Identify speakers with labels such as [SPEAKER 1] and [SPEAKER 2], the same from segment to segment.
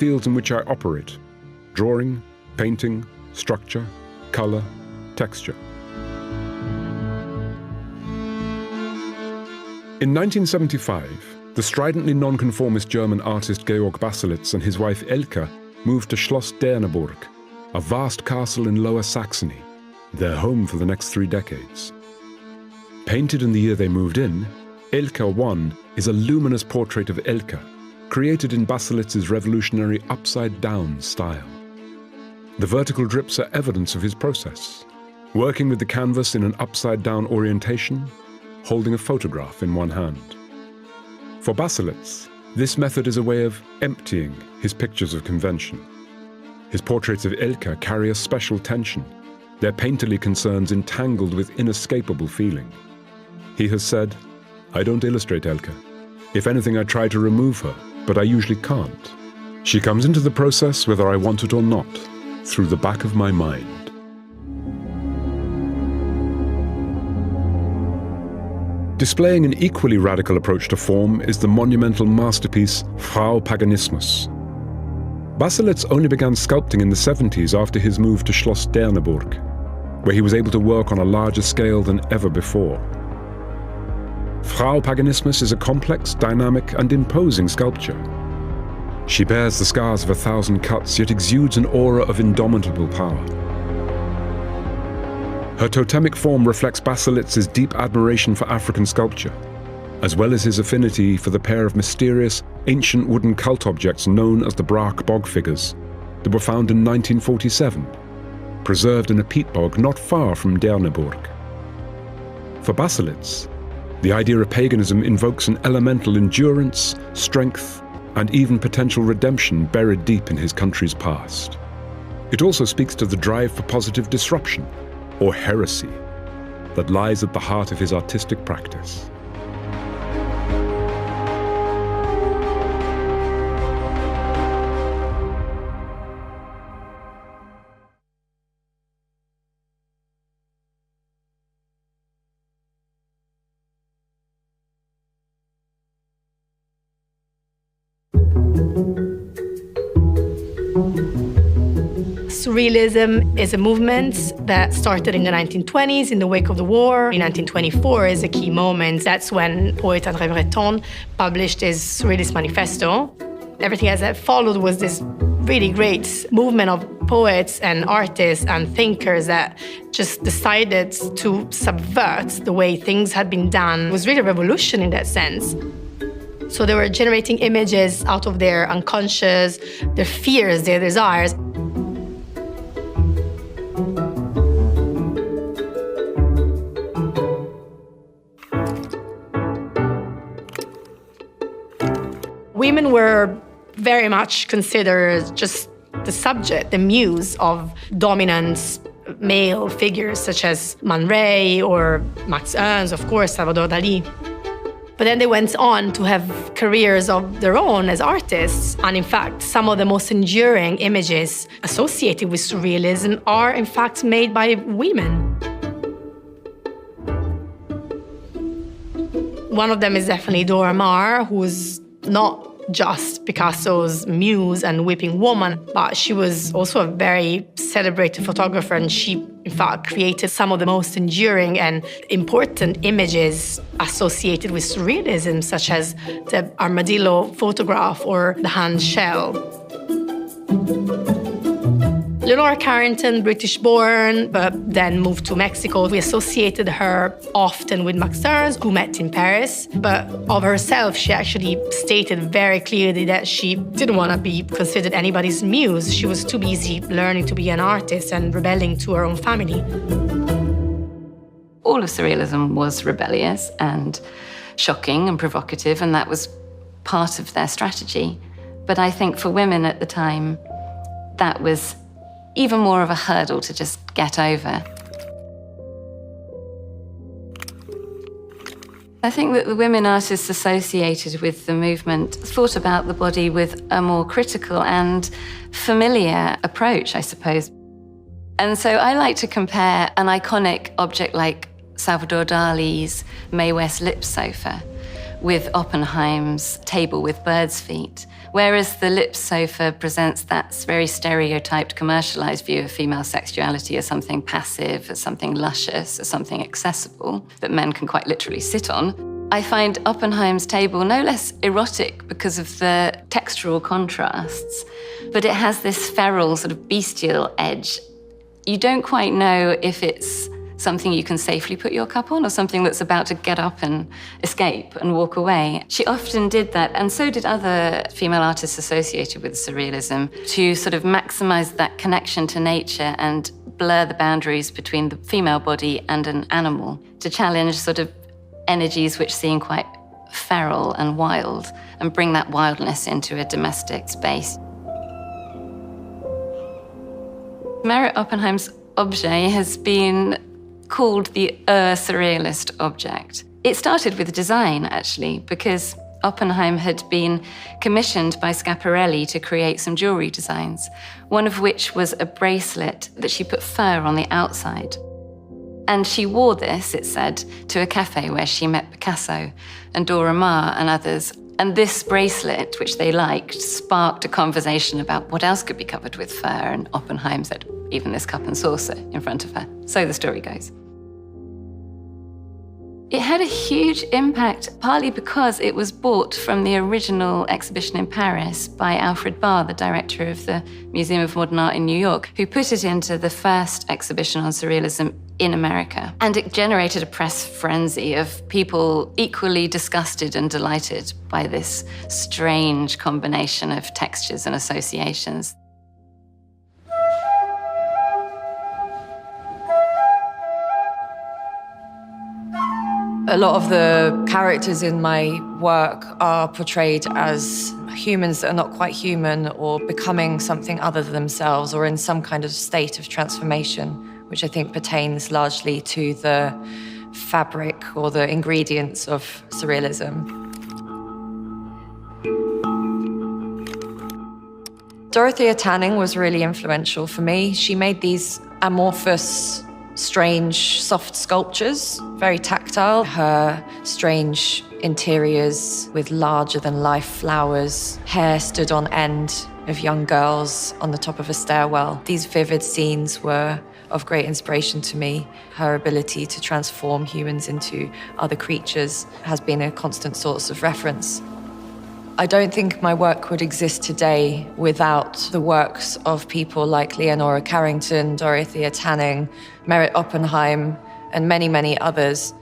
[SPEAKER 1] fields in which I operate: drawing, painting, structure, color, texture. In 1975, the stridently nonconformist German artist Georg Baselitz and his wife Elke moved to Schloss Derneburg, a vast castle in Lower Saxony, their home for the next 3 decades. Painted in the year they moved in, Elke I is a luminous portrait of Elke, created in Baselitz's revolutionary upside-down style. The vertical drips are evidence of his process, working with the canvas in an upside-down orientation, holding a photograph in one hand. For Baselitz, this method is a way of emptying his pictures of convention. His portraits of Elke carry a special tension, their painterly concerns entangled with inescapable feeling. He has said, "I don't illustrate Elke. If anything, I try to remove her, but I usually can't. She comes into the process whether I want it or not, through the back of my mind." Displaying an equally radical approach to form is the monumental masterpiece Frau Paganismus. Baselitz only began sculpting in the 70s after his move to Schloss Derneburg, where he was able to work on a larger scale than ever before. Frau Paganismus is a complex, dynamic, and imposing sculpture. She bears the scars of 1,000 cuts, yet exudes an aura of indomitable power. Her totemic form reflects Baselitz's deep admiration for African sculpture, as well as his affinity for the pair of mysterious, ancient wooden cult objects known as the Braak bog figures that were found in 1947, preserved in a peat bog not far from Derneburg. For Baselitz, the idea of paganism invokes an elemental endurance, strength, and even potential redemption buried deep in his country's past. It also speaks to the drive for positive disruption, or heresy, that lies at the heart of his artistic practice.
[SPEAKER 2] Surrealism is a movement that started in the 1920s in the wake of the war. In 1924 is a key moment. That's when poet René Magritte published his Surrealist Manifesto. Everything else that followed was this really great movement of poets and artists and thinkers that just decided to subvert the way things had been done. It was really a revolution in that sense. So they were generating images out of their unconscious, their fears, their desires. Women were very much considered just the subject, the muse of dominant male figures such as Man Ray or Max Ernst, of course, Salvador Dali. But then they went on to have careers of their own as artists. And in fact, some of the most enduring images associated with surrealism are in fact made by women. One of them is definitely Dora Maar, who's not just Picasso's muse and whipping woman, but she was also a very celebrated photographer, and she, in fact, created some of the most enduring and important images associated with surrealism, such as the armadillo photograph or the hand shell. Leonora Carrington, British-born, but then moved to Mexico. We associated her often with Max Ernst, who met in Paris. But of herself, she actually stated very clearly that she didn't want to be considered anybody's muse. She was too busy learning to be an artist and rebelling to her own family.
[SPEAKER 3] All of surrealism was rebellious and shocking and provocative, and that was part of their strategy. But I think for women at the time, that was even more of a hurdle to just get over. I think that the women artists associated with the movement thought about the body with a more critical and familiar approach, I suppose. And so I like to compare an iconic object like Salvador Dali's Mae West lip sofa with Oppenheim's table with birds' feet. Whereas the Lips sofa presents that very stereotyped, commercialized view of female sexuality as something passive, as something luscious, as something accessible that men can quite literally sit on, I find Oppenheim's table no less erotic because of the textural contrasts, but it has this feral, sort of bestial edge. You don't quite know if it's something you can safely put your cup on or something that's about to get up and escape and walk away. She often did that, and so did other female artists associated with surrealism, to sort of maximize that connection to nature and blur the boundaries between the female body and an animal, to challenge sort of energies which seem quite feral and wild and bring that wildness into a domestic space. Merit Oppenheim's objet has been called the surrealist object. It started with design, actually, because Oppenheim had been commissioned by Schiaparelli to create some jewelry designs, one of which was a bracelet that she put fur on the outside. And she wore this, it said, to a cafe where she met Picasso and Dora Maar and others. And this bracelet, which they liked, sparked a conversation about what else could be covered with fur, and Oppenheim said, even this cup and saucer in front of her. So the story goes. It had a huge impact, partly because it was bought from the original exhibition in Paris by Alfred Barr, the director of the Museum of Modern Art in New York, who put it into the first exhibition on surrealism in America. And it generated a press frenzy of people equally disgusted and delighted by this strange combination of textures and associations.
[SPEAKER 4] A lot of the characters in my work are portrayed as humans that are not quite human, or becoming something other than themselves, or in some kind of state of transformation, which I think pertains largely to the fabric or the ingredients of surrealism. Dorothea Tanning was really influential for me. She made these amorphous, strange, soft sculptures, very tactile. Her strange interiors with larger-than-life flowers, hair stood on end of young girls on the top of a stairwell. These vivid scenes were of great inspiration to me. Her ability to transform humans into other creatures has been a constant source of reference. I don't think my work would exist today without the works of people like Leonora Carrington, Dorothea Tanning, Merit Oppenheim, and many, many others.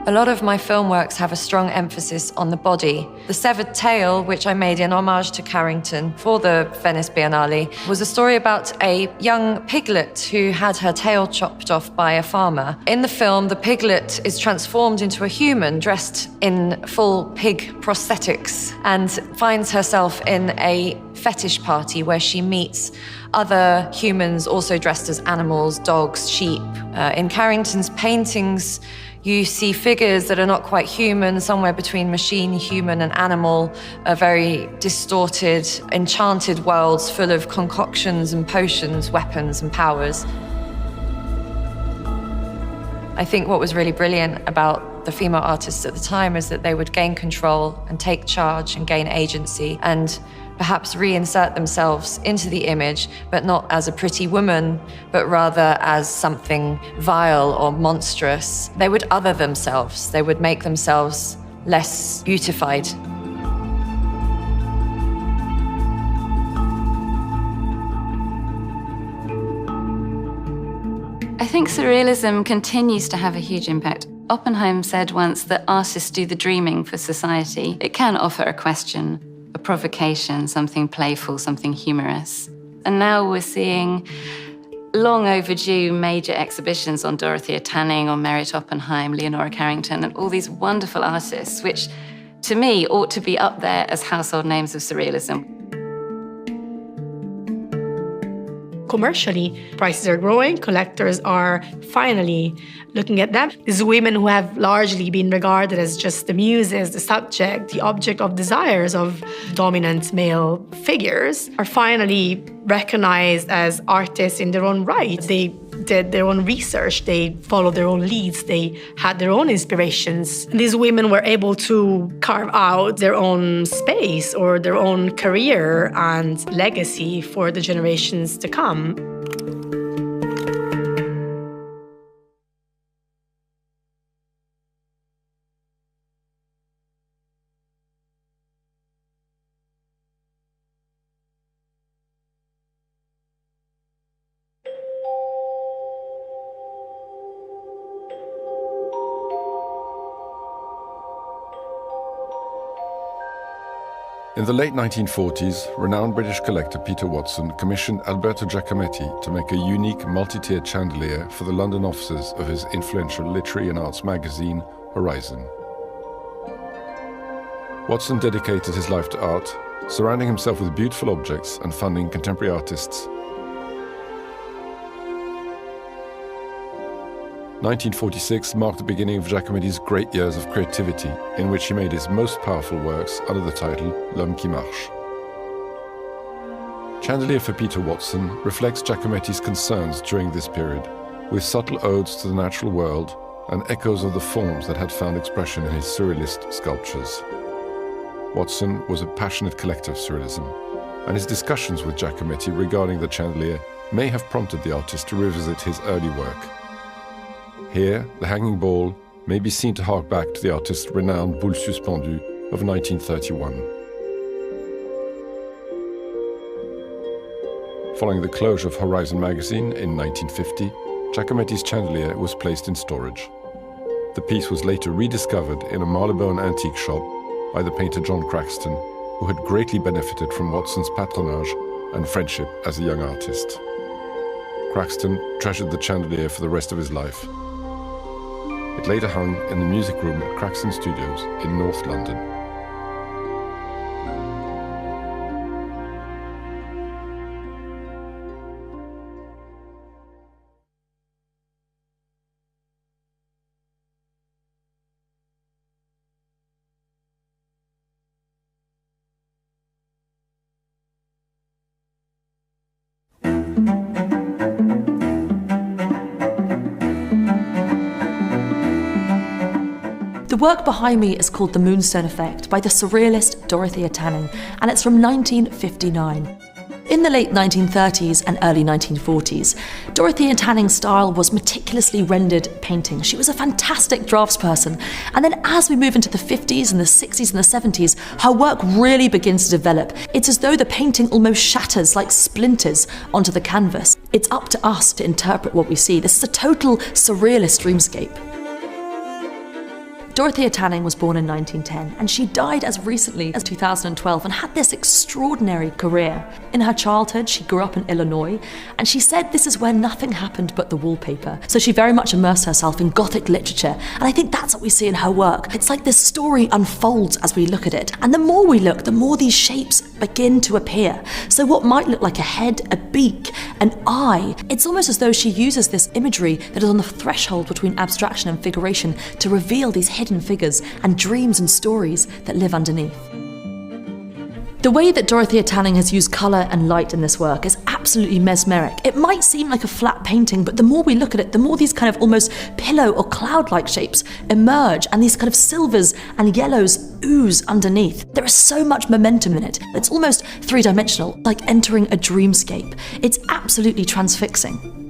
[SPEAKER 4] A lot of my film works have a strong emphasis on the body. The Severed Tail, which I made in homage to Carrington for the Venice Biennale, was a story about a young piglet who had her tail chopped off by a farmer. In the film, the piglet is transformed into a human dressed in full pig prosthetics and finds herself in a fetish party where she meets other humans also dressed as animals, dogs, sheep. In Carrington's paintings, you see figures that are not quite human, somewhere between machine, human, and animal, very distorted, enchanted worlds full of concoctions and potions, weapons and powers. I think what was really brilliant about the female artists at the time is that they would gain control and take charge and gain agency and perhaps reinsert themselves into the image, but not as a pretty woman, but rather as something vile or monstrous. They would other themselves. They would make themselves less beautified.
[SPEAKER 3] I think surrealism continues to have a huge impact. Oppenheim said once that artists do the dreaming for society. It can offer a question, a provocation, something playful, something humorous. And now we're seeing long overdue major exhibitions on Dorothea Tanning, on Merit Oppenheim, Leonora Carrington, and all these wonderful artists, which to me ought to be up there as household names of surrealism.
[SPEAKER 2] Commercially, prices are growing. Collectors are finally looking at them. These women who have largely been regarded as just the muses, the subject, the object of desires of dominant male figures are finally recognized as artists in their own right. They did their own research. They followed their own leads. They had their own inspirations. These women were able to carve out their own space or their own career and legacy for the generations to come.
[SPEAKER 1] In the late 1940s, renowned British collector Peter Watson commissioned Alberto Giacometti to make a unique multi-tiered chandelier for the London offices of his influential literary and arts magazine, Horizon. Watson dedicated his life to art, surrounding himself with beautiful objects and funding contemporary artists. 1946 marked the beginning of Giacometti's great years of creativity, in which he made his most powerful works under the title L'Homme qui marche. Chandelier for Peter Watson reflects Giacometti's concerns during this period, with subtle odes to the natural world and echoes of the forms that had found expression in his surrealist sculptures. Watson was a passionate collector of surrealism, and his discussions with Giacometti regarding the chandelier may have prompted the artist to revisit his early work. Here, the hanging ball may be seen to hark back to the artist's renowned Boule Suspendue of 1931. Following the closure of Horizon magazine in 1950, Giacometti's chandelier was placed in storage. The piece was later rediscovered in a Marylebone antique shop by the painter John Craxton, who had greatly benefited from Watson's patronage and friendship as a young artist. Craxton treasured the chandelier for the rest of his life. It later hung in the music room at Craxton Studios in North London.
[SPEAKER 5] The work behind me is called The Moonstone Effect by the surrealist Dorothea Tanning, and it's from 1959. In the late 1930s and early 1940s, Dorothea Tanning's style was meticulously rendered painting. She was a fantastic draftsperson. And then as we move into the 50s and the 60s and the 70s, her work really begins to develop. It's as though the painting almost shatters like splinters onto the canvas. It's up to us to interpret what we see. This is a total surrealist dreamscape. Dorothea Tanning was born in 1910, and she died as recently as 2012 and had this extraordinary career. In her childhood, she grew up in Illinois, and she said this is where nothing happened but the wallpaper. So she very much immersed herself in Gothic literature, and I think that's what we see in her work. It's like this story unfolds as we look at it, and the more we look, the more these shapes begin to appear. So what might look like a head, a beak, an eye, it's almost as though she uses this imagery that is on the threshold between abstraction and figuration to reveal these hidden figures and dreams and stories that live underneath. The way that Dorothea Tanning has used colour and light in this work is absolutely mesmeric. It might seem like a flat painting, but the more we look at it, the more these kind of almost pillow or cloud-like shapes emerge, and these kind of silvers and yellows ooze underneath. There is so much momentum in it. It's almost three-dimensional, like entering a dreamscape. It's absolutely transfixing.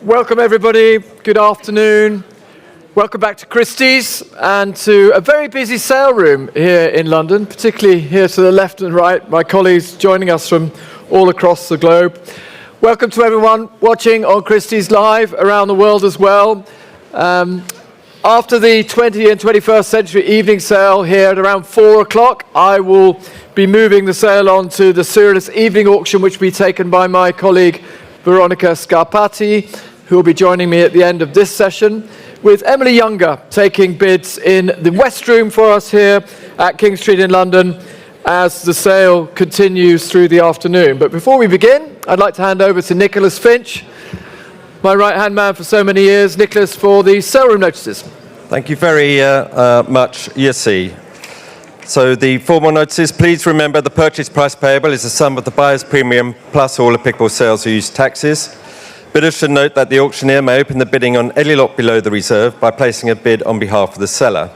[SPEAKER 6] Welcome everybody, good afternoon. Welcome back to Christie's and to a very busy sale room here in London, particularly here to the left and right, my colleagues joining us from all across the globe. Welcome to everyone watching on Christie's Live around the world as well. After the 20th and 21st century evening sale here at around 4 o'clock, I will be moving the sale on to the Surreal Evening Auction, which will be taken by my colleague Veronica Scarpati, who will be joining me at the end of this session, with Emily Younger taking bids in the West Room for us here at King Street in London as the sale continues through the afternoon. But before we begin, I'd like to hand over to Nicholas Finch, my right-hand man for so many years. Nicholas, for the sale room notices.
[SPEAKER 7] Thank you very much, Yassi. So the formal notices, please remember the purchase price payable is the sum of the buyer's premium plus all applicable sales or use taxes. Bidders should note that the auctioneer may open the bidding on any lot below the reserve by placing a bid on behalf of the seller.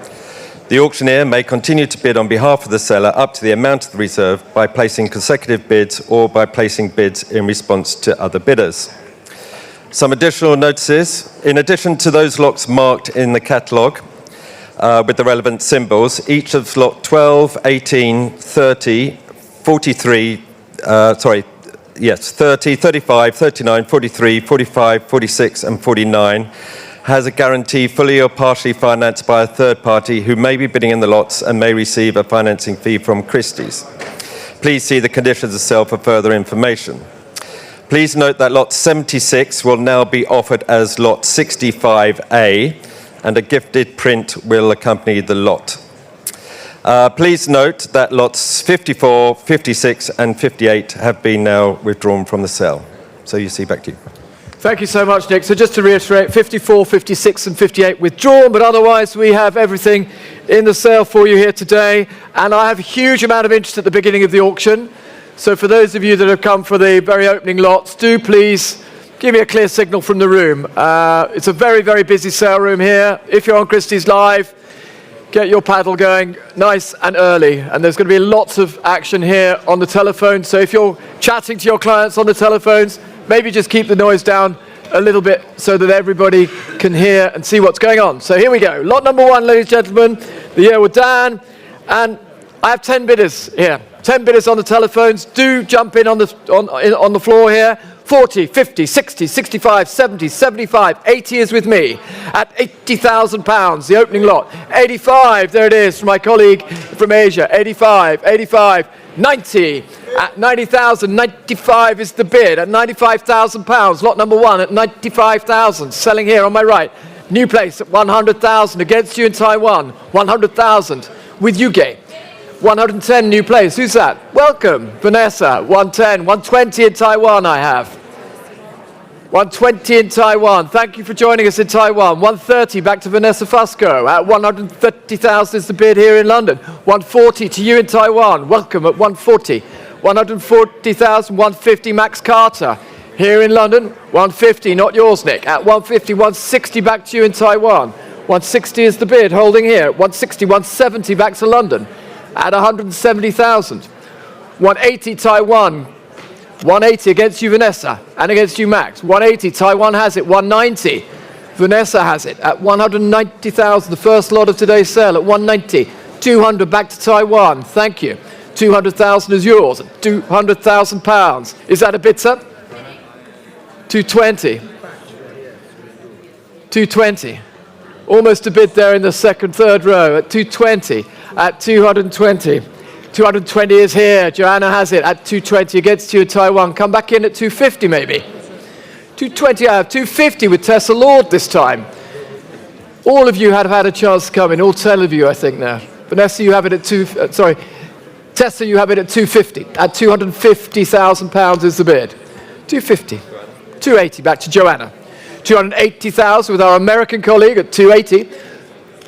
[SPEAKER 7] The auctioneer may continue to bid on behalf of the seller up to the amount of the reserve by placing consecutive bids or by placing bids in response to other bidders. Some additional notices. In addition to those lots marked in the catalogue with the relevant symbols, each of lot 12, 18, 30, 43, 30, 35, 39, 43, 45, 46 and 49 has a guarantee fully or partially financed by a third party who may be bidding in the lots and may receive a financing fee from Christie's. Please see the conditions of sale for further information. Please note that lot 76 will now be offered as lot 65A and a gifted print will accompany the lot. Please note that lots 54, 56 and 58 have been now withdrawn from the sale. So you see, back to you.
[SPEAKER 6] Thank you so much, Nick. So just to reiterate, 54, 56 and 58 withdrawn, but otherwise we have everything in the sale for you here today. And I have a huge amount of interest at the beginning of the auction. So for those of you that have come for the very opening lots, do please give me a clear signal from the room. It's a very, very busy sale room here. If you're on Christie's Live, get your paddle going nice and early. And there's going to be lots of action here on the telephone. So if you're chatting to your clients on the telephones, maybe just keep the noise down a little bit so that everybody can hear and see what's going on. So here we go. Lot number 1, ladies and gentlemen, the year with Dan. And I have 10 bidders here. 10 bidders on the telephones. Do jump in on the floor here. 40, 50, 60, 65, 70, 75, 80 is with me at £80,000, the opening lot. 85, there it is from my colleague from Asia. 85, 85, 90, at 90,000, 95 is the bid at £95,000. Lot number 1 at 95,000, selling here on my right. New place at 100,000, against you in Taiwan, 100,000 with UK. 110 new place. Who's that? Welcome, Vanessa. 110, 120 in Taiwan I have. 120 in Taiwan. Thank you for joining us in Taiwan. 130 back to Vanessa Fusco. At 130,000 is the bid here in London. 140 to you in Taiwan. Welcome at 140. 140,000, 150 Max Carter. Here in London, 150, not yours, Nick. At 150, 160 back to you in Taiwan. 160 is the bid, holding here. 160, 170 back to London at 170,000. 180 Taiwan. 180 against you, Vanessa, and against you, Max. 180, Taiwan has it. 190, Vanessa has it at 190,000. The first lot of today's sale at 190. 200 back to Taiwan. Thank you. 200,000 is yours. 200,000 pounds. Is that a bid, sir? 220. 220. Almost a bid there in the second, third row at 220. At 220. 220 is here. Joanna has it at 220 against you in Taiwan. Come back in at 250 maybe. 220 I have. 250 with Tessa Lord this time. All of you have had a chance to come in. All 10 of you, I think now. Vanessa, you have it at Tessa, you have it at 250. At 250,000 pounds is the bid. 250. 280 back to Joanna. 280,000 with our American colleague at 280.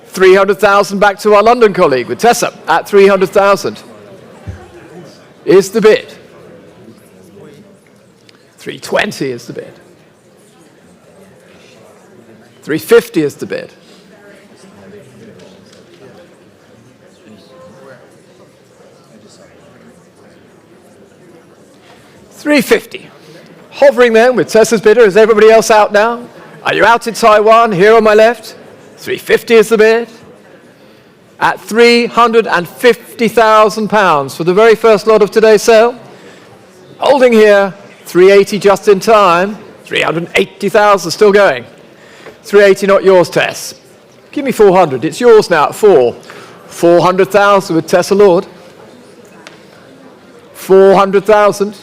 [SPEAKER 6] 300,000 back to our London colleague with Tessa at 300,000. Is the bid. 320 is the bid. 350 is the bid. 350. Hovering then with Tessa's bidder. Is everybody else out now? Are you out in Taiwan? Here on my left. 350 is the bid. At 350,000 pounds for the very first lot of today's sale. Holding here, 380 just in time. 380,000 still going. 380 not yours, Tess. Give me 400. It's yours now at 4. 400,000 with Tessa Lord. 400,000.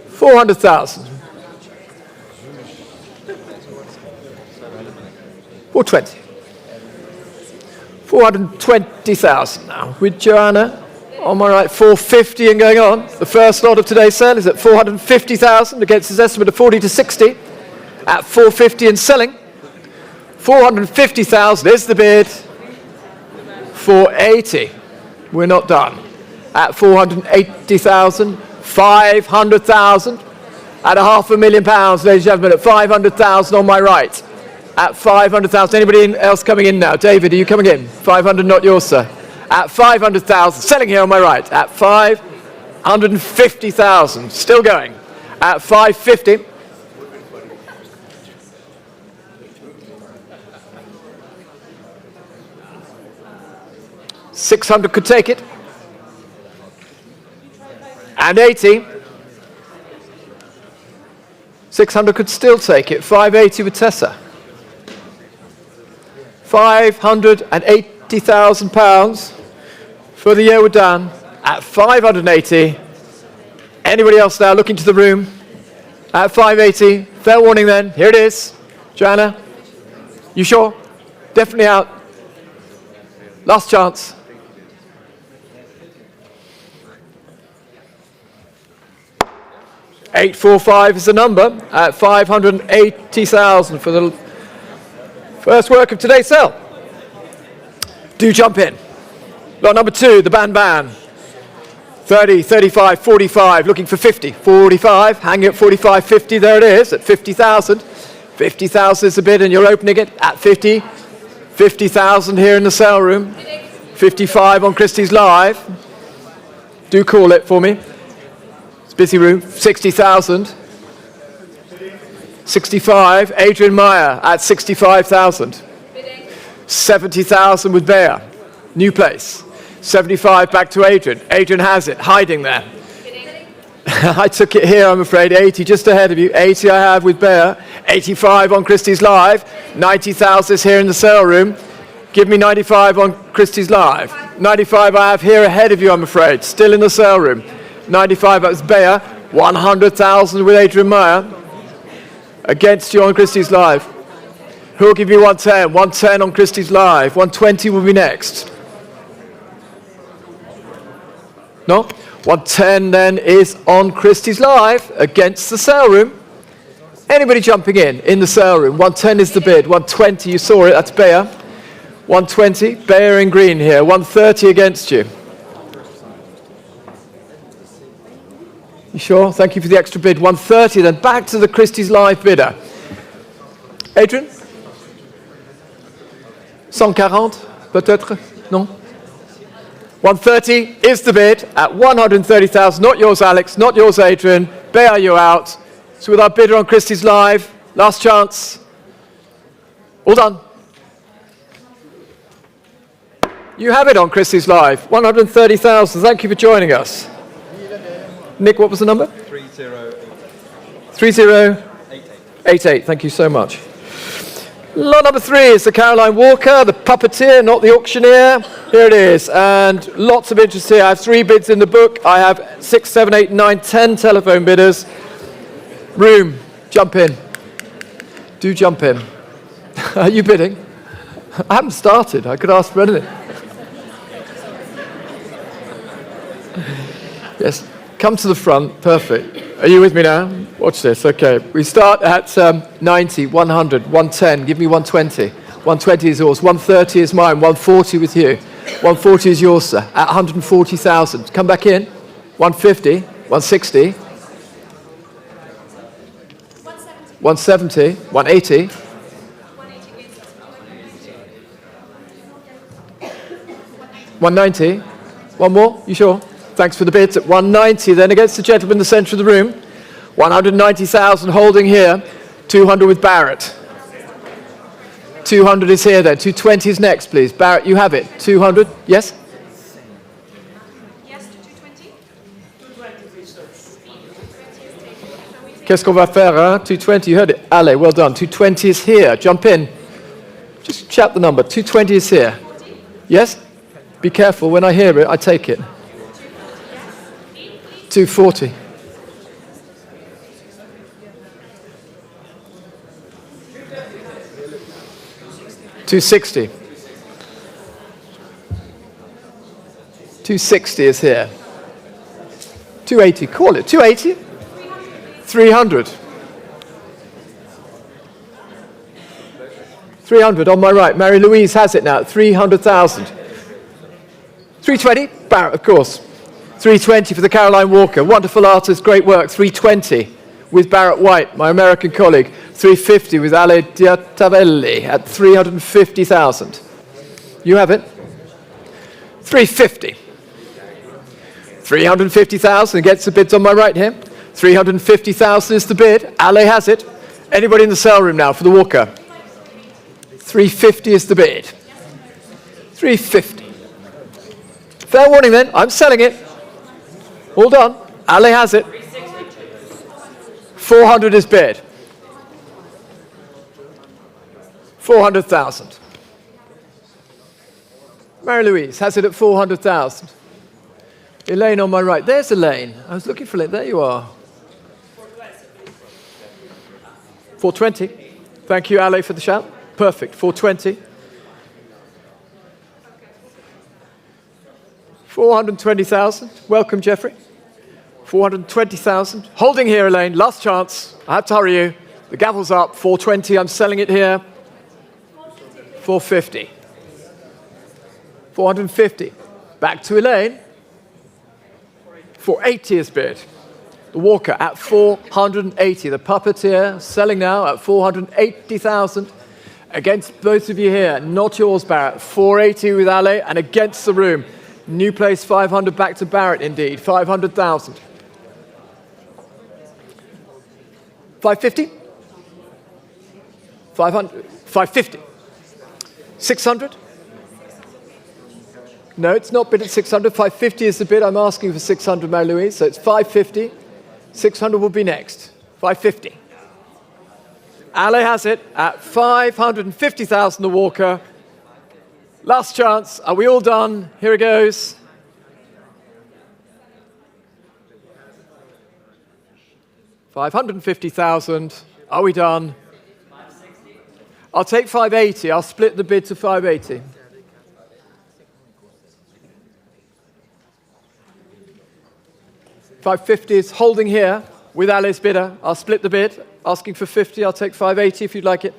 [SPEAKER 6] 400,000. 420. 420,000 now with Joanna. On my right, 450 and going on. The first lot of today's sale is at 450,000 against his estimate of 40 to 60. At 450 and selling. 450,000 is the bid. 480. We're not done. At 480,000. 500,000. At £500,000, ladies and gentlemen, at 500,000 on my right. At 500,000. Anybody else coming in now? David, are you coming in? 500, not yours, sir. At 500,000. Selling here on my right. At 550,000. Still going. At 550. $600 could take it. And 80. 600 could still take it. 580 with Tessa. 580,000 pounds for the year we're done at 580. Anybody else now looking to the room at 580? Fair warning then. Here it is. Joanna, you sure? Definitely out. Last chance. $845 is the number at 580,000 for the first work of today's sale. Do jump in. Lot number 2, the Ban. 30, 35, 45, looking for 50. 45, hanging at 45, 50, there it is, at 50,000. 50,000 is the bid and you're opening it at 50. 50,000 here in the sale room. 55 on Christie's Live. Do call it for me. It's a busy room. 60,000. 65, Adrian Meyer at 65,000. 70,000 with Bea. New place. 75 back to Adrian. Adrian has it, hiding there. I took it here, I'm afraid. 80 just ahead of you. 80 I have with Bea. 85 on Christie's Live. 90,000 is here in the sale room. Give me 95 on Christie's Live. 95 I have here ahead of you, I'm afraid. Still in the sale room. 95 that's Bea. 100,000 with Adrian Meyer. Against you on Christie's Live. Who'll give you 110? 110 on Christie's Live. 120 will be next. No? 110 then is on Christie's Live against the sale room. Anybody jumping in the sale room? 110 is the bid. 120, you saw it, that's Bea. 120, Bea in green here. 130 against you. You sure? Thank you for the extra bid. 130, then back to the Christie's live bidder. Adrian? 140, peut-être? Non? 130 is the bid at 130,000. Not yours, Alex. Not yours, Adrian. Bear, you're out. So with our bidder on Christie's live, last chance. All done. You have it on Christie's live. 130,000. Thank you for joining us. Nick, what was the number? 3088. Thank you so much. Lot number 3 is the Caroline Walker, the puppeteer, not the auctioneer. Here it is, and lots of interest here. I have 3 bids in the book. I have 6, 7, 8, 9, 10 telephone bidders. Room, jump in. Do jump in. Are you bidding? I haven't started. I could ask for anything. Yes, come to the front. Perfect. Are you with me now? Watch this. Okay. We start at 90, 100, 110. Give me 120. 120 is yours. 130 is mine. 140 with you. 140 is yours, sir. At 140,000. Come back in. 150. 160. 170. 180. 190. One more? You sure? Thanks for the bids at 190. Then against the gentleman in the centre of the room. 190,000 holding here. 200 with Barrett. 200 is here then. 220 is next, please. Barrett, you have it. 200. Yes?
[SPEAKER 8] Yes to 220.
[SPEAKER 6] Qu'est-ce qu'on va faire, hein? 220, you heard it. Allez, well done. 220 is here. Jump in. Just shout the number. 220 is here. Yes? Be careful. When I hear it, I take it. 240. 260. 260 is here. 280. Call it. 280. 300. 300 on my right. Mary Louise has it now. 300,000. 320. Barrett, of course. 320 for the Caroline Walker. Wonderful artist, great work. 320 with Barrett White, my American colleague. 350 with Ale Diatavelli at 350,000. You have it. 350. 350,000 gets the bids on my right here. 350,000 is the bid. Ale has it. Anybody in the sale room now for the Walker? 350 is the bid. 350. Fair warning then, I'm selling it. All done. Ale has it. 400 is bid. 400,000. Mary Louise has it at 400,000. Elaine on my right. There's Elaine. I was looking for it. There you are. 420. Thank you, Ale, for the shout. Perfect. 420. 420,000. Welcome, Jeffrey. 420,000. Holding here, Elaine. Last chance. I have to hurry you. The gavel's up. 420. I'm selling it here. 450. 450. Back to Elaine. 480 is bid. The Walker at 480. The puppeteer selling now at 480,000. Against both of you here. Not yours, Barrett. 480 with Ale and against the room. New place 500 back to Barrett indeed. 500,000. 550? 500? 550. 600? No, it's not bid at 600. 550 is the bid. I'm asking for 600, Marie-Louise. So it's 550. 600 will be next. 550. Ale has it at 550,000, the Walker. Last chance. Are we all done? Here it goes. $550,000. Are we done? I'll take 580. I'll split the bid to 580. $550 is holding here with Ali's bidder. I'll split the bid. Asking for 50. I'll take 580 if you'd like it.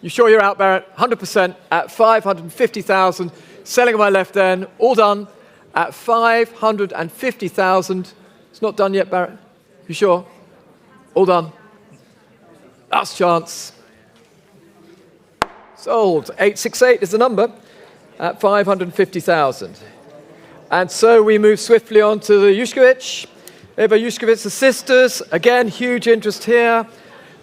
[SPEAKER 6] You sure you're out, Barrett? 100% at 550,000. Selling on my left then. All done at 550,000. It's not done yet, Barrett. You sure? All done. Last chance. Sold. 868 is the number at 550,000. And so we move swiftly on to the Yushkovich. Eva Yushkovich, the sisters. Again, huge interest here.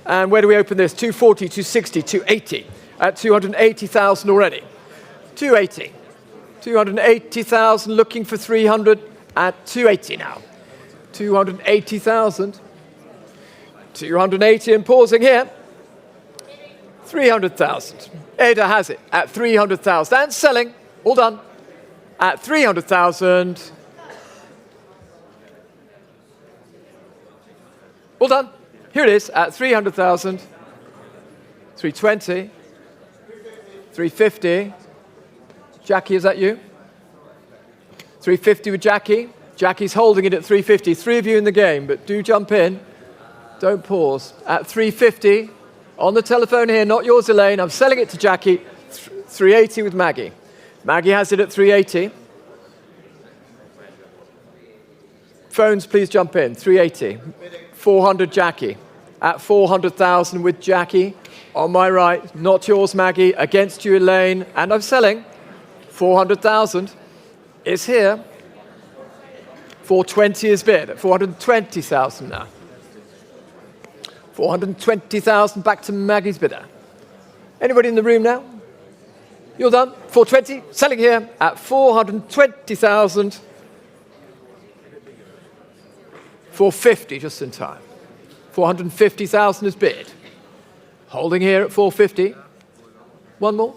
[SPEAKER 6] And where do we open this? 240, 260, 280. At 280,000 already. 280. 280,000, looking for 300 at 280 now. 280,000. 280 and pausing here. 300,000. Ada has it at 300,000 and selling. All done. At 300,000. All done. Here it is at 300,000. 320. 350. Jackie, is that you? 350 with Jackie. Jackie's holding it at 350. 3 of you in the game, but do jump in. Don't pause. At 350. On the telephone here, not yours, Elaine. I'm selling it to Jackie. 380 with Maggie. Maggie has it at 380. Phones, please jump in. 380. 400 Jackie. At 400,000 with Jackie. On my right, not yours, Maggie. Against you, Elaine. And I'm selling. 400,000 is here. 420 is bid at 420,000 now. 420,000 back to Maggie's bidder. Anybody in the room now? You're done. 420, selling here at 420,000. 450 just in time. 450,000 is bid. Holding here at 450. One more.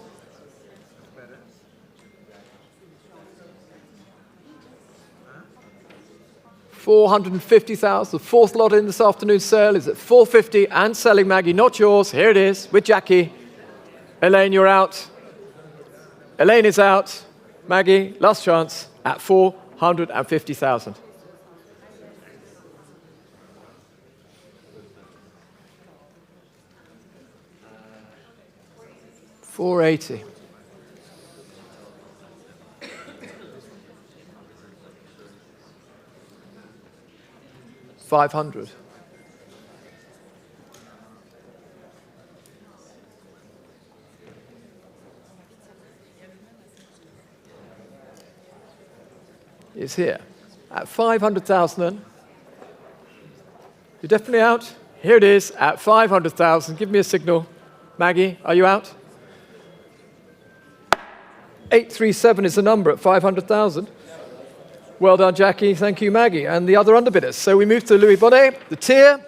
[SPEAKER 6] 450,000. The fourth lot in this afternoon's sale is at 450 and selling, Maggie. Not yours. Here it is with Jackie. Elaine, you're out. Elaine is out. Maggie, last chance at 450,000. 480. 500. Is here at 500,000. You're definitely out. Here it is at 500,000. Give me a signal. Maggie, are you out? 837 is the number at 500,000. Well done, Jackie. Thank you, Maggie. And the other underbidders. So we moved to Louis Bonnet, the tier,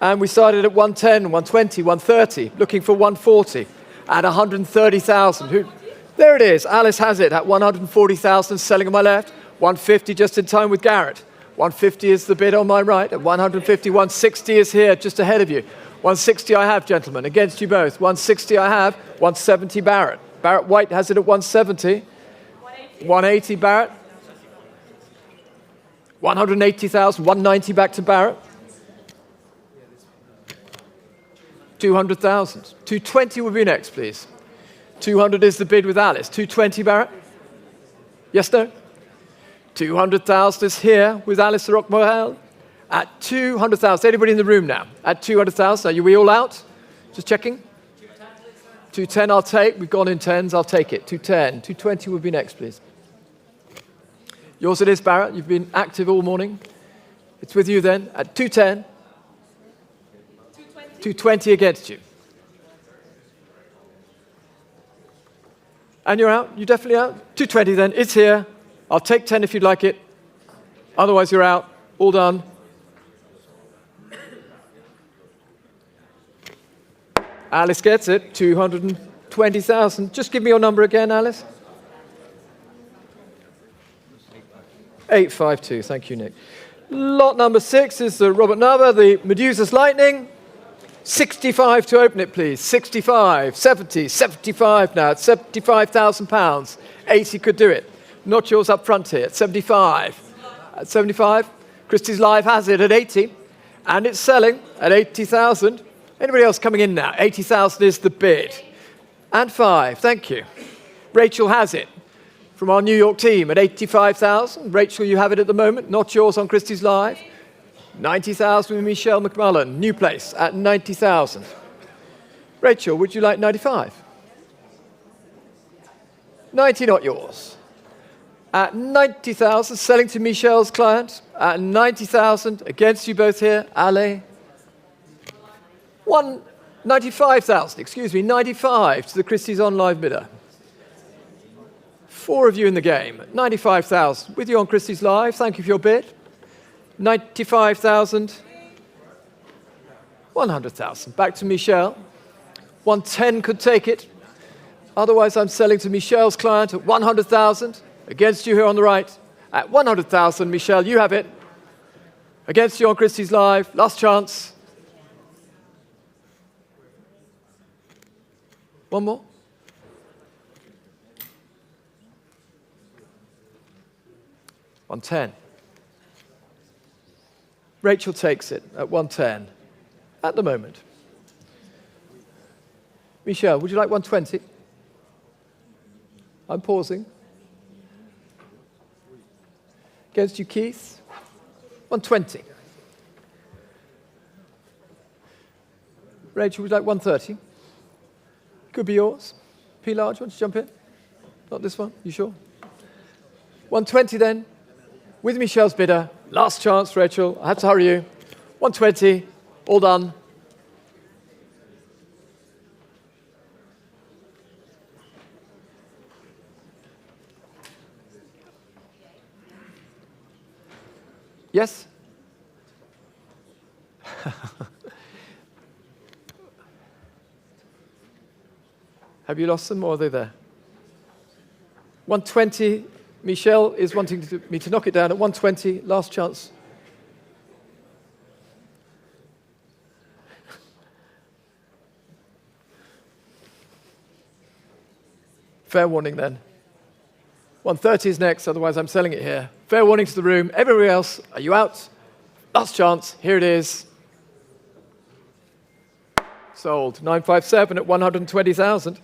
[SPEAKER 6] and we started at 110, 120, 130, looking for 140 at 130,000. There it is. Alice has it at 140,000, selling on my left. 150 just in time with Garrett. 150 is the bid on my right. At 150, 160 is here, just ahead of you. 160 I have, gentlemen, against you both. 160 I have. 170 Barrett. Barrett White has it at 170. 180 Barrett. 180,000, 190 back to Barrett. 200,000. 220 will be next, please. 200 is the bid with Alice. 220 Barrett. Yes, no? 200,000 is here with Alice Rockmorel. At 200,000. Anybody in the room now? At 200,000. Are we all out? Just checking. 210 I'll take. We've gone in tens. I'll take it. 210. 220 will be next, please. Yours it is, Barrett. You've been active all morning. It's with you then. At 210. 220 against you. And you're out? You're definitely out? 220 then. It's here. I'll take 10 if you'd like it. Otherwise, you're out. All done. Alice gets it. 220,000. Just give me your number again, Alice. 852. Thank you, Nick. Lot number 6 is the Robert Nava, the Medusa's Lightning. 65 to open it, please. 65, 70, 75 now. It's £75,000. 80 could do it. Not yours up front here. At 75. At 75. Christie's Live has it at 80. And it's selling at 80,000. Anybody else coming in now? 80,000 is the bid. And 5. Thank you. Rachel has it from our New York team at 85,000. Rachel, you have it at the moment. Not yours on Christie's Live. 90,000 with Michelle McMullen, new place at 90,000. Rachel, would you like 95? 90 not yours. At 90,000, selling to Michelle's client. At 90,000, against you both here, Ale. 95,000, excuse me, 95 to the Christie's on live bidder. 4 of you in the game, 95,000. With you on Christie's Live, thank you for your bid. 95,000. 100,000. Back to Michelle. 110 could take it. Otherwise, I'm selling to Michelle's client at 100,000. Against you here on the right. At 100,000, Michelle, you have it. Against you on Christie's Live. Last chance. One more. $110. Rachel takes it at 110 at the moment. Michelle, would you like 120? I'm pausing. Against you, Keith. 120. Rachel, would you like 130? Could be yours. P large, want to jump in? Not this one, you sure? 120 then, with Michelle's bidder. Last chance, Rachel. I have to hurry you. 120, all done. Yes? Have you lost them or are they there? 120. Michelle is wanting me to knock it down at 120. Last chance. Fair warning then. 130 is next, otherwise I'm selling it here. Fair warning to the room. Everybody else, are you out? Last chance. Here it is. Sold. 957 at 120,000.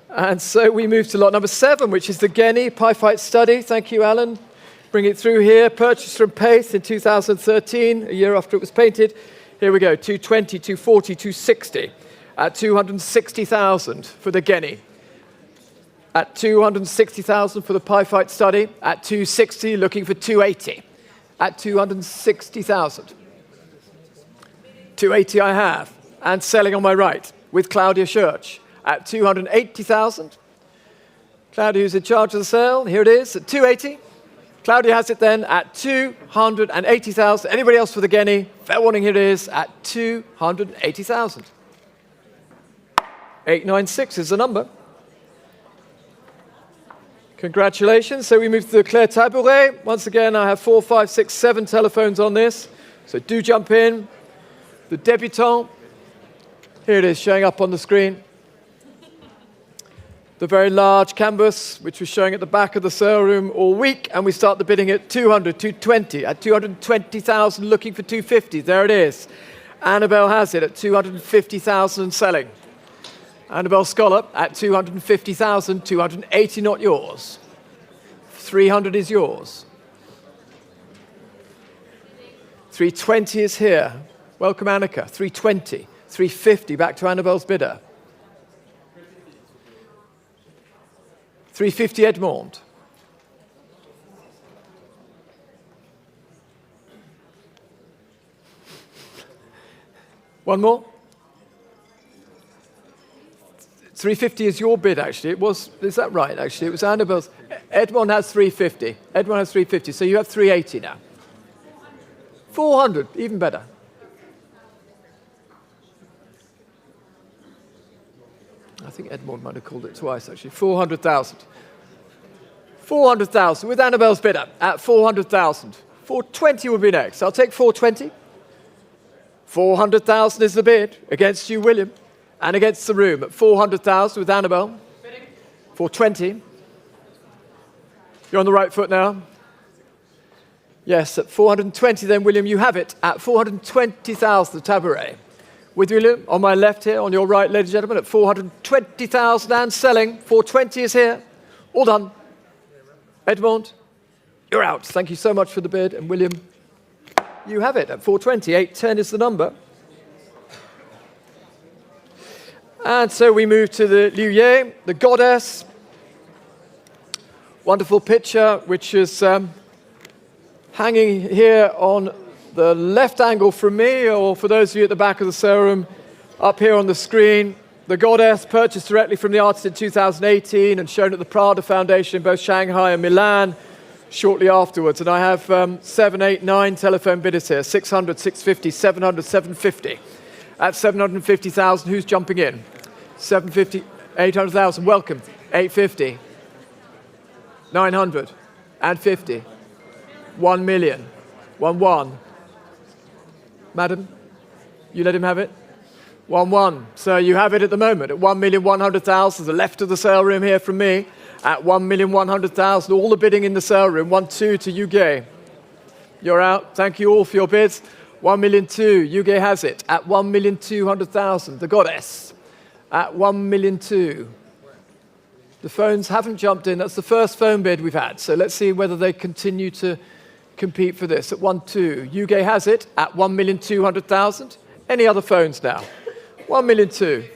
[SPEAKER 6] And so we move to lot number 7, which is the Guinea Pie Fight Study. Thank you, Alan. Bring it through here. Purchased from Pace in 2013, a year after it was painted. Here we go. 220, 240, 260 at 260,000 for the Guinea. At 260,000 for the Pie Fight Study. At 260, looking for 280. At 260,000. 280 I have. And selling on my right with Claudia Schurch at 280,000. Claudia, who's in charge of the sale, here it is at 280. Claudia has it then at 280,000. Anybody else for the Guinea? Fair warning, here it is at 280,000. 896 is the number. Congratulations. So we move to the Claire Tabouret. Once again, I have 4, 5, 6, 7 telephones on this. So do jump in. The débutant. Here it is, showing up on the screen. The very large canvas, which was showing at the back of the sale room all week, and we start the bidding at 200, 220, at 220,000, looking for 250. There it is. Annabelle has it at 250,000 and selling. Annabelle Scholar at 250,000, 280 not yours. 300 is yours. 320 is here. Welcome, Annika. 320, 350, back to Annabelle's bidder. 350 Edmond. One more. 350 is your bid, actually. It was, is that right, actually? It was Annabelle's. Edmond has 350. Edmond has 350, so you have 380 now. 400, even better. I think Edmond might have called it twice, actually. 400,000. 400,000 with Annabelle's bidder at 400,000. 420 will be next. I'll take 420. 400,000 is the bid against you, William, and against the room at 400,000 with Annabelle. 420. You're on the right foot now. Yes, at 420 then, William, you have it at 420,000, the Tabouret. With William on my left here, on your right, ladies and gentlemen, at 420,000 and selling. 420 is here. All done. Edmond, you're out. Thank you so much for the bid. And William, You have it at 420. 810 is the number. And so we move to the Liu, the goddess. Wonderful picture, which is hanging here on the left angle from me, or for those of you at the back of the sale room, up here on the screen. The goddess, purchased directly from the artist in 2018 and shown at the Prada Foundation in both Shanghai and Milan shortly afterwards. And I have 7, 8, 9 telephone bidders here. 600, 650, 700, 750. At 750,000, who's jumping in? 750, 800,000, welcome. 850. 900 and 50. 1 million. 1. Madam, you let him have it? 1. So you have it at the moment at 1,100,000. The left of the sale room here from me at 1,100,000. All the bidding in the sale room. 1-2 to Yuge. You're out. Thank you all for your bids. 1,200,000. Yuge has it at 1,200,000. The goddess at 1,200,000. The phones haven't jumped in. That's the first phone bid we've had. So let's see whether they continue to compete for this at 1-2. Yuge has it at 1,200,000. Any other phones now? 1,200,000. Did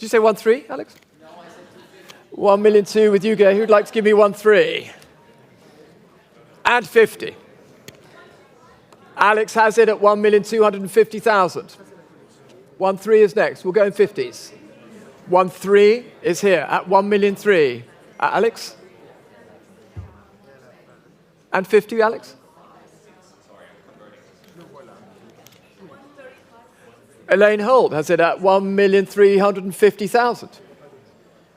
[SPEAKER 6] you say 1-3, Alex? No, I said 1,200,000 with Yuge. Who'd like to give me 1-3? And 50. Alex has it at 1,250,000. 1-3 is next. We'll go in 50s. 1-3 is here at 1,300,000. Alex? And 50, Alex? Elaine Holt has it at 1,350,000.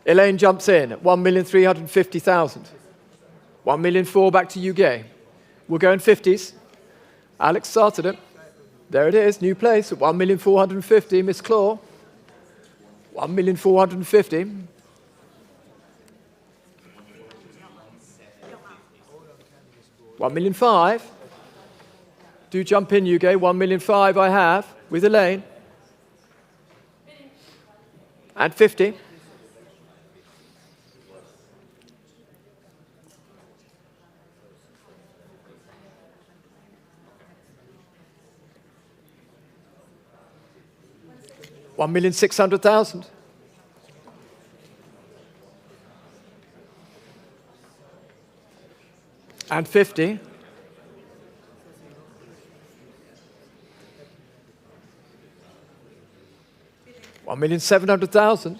[SPEAKER 6] Elaine jumps in at 1,350,000. 1,400,000 back to Yuge. We'll go in 50s. Alex started it. There it is, new place at 1,450,000. Miss Claw. 1,450,000. $1,500,000. Do jump in, Yuge. 1,500,000 I have with Elaine. And 50. $1,600,000. And 50. $1,700,000.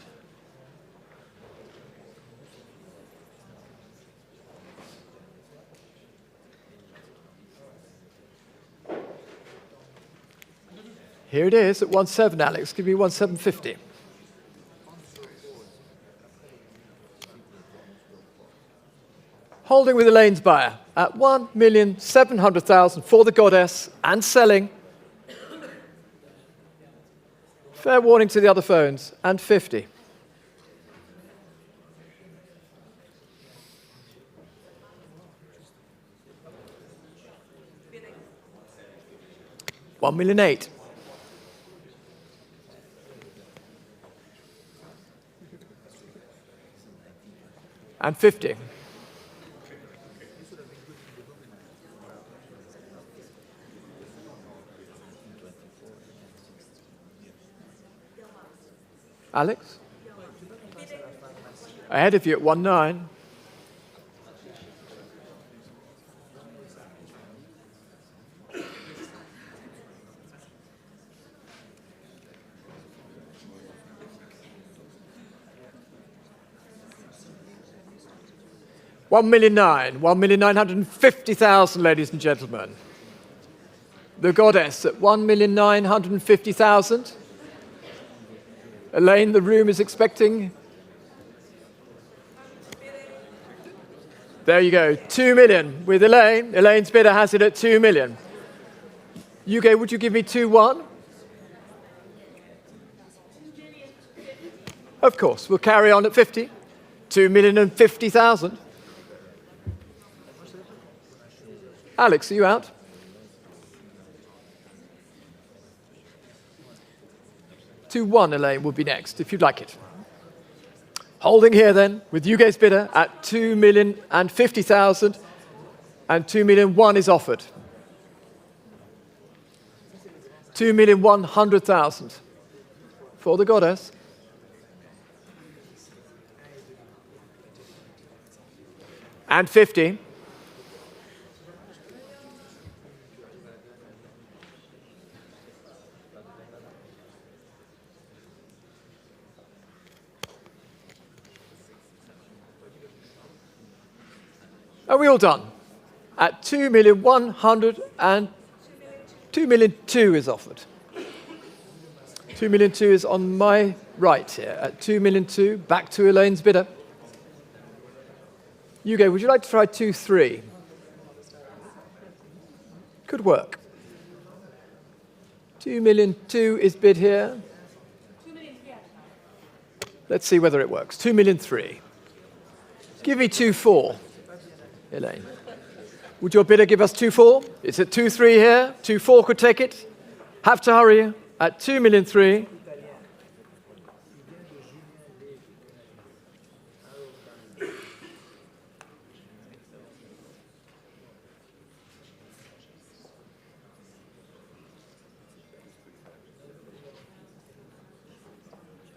[SPEAKER 6] Here it is at 1,700,000, Alex. Give me 1,750. Holding with Elaine's buyer at 1,700,000 for the goddess and selling. Fair warning to the other phones, and 50. $1,800,000. And 50. Alex? Ahead of you at 1,900,000. $1,900,000. 1,950,000, ladies and gentlemen. The goddess at 1,950,000. Elaine, the room is expecting. There you go, 2 million with Elaine. Elaine's bidder has it at 2 million. Yuge, would you give me 2-1? Of course, we'll carry on at 50. 2,050,000. Alex, are you out? $2-1, Elaine, will be next, if you'd like it. Holding here then, with Yuge's bidder at 2,050,000, and 2,001,000 is offered. 2,100,000 for the goddess. And 50. Are we all done? At 2,100,000 and 2,200,000 is offered. 2,200,000 is on my right here. At 2,200,000, back to Elaine's bidder. Hugo, would you like to try 2,300,000? Could work. 2,200,000 is bid here. Let's see whether it works. 2,300,000. Give me 2,400,000, Elaine. Would your bidder give us 2,400,000? It's at 2,300,000 here. 2,400,000 could take it. Have to hurry at 2,300,000.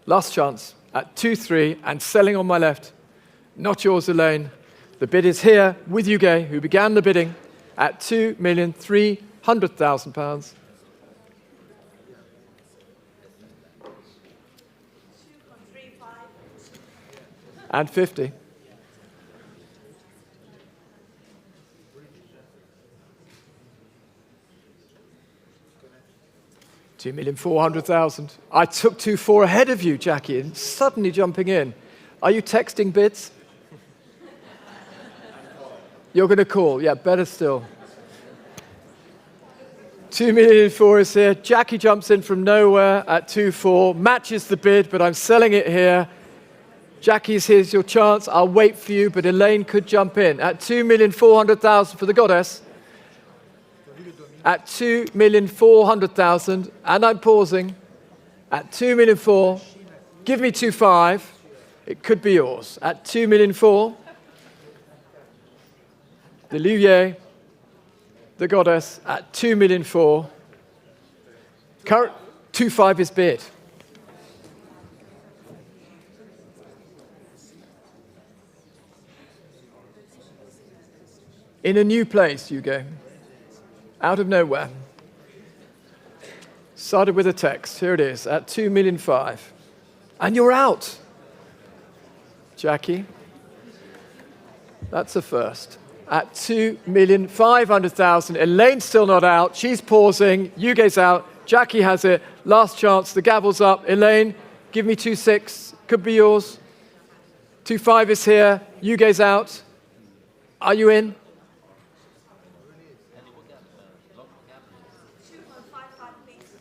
[SPEAKER 6] Last chance at 2,300,000 and selling on my left. Not yours, Elaine. The bid is here with Hugo, who began the bidding at £2,300,000. And 50. $2,400,000. I took 2,400,000 ahead of you, Jackie, and suddenly jumping in. Are you texting bids? You're going to call. Yeah, better still. 2,400,000 is here. Jackie jumps in from nowhere at 2,400,000, matches the bid, but I'm selling it here. Jackie's, here's your chance. I'll wait for you, but Elaine could jump in at 2,400,000 for the goddess. At 2,400,000, and I'm pausing. At 2,400,000, give me 2,500,000. It could be yours. At 2,400,000, the Liuye, the goddess, at 2,400,000. Current 2,500,000 is bid. In a new place, you go. Out of nowhere. Started with a text. Here it is, at 2,500,000. And you're out. Jackie. That's a first. At 2,500,000. Elaine's still not out. She's pausing. Hugo's out. Jackie has it. Last chance. The gavel's up. Elaine, give me 2,600,000. Could be yours. 2,500,000 is here. Hugo's out. Are you in?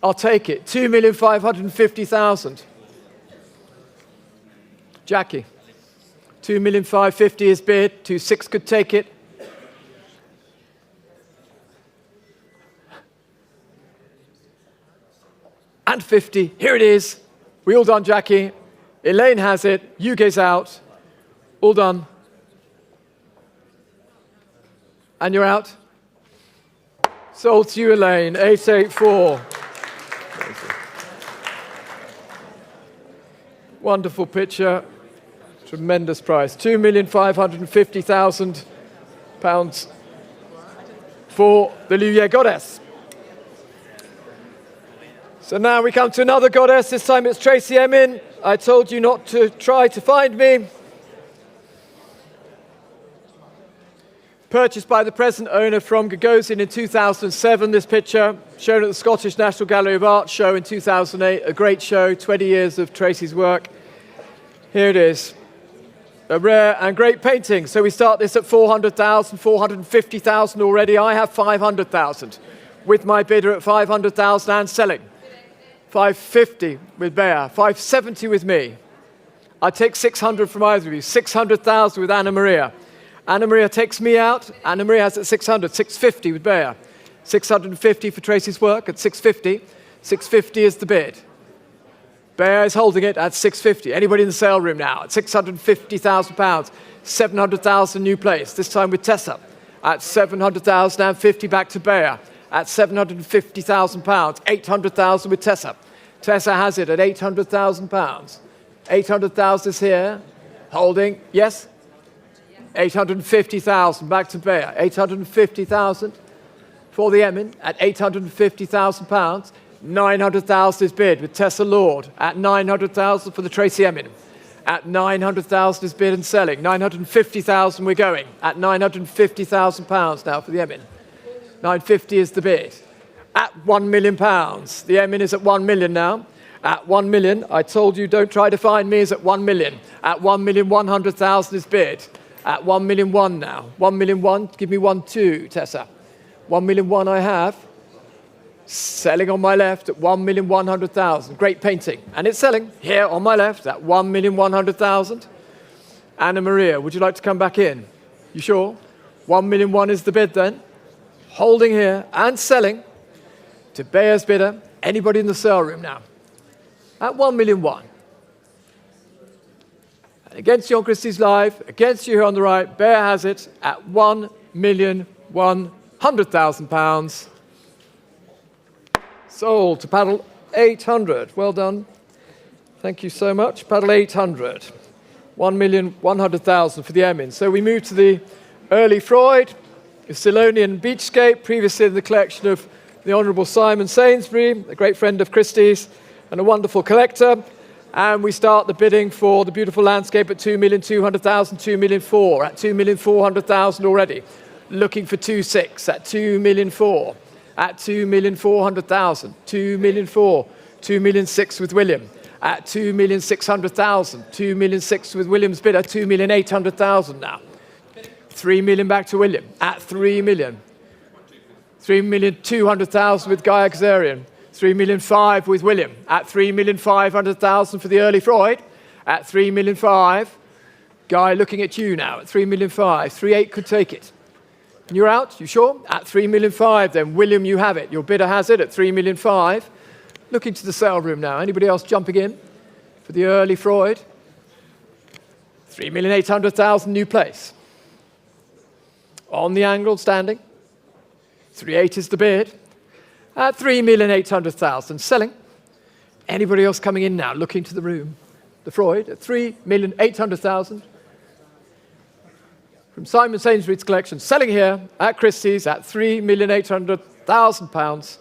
[SPEAKER 6] I'll take it. 2,550,000. Jackie. 2,550,000 is bid. 2,600,000 could take it. And 50. Here it is. We all done, Jackie. Elaine has it. Hugo's out. All done. And you're out. Sold to you, Elaine. 884. Wonderful picture. Tremendous price. £2,550,000 for the Liuye goddess. So now we come to another goddess. This time it's Tracy Emin. I told you not to try to find me. Purchased by the present owner from Gagosian in 2007. This picture shown at the Scottish National Gallery of Art show in 2008. A great show, 20 years of Tracy's work. Here it is. A rare and great painting. So we start this at 400,000, 450,000 already. I have 500,000 with my bidder at 500,000 and selling. 550 with Bea, 570 with me. I take 600 from either of you. 600,000 with Anna Maria. Anna Maria takes me out. Anna Maria has at 600, 650 with Bea. 650 for Tracy's work at 650. 650 is the bid. Bea is holding it at 650. Anybody in the sale room now at £650,000. 700,000 new place. This time with Tessa at 700,000 and 50 back to Bea. at £750,000. 800,000 with Tessa. Tessa has it at £800,000. 800,000 is here. Holding, yes? 850,000, back to Bea. 850,000 for the Emin at £850,000. 900,000 is bid with Tessa Lord at 900,000 for the Tracy Emin. At 900,000 is bid and selling. 950,000 we're going. At £950,000 now for the Emin. 950 is the bid. At £1 million. The Emin is at 1 million now. At 1 million, I told you don't try to find me, is at 1 million. At 1,100,000 is bid. At 1,000,001 now. 1,000,001, give me 1,2, Tessa. 1,000,001 I have. Selling on my left at 1,100,000. Great painting. And it's selling here on my left at 1,100,000. Anna Maria, would you like to come back in? You sure? 1,000,001 is the bid then. Holding here and selling to Bea's bidder. Anybody in the sale room now? At 1,000,001. And against you on Christie's Live, against you here on the right, Bea has it at £1,100,000. Sold to Paddle 800. Well done. Thank you so much. Paddle 800. 1,100,000 for the Emin. So we move to the early Freud, a Ceylonian beachscape, previously in the collection of the Honourable Simon Sainsbury, a great friend of Christie's and a wonderful collector. And we start the bidding for the beautiful landscape at 2,200,000, 2,000,004, at 2,400,000 already. Looking for 2,600 at 2,004,000, at 2,400,000, 2,004,000, 2,006,000 with William. At 2,600,000, 2,600,000 with William's bidder, 2,800,000 now. 3 million back to William at 3 million. 3,200,000 with Guy Axarian. 3,500,000 with William at 3,500,000 for the early Freud. At 3,500,000. Guy looking at you now at 3,500,000. 3,800,000 could take it. And you're out, you sure? At 3,500,000 then. William, you have it. Your bidder has it at 3,500,000. Looking to the sale room now. Anybody else jumping in for the early Freud? 3,800,000 new place. On the angle, standing. 3,800,000 is the bid. At 3,800,000, selling. Anybody else coming in now, looking to the room? The Freud at 3,800,000. From Simon Sainsbury's collection, selling here at Christie's at £3,800,000.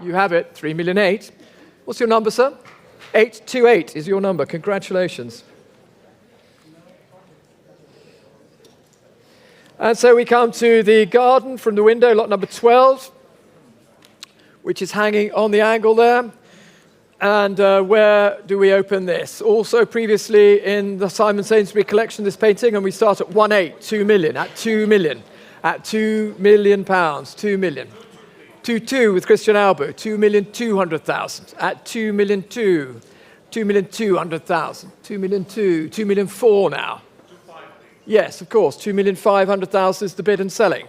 [SPEAKER 6] You have it, 3,800,000. What's your number, sir? 828 is your number. Congratulations. And so we come to the garden from the window, lot number 12, which is hanging on the angle there. And where do we open this? Also previously in the Simon Sainsbury collection, this painting, and we start at 1,800,000, 2 million, at 2 million, at £2 million, 2 million. 2,200,000 with Christian Albu, 2,200,000, at 2,200,000, 2,200,000, 2,200,000, 2,400,000 now. Yes, of course, 2,500,000 is the bid and selling.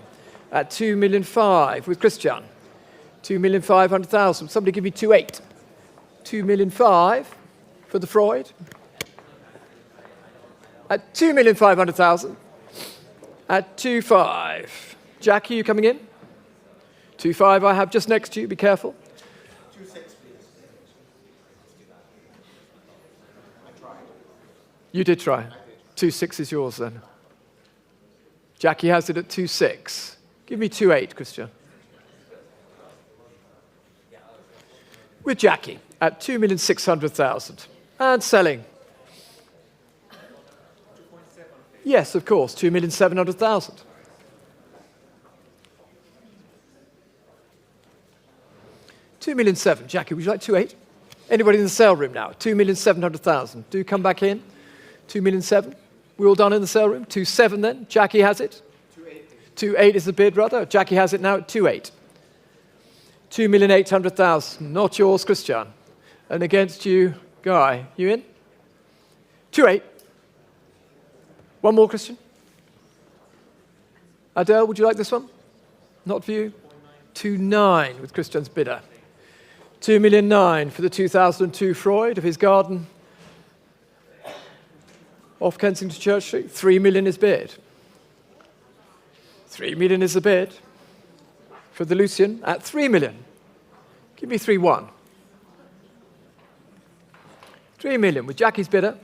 [SPEAKER 6] At 2,500,000 with Christian. 2,500,000. Somebody give me 2,800,000. 2,500,000 for the Freud. At 2,500,000. At 2,500,000. Jackie, you coming in? 2,500,000 I have just next to you. Be careful.
[SPEAKER 8] 2,600,000, please. I tried.
[SPEAKER 6] You did try. 2,600,000 is yours then. Jackie has it at 2,600,000. Give me 2,800,000, Christian. With Jackie at 2,600,000 and selling. Yes, of course, 2,700,000. $2,700,000. Jackie, would you like 2,800,000? Anybody in the sale room now? 2,700,000. Do come back in. 2,700,000. We all done in the sale room? 2,700,000 then. Jackie has it. 2,800,000 is the bid, rather. Jackie has it now at 2,800,000. 2,800,000. Not yours, Christian. And against you, Guy. You in? 2,800,000. One more, Christian. Adele, would you like this one? Not for you? 2,900,000 with Christian's bidder. 2,900,000 for the 2002 Freud of his garden off Kensington Church Street. 3 million is bid. 3 million is the bid for the Lucian at 3 million. Give me 3-1. 3 million with Jackie's bidder.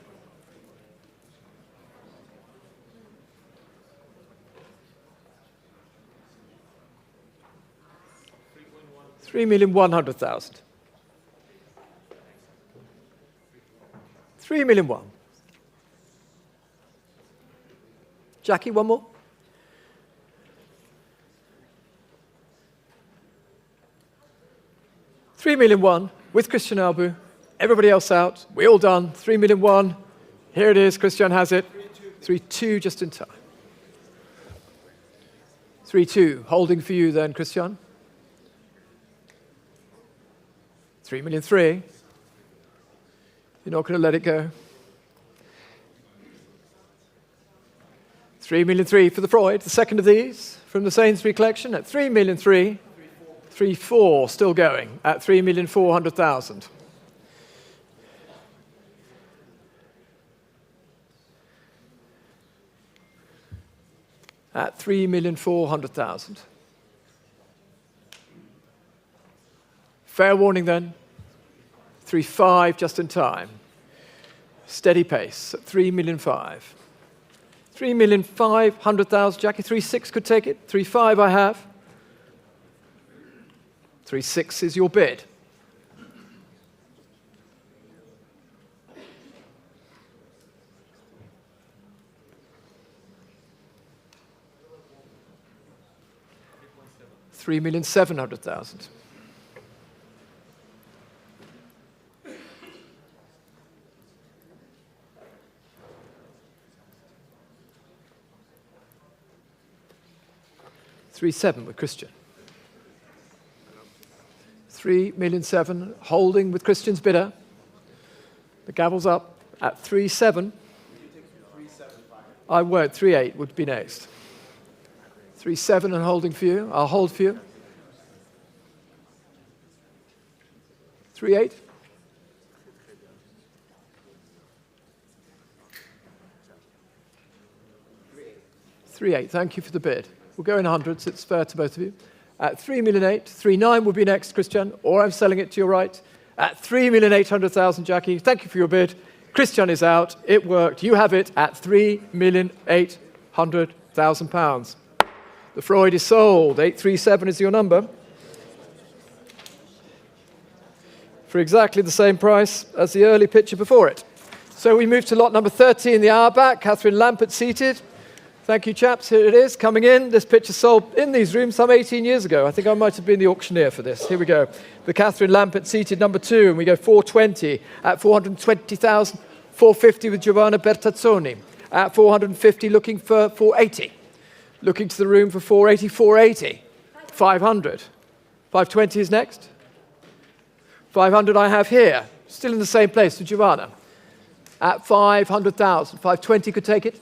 [SPEAKER 6] 3,100,000. 3 million one. Jackie, one more. $3 million with Christian Albu. Everybody else out. We all done. 3 million one. Here it is. Christian has it. 3-2 just in time. 3-2. Holding for you then, Christian. 3 million three. You're not going to let it go. 3 million three for the Freud, the second of these from the Sainsbury collection at 3 million three. 3-4 still going at 3,400,000. At 3,400,000. Fair warning then. 3-5 just in time. Steady pace at 3,500,000. 3,500,000, Jackie. 3-6 could take it. 3-5 I have. 3-6 is your bid. $3,700,000. $3,700,000 with Christian. 3,700,000 holding with Christian's bidder. The gavel's up at 3,700,000. I won't. 3,800,000 would be next. 3,700,000 and holding for you. I'll hold for you. 3,800,000. 3,800,000. Thank you for the bid. We'll go in hundreds. It's fair to both of you. At 3,800,000. 3,900,000 will be next, Christian, or I'm selling it to your right. At 3,800,000, Jackie. Thank you for your bid. Christian is out. It worked. You have it at £3,800,000. The Freud is sold. 837 is your number. For exactly the same price as the early picture before it. So we move to lot number 30 in the hour back. Catherine Lampert seated. Thank you, chaps. Here it is, coming in. This picture sold in these rooms some 18 years ago. I think I might have been the auctioneer for this. Here we go. The Catherine Lampert seated number 2, and we go 420 at 420,000. 450 with Giovanna Bertazzoni. At 450, looking for 480. Looking to the room for 480, 480. 500. 520 is next. 500 I have here. Still in the same place with Giovanna. At 500,000. 520 could take it.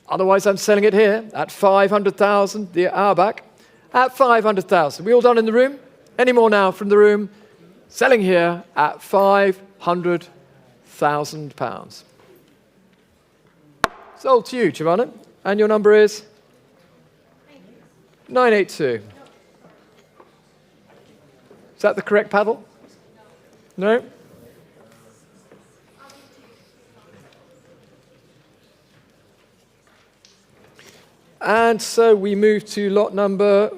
[SPEAKER 6] Otherwise, I'm selling it here at 500,000, the hour back, at 500,000. We all done in the room? Any more now from the room? Selling here at £500,000. Sold to you, Giovanna. And your number is? 982. Is that the correct paddle? No? And so we move to lot number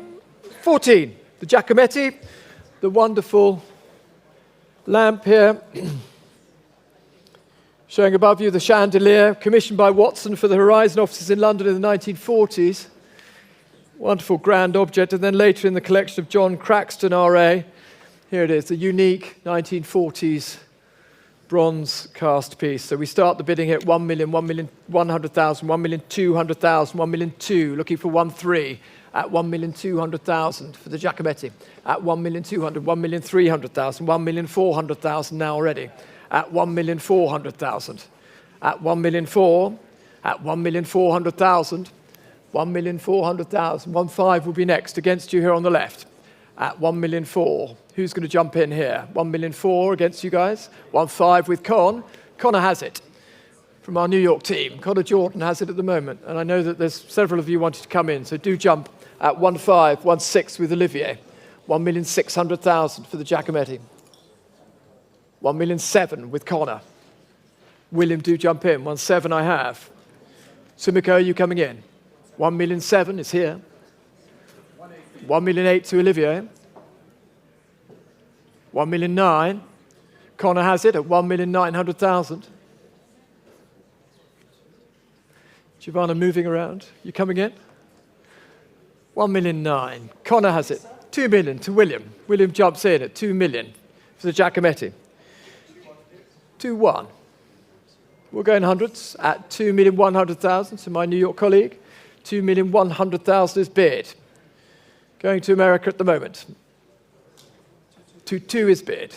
[SPEAKER 6] 14, the Giacometti, the wonderful lamp here, showing above you the chandelier, commissioned by Watson for the Horizon offices in London in the 1940s. Wonderful grand object, and then later in the collection of John Craxton, R.A. Here it is, the unique 1940s bronze cast piece. So we start the bidding here at 1 million, 1,100,000, 1,200,000, 1,200,000, looking for 1,300,000 at 1,200,000 for the Giacometti. At 1,200,000, 1,300,000, 1,400,000 now already. At 1,400,000. At 1,400,000, at 1,400,000, 1,400,000. 1,500,000 will be next against you here on the left. At 1,400,000. Who's going to jump in here? 1,400,000 against you guys. 1,500,000 with Con. Connor has it. from our New York team. Connor Jordan has it at the moment, and I know that there's several of you wanting to come in, so do jump at 1,516 with Olivier. 1,600,000 for the Giacometti. 1,007,000 with Connor. William, do jump in. 1,700,000 I have. Sumiko, are you coming in? 1,007,000 is here. 1,008,000 to Olivier. 1,009,000. Connor has it at 1,900,000. Giovanna moving around. You coming in? 1,009,000. Connor has it. 2 million to William. William jumps in at 2 million for the Giacometti. 2-1. We'll go in hundreds at 2,100,000 to my New York colleague. 2,100,000 is bid. Going to America at the moment. 2-2 is bid.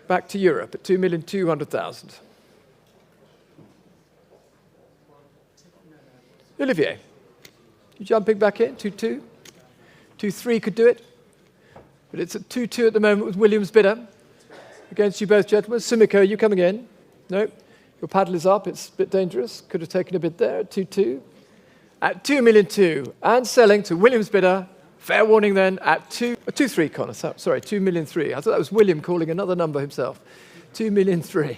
[SPEAKER 6] Back to Europe at 2,200,000. Olivier, you jumping back in? 2-2. 2-3 could do it. But it's at 2-2 at the moment with William's bidder. Against you both, gentlemen. Sumiko, are you coming in? No. Your paddle is up. It's a bit dangerous. Could have taken a bid there at 2-2. At 2,200,000. And selling to William's bidder. Fair warning then at 2-3, Connor. Sorry, 2,300,000. I thought that was William calling another number himself. 2,300,000.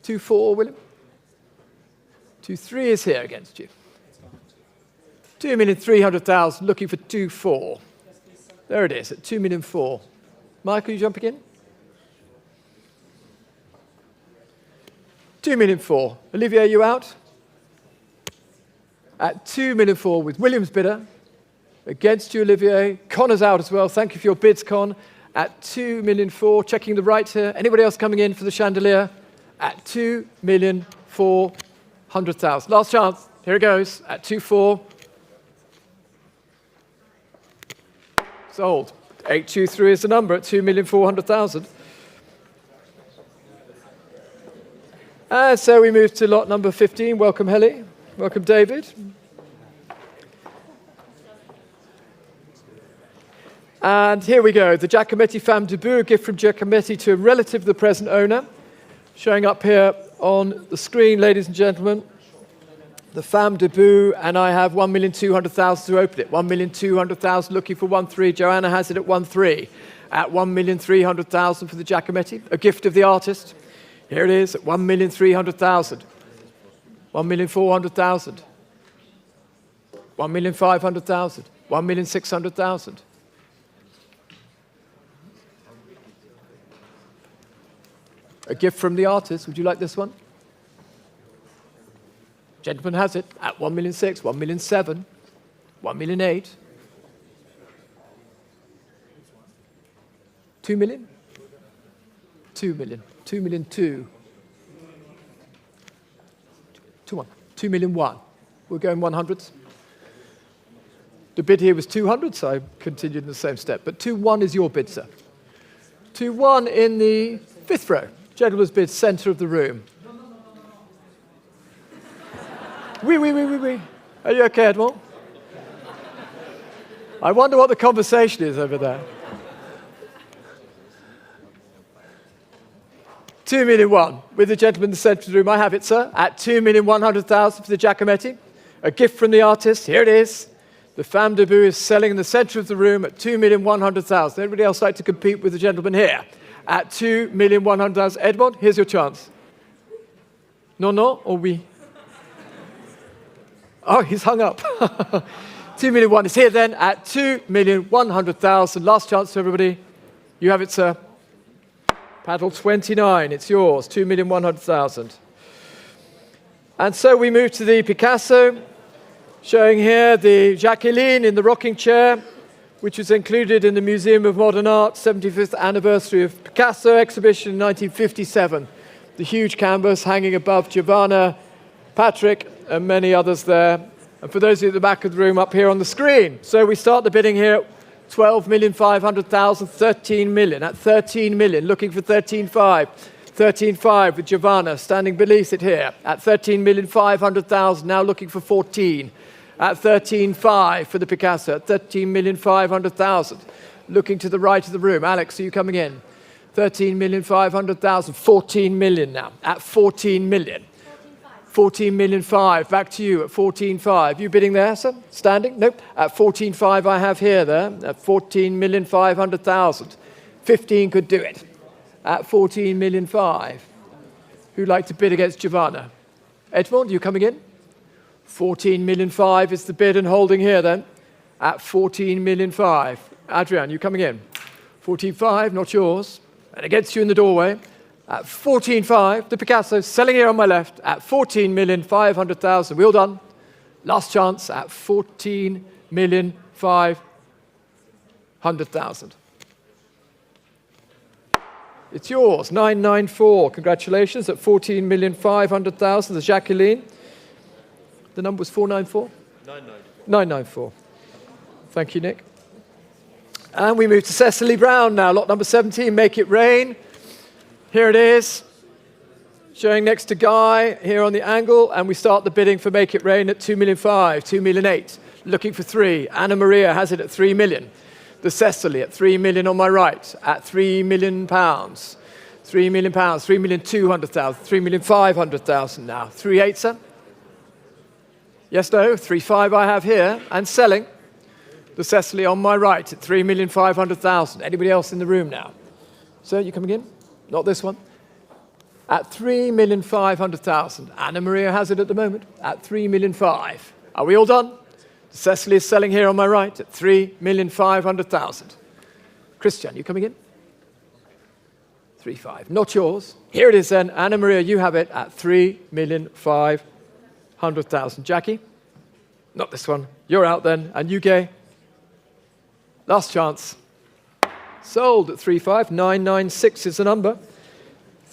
[SPEAKER 6] 2-4, William. 2-3 is here against you. 2,300,000, looking for 2-4. There it is, at 2,400,000. Michael, you jumping in? 2,400,000. Olivier, you out? At 2,400,000 with William's bidder. Against you, Olivier. Connor's out as well. Thank you for your bids, Con. At 2,400,000. Checking the right here. Anybody else coming in for the chandelier? At 2,400,000. Last chance. Here it goes. At 2-4. Sold. 823 is the number at 2,400,000. And so we move to lot number 15. Welcome, Heli. Welcome, David. And here we go. The Giacometti Femme debut, a gift from Giacometti to a relative of the present owner. Showing up here on the screen, ladies and gentlemen. The Femme debut, and I have 1,200,000 to open it. 1,200,000 looking for 1-3. Joanna has it at 1-3. At 1,300,000 for the Giacometti, a gift of the artist. Here it is at 1,300,000. 1,400,000. 1,500,000. 1,600,000. A gift from the artist. Would you like this one? Gentleman has it at 1,600,000, 1,700,000, 1,800,000. 2 million? 2 million. 2,200,000. 2-1. 2,000,001. We're going 100s. The bid here was 200, so I continued in the same step. But 2-1 is your bid, sir. 2-1 in the 5th row. Gentleman's bid, centre of the room. Oui. Are you okay, Edmond? I wonder what the conversation is over there. 2,000,001 with the gentleman in the centre of the room. I have it, sir, at 2,100,000 for the Giacometti. A gift from the artist. Here it is. The Femme debut is selling in the centre of the room at 2,100,000. Anybody else like to compete with the gentleman here? At 2,100,000. Edmond, here's your chance. No, or oui? Oh, he's hung up. 2,000,001 is here then at 2,100,000. Last chance to everybody. You have it, sir. Paddle 29, it's yours, 2,100,000. And so we move to the Picasso, showing here the Jacqueline in the rocking chair, which was included in the Museum of Modern Art 75th anniversary of Picasso exhibition in 1957. The huge canvas hanging above Giovanna, Patrick, and many others there. And for those of you at the back of the room, up here on the screen. So we start the bidding here. 12,500,000, 13 million. At 13 million, looking for 13.5. 13.5 with Giovanna standing beneath it here. At 13,500,000, now looking for 14. At 13.5 for the Picasso. At 13,500,000. Looking to the right of the room. Alex, are you coming in? 13,500,000. 14 million now, at 14 million. 14,500,000. Back to you at 14,500,000. You bidding there, sir? Standing? Nope. At 14,500,000 I have here there. At 14,500,000. 15 could do it. At 14,500,000. Who'd like to bid against Giovanna? Edmond, you coming in? 14,500,000 is the bid and holding here then. At 14,500,000. Adrian, you coming in? 14,500,000, not yours. And against you in the doorway. At 14,500,000, the Picasso selling here on my left at 14,500,000. We all done? Last chance at 14,500,000. It's yours, 994. Congratulations at 14,500,000. There's Jacqueline. The number was 494? 994. Thank you, Nick. And we move to Cecily Brown now, lot number 17, Make It Rain. Here it is, showing next to Guy here on the angle, and we start the bidding for Make It Rain at 2,500,000, 2,800,000, looking for 3. Anna Maria has it at 3 million. The Cecily at 3 million on my right, at £3 million. £3 million, 3,200,000, 3,500,000 now. 3,800,000, sir? Yes, no, 3,500,000 I have here, and selling. The Cecily on my right at 3,500,000. Anybody else in the room now? Sir, you coming in? Not this one. At 3,500,000. Anna Maria has it at the moment at 3,500,000. Are we all done? Cecily is selling here on my right at 3,500,000. Christian, you coming in? 3,500,000. Not yours. Here it is then. Anna Maria, you have it at 3,500,000. Jackie? Not this one. You're out then. And you, Gay? Last chance. Sold at 3,500,000. 996 is the number.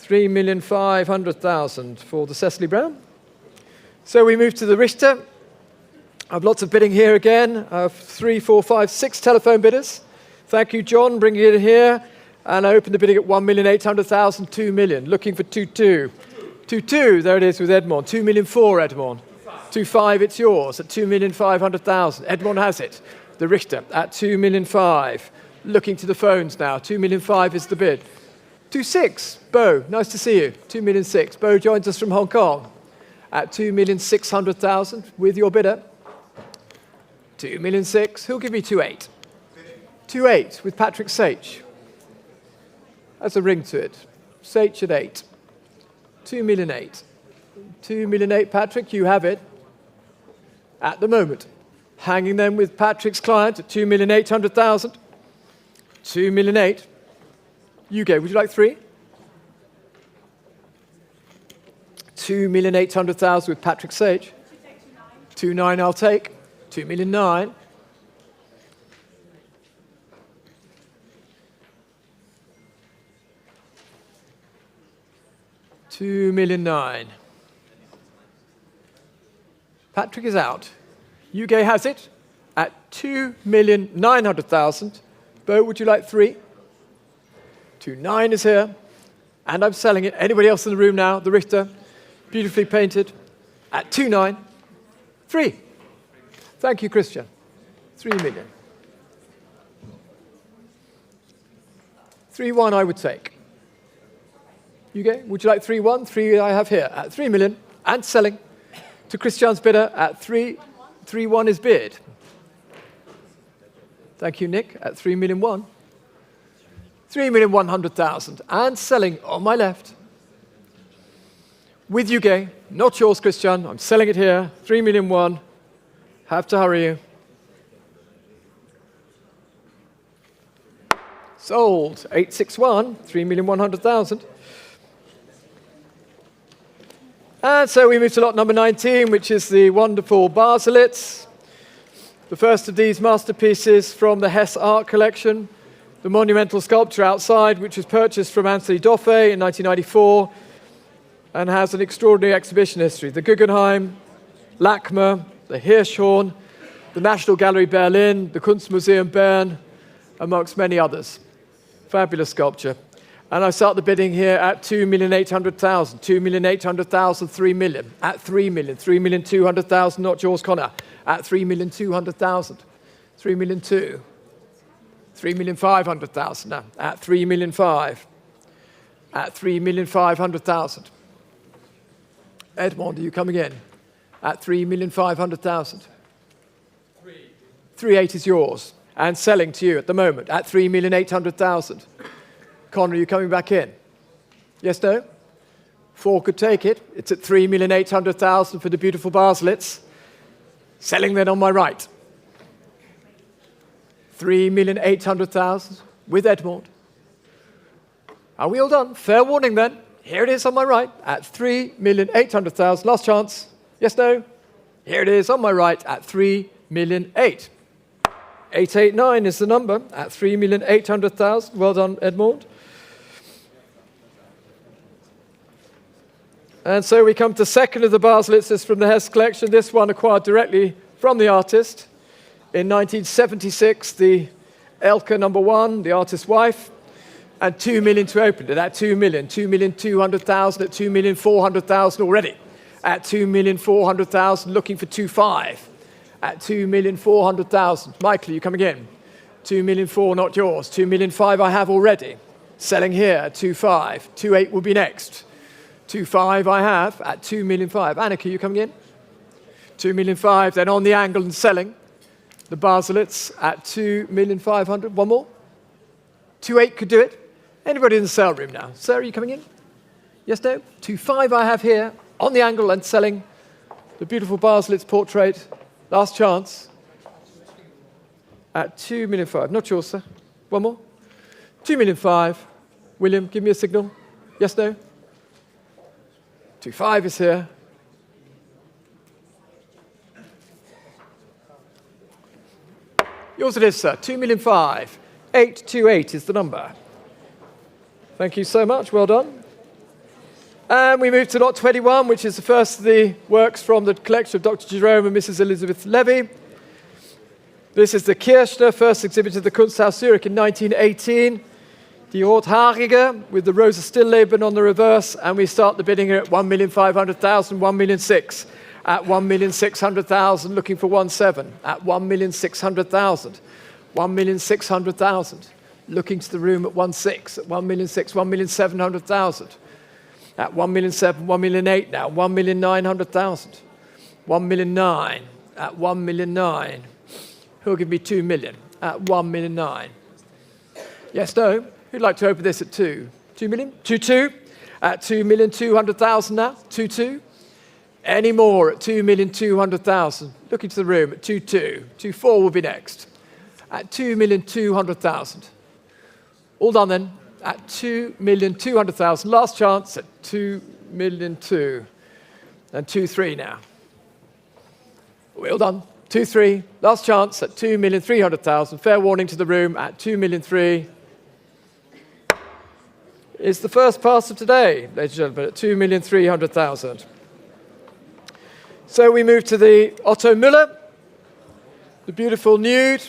[SPEAKER 6] 3,500,000 for the Cecily Brown. So we move to the Richter. I have lots of bidding here again. I have 3, 4, 5, 6 telephone bidders. Thank you, John, bringing it here. And I open the bidding at 1,800,000, 2 million. Looking for 2,200,000. 2,200,000, there it is with Edmond. 2,400,000, Edmond. 2,500,000, it's yours at 2,500,000. Edmond has it. The Richter at 2,500,000. Looking to the phones now. 2,500,000 is the bid. 2,600,000. Bo, nice to see you. 2,600,000. Bo joins us from Hong Kong at 2,600,000 with your bidder. 2,600,000. Who'll give me 2,800,000? 2,800,000 with Patrick Sage. That's a ring to it. Sage at 8. 2,800,000. 2,800,000, Patrick, you have it at the moment. Hanging then with Patrick's client at 2,800,000. 2,800,000. You go. Would you like 3? 2,800,000 with Patrick Sage. 2,900,000 I'll take. 2,900,000. 2,900,000. Patrick is out. UK has it at 2,900,000. Bo, would you like 3? 2,900,000 is here. And I'm selling it. Anybody else in the room now? The Richter, beautifully painted, at 2,900,000. 3. Thank you, Christian. 3 million. 3,100,000 I would take. UK, would you like 3,100,000? 3 I have here at 3 million and selling to Christian's bidder at 3,100,000 is bid. Thank you, Nick, at 3,100,000. 3,100,000 and selling on my left. With you, Gay. Not yours, Christian. I'm selling it here. 3,100,000. Have to hurry you. Sold. 861. 3,100,000. And so we move to lot number 19, which is the wonderful Baselitz. The first of these masterpieces from the Hess Art Collection. The monumental sculpture outside, which was purchased from Anthony Doffe in 1994 and has an extraordinary exhibition history. The Guggenheim, LACMA, the Hirschhorn, the National Gallery Berlin, the Kunstmuseum Bern, amongst many others. Fabulous sculpture. And I start the bidding here at 2,800,000. 2,800,000, 3 million. At 3 million. 3,200,000, not yours, Connor. At 3,200,000. 3,200,000. 3,500,000 now. At 3,500,000. at 3,500,000. Edmond, are you coming in? At 3,500,000. 3.8 is yours and selling to you at the moment at 3,800,000. Conor, are you coming back in? Yes, no? 4 could take it. It's at 3,800,000 for the beautiful Baselitz. Selling then on my right. 3,800,000 with Edmond. Are we all done? Fair warning then. Here it is on my right at 3,800,000. Last chance. Yes, no? Here it is on my right at 3,800,000. 889 is the number at 3,800,000. Well done, Edmond. And so we come to the second of the Baselitzes from the Hess collection. This one acquired directly from the artist. In 1976, the Elke number 1, the artist's wife, and 2 million to open it at 2 million, 2,200,000 at 2,400,000 already. At 2,400,000, looking for 2.5 at 2,400,000. Michael, are you coming in? 2,400,000, not yours. 2,500,000 I have already. Selling here at 2.5. 2.8 will be next. 2.5 I have at 2,500,000. Annika, are you coming in? 2,500,000, then on the angle and selling. The Baselitz at 2,500,000. One more. 2.8 could do it. Anybody in the sale room now? Sarah, are you coming in? Yes, no? 2.5 I have here on the angle and selling the beautiful Baselitz portrait. Last chance. At 2,500,000. Not yours, sir. One more. 2,500,000. William, give me a signal. Yes, no? 2.5 is here. Yours it is, sir. 2,500,000. 828 is the number. Thank you so much. Well done. And we move to lot 21, which is the first of the works from the collection of Dr. Jerome and Mrs. Elizabeth Levy. This is the Kirchner, first exhibited at the Kunsthaus Zurich in 1918. Die Rothaarige, with the Rosa Stillleben on the reverse, and we start the bidding here at 1,500,000, 1,600,000. At 1,600,000, looking for 1.7. At 1,600,000. 1,600,000. Looking to the room at 1.6. At 1,600,000, 1,700,000. At 1,700,000, 1,800,000 now. 1,900,000. 1,900,000. At 1,900,000. Who'll give me 2 million? At 1,900,000. Yes, no? Who'd like to open this at 2? 2 million? 2.2. At 2,200,000 now. 2.2. Any more at 2,200,000? Looking to the room at 2.2. 2.4 will be next. At 2,200,000. All done then. At 2,200,000. Last chance at 2,200,000. And 2.3 now. Well done. 2.3. Last chance at 2,300,000. Fair warning to the room at 2,300,000. It's the first pass of today, ladies and gentlemen, at 2,300,000. So we move to the Otto Müller, the beautiful nude,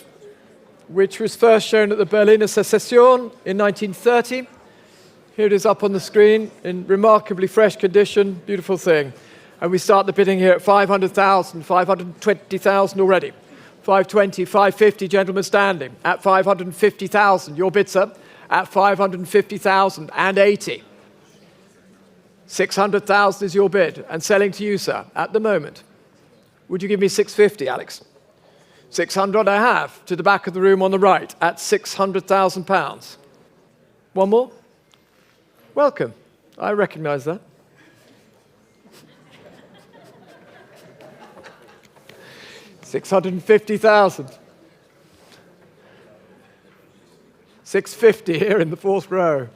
[SPEAKER 6] which was first shown at the Berliner Secession in 1930. Here it is up on the screen in remarkably fresh condition, beautiful thing. And we start the bidding here at 500,000, 520,000 already. 520, 550, gentlemen standing. At 550,000, your bid, sir. At 550,000 and 80. 600,000 is your bid, and selling to you, sir, at the moment. Would you give me 650, Alex? 600 I have, to the back of the room on the right, at £600,000. One more? Welcome. I recognise that. $650,000. 650 here in the fourth row.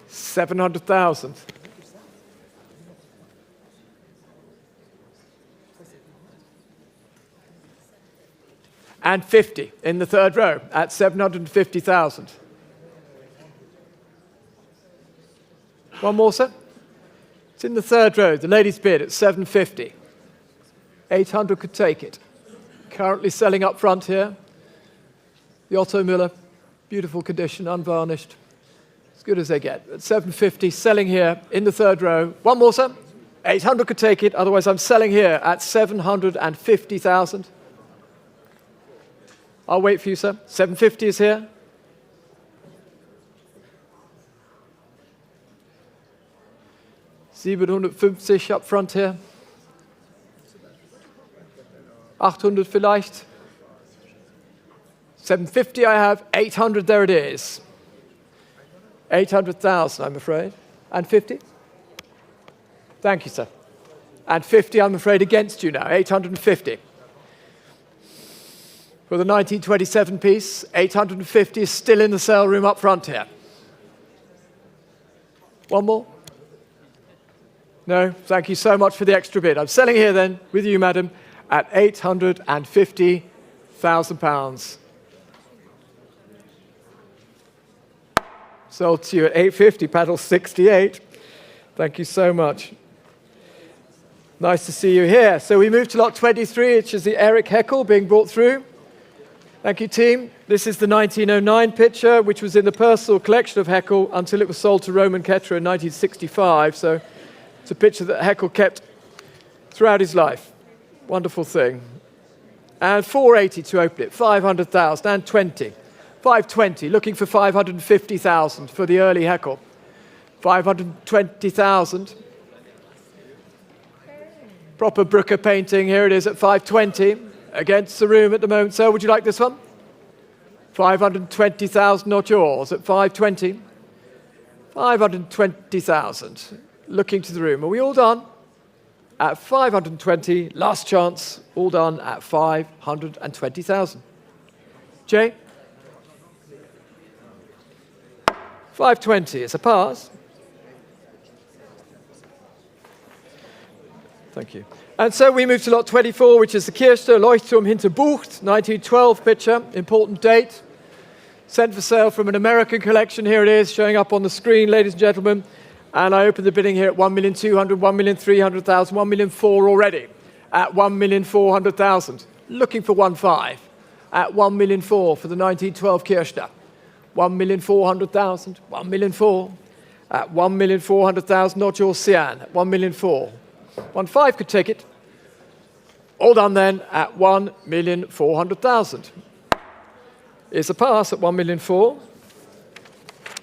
[SPEAKER 6] 700,000. And 50 in the third row at 750,000. One more, sir. It's in the third row. The ladies bid at 750. 800 could take it. Currently selling up front here. The Otto Müller, beautiful condition, unvarnished. As good as they get. At 750, selling here in the third row. One more, sir. 800 could take it. Otherwise, I'm selling here at 750,000. I'll wait for you, sir. 750 is here. 750 up front here. 800 vielleicht. 750 I have, 800 there it is. 800,000 I'm afraid. And 50? Thank you, sir. And 50 I'm afraid against you now, 850. For the 1927 piece, 850 is still in the sale room up front here. One more? No, thank you so much for the extra bid. I'm selling here then, with you, madam, at £850,000. Sold to you at 850, paddle 68. Thank you so much. Nice to see you here. So we move to lot 23, which is the Eric Heckel being brought through. Thank you, team. This is the 1909 picture, which was in the personal collection of Heckel until it was sold to Roman Kettler in 1965. So it's a picture that Heckel kept throughout his life. Wonderful thing. And 480 to open it, 500,000 and 20. 520, looking for 550,000 for the early Heckel. 520,000. Proper Brooker painting, here it is at 520. Against the room at the moment, sir. Would you like this one? 520,000, not yours, at 520. 520,000. Looking to the room. Are we all done? At 520, last chance, all done at 520,000. Jay? 520, it's a pass. Thank you. And so we move to lot 24, which is the Kirche Leuchtturm hinter Bucht, 1912 picture, important date. Sent for sale from an American collection. Here it is, showing up on the screen, ladies and gentlemen. And I opened the bidding here at 1,200,000, 1,300,000, 1,400,000 already. At 1,400,000. Looking for 1.5. At 1,400,000 for the 1912 Kirche. 1,400,000, 1,400,000. At 1,400,000, not your Sian. At 1,400,000. 1.5 could take it. All done then at 1,400,000. It's a pass at 1,400,000.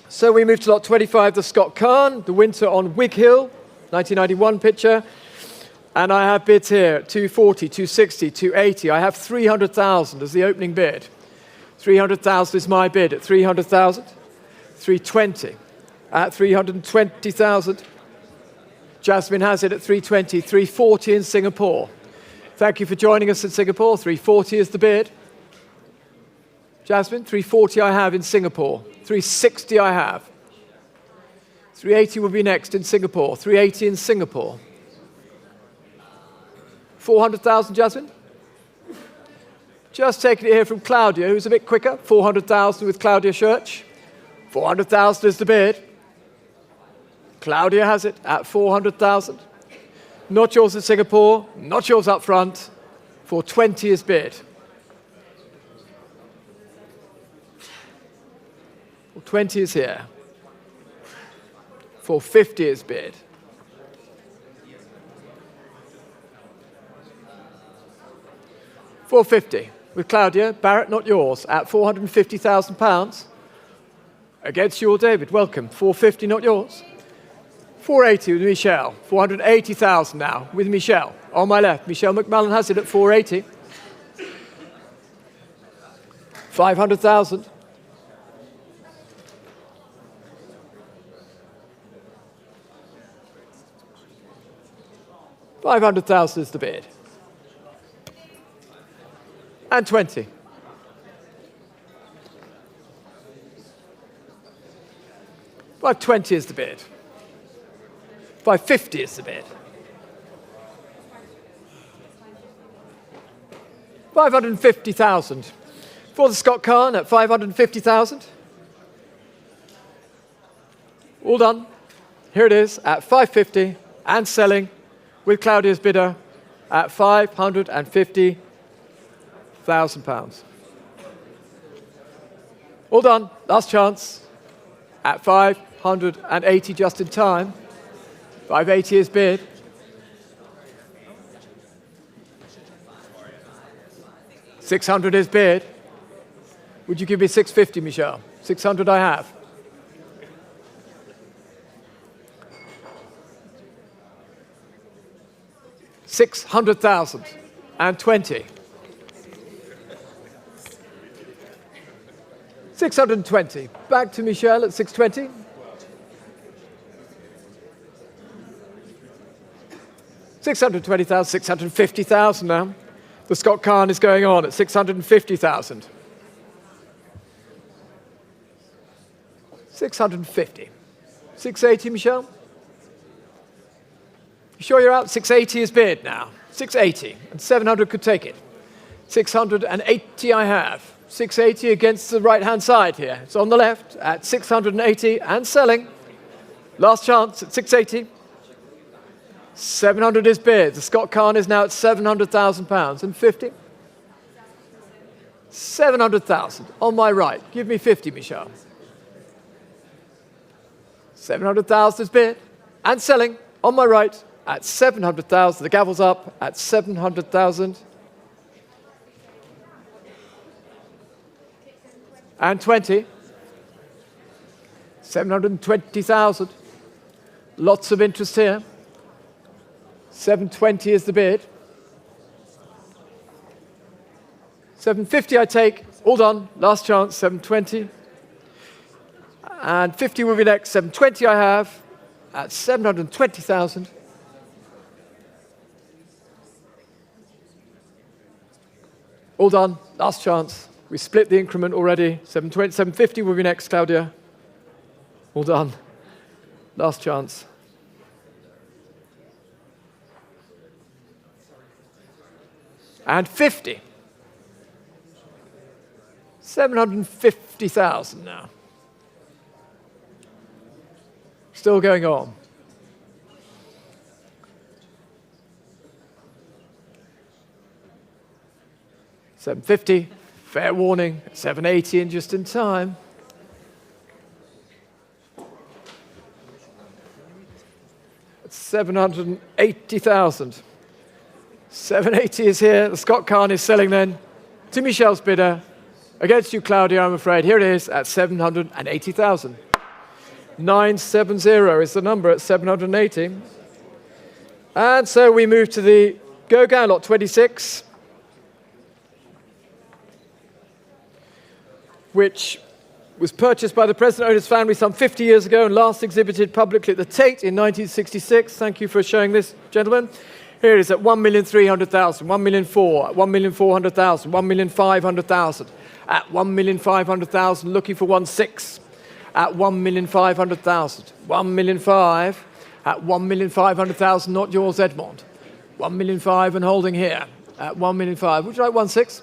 [SPEAKER 6] So we move to lot 25, the Scott Kahn, the Winter on Wig Hill, 1991 picture. And I have bids here, 240, 260, 280. I have 300,000 as the opening bid. 300,000 is my bid at 300,000. 320 at 320,000. Jasmine has it at 320, 340 in Singapore. Thank you for joining us in Singapore. 340 is the bid. Jasmine, 340 I have in Singapore. 360 I have. 380 will be next in Singapore. 380 in Singapore. 400,000, Jasmine? Just taking it here from Claudia, who's a bit quicker. 400,000 with Claudia Schurch. 400,000 is the bid. Claudia has it at 400,000. Not yours in Singapore, not yours up front. 420 is bid. 420 is here. 450 is bid. £450 with Claudia. Barrett, not yours, at £450,000. Against you or David, welcome. 450, not yours. 480 with Michelle. 480,000 now with Michelle. On my left, Michelle McMullen has it at 480. 500,000. $500,000 is the bid. And 20. $520 is the bid. 550 is the bid. 550,000 for the Scott Kahn at 550,000. All done. Here it is at 550 and selling with Claudia's bidder at £550,000. All done. Last chance at 580 just in time. 580 is bid. $600 is bid. Would you give me 650, Michelle? 600 I have. 600,000 and 20. 620. Back to Michelle at 620. 620,000, 650,000 now. The Scott Caan is going on at 650,000. 650. 680, Michelle? You sure you're out? 680 is bid now. 680, and 700 could take it. 680 I have. 680 against the right-hand side here. It's on the left at 680 and selling. Last chance at 680. 700 is bid. The Scott Caan is now at £700,000 and 50. 700,000 on my right. Give me 50, Michelle. 700,000 is bid and selling on my right at 700,000. The gavel's up at 700,000. And 20. 720,000. Lots of interest here. 720 is the bid. 750 I take. All done. Last chance. 720. And 50 will be next. 720 I have at 720,000. All done. Last chance. We split the increment already. 720, 750 will be next, Claudia. All done. Last chance. And 50. 750,000 now. Still going on. $750, fair warning. $780 in just in time. That's 780,000. 780 is here. The Scott Caan is selling then to Michelle's bidder. Against you, Claudia, I'm afraid. Here it is at 780,000. 970 is the number at 780. And so we move to the Gauguin lot 26, which was purchased by the present owner's family some 50 years ago and last exhibited publicly at the Tate in 1966. Thank you for showing this, gentlemen. Here it is at 1,300,000, 1,400,000, 1,400,000, 1,500,000. At 1,500,000, looking for 1.6. At 1,500,000, 1,500,000. At 1,500,000, not yours, Edmond. 1,500,000 and holding here. At 1,500,000. Would you like 1.6?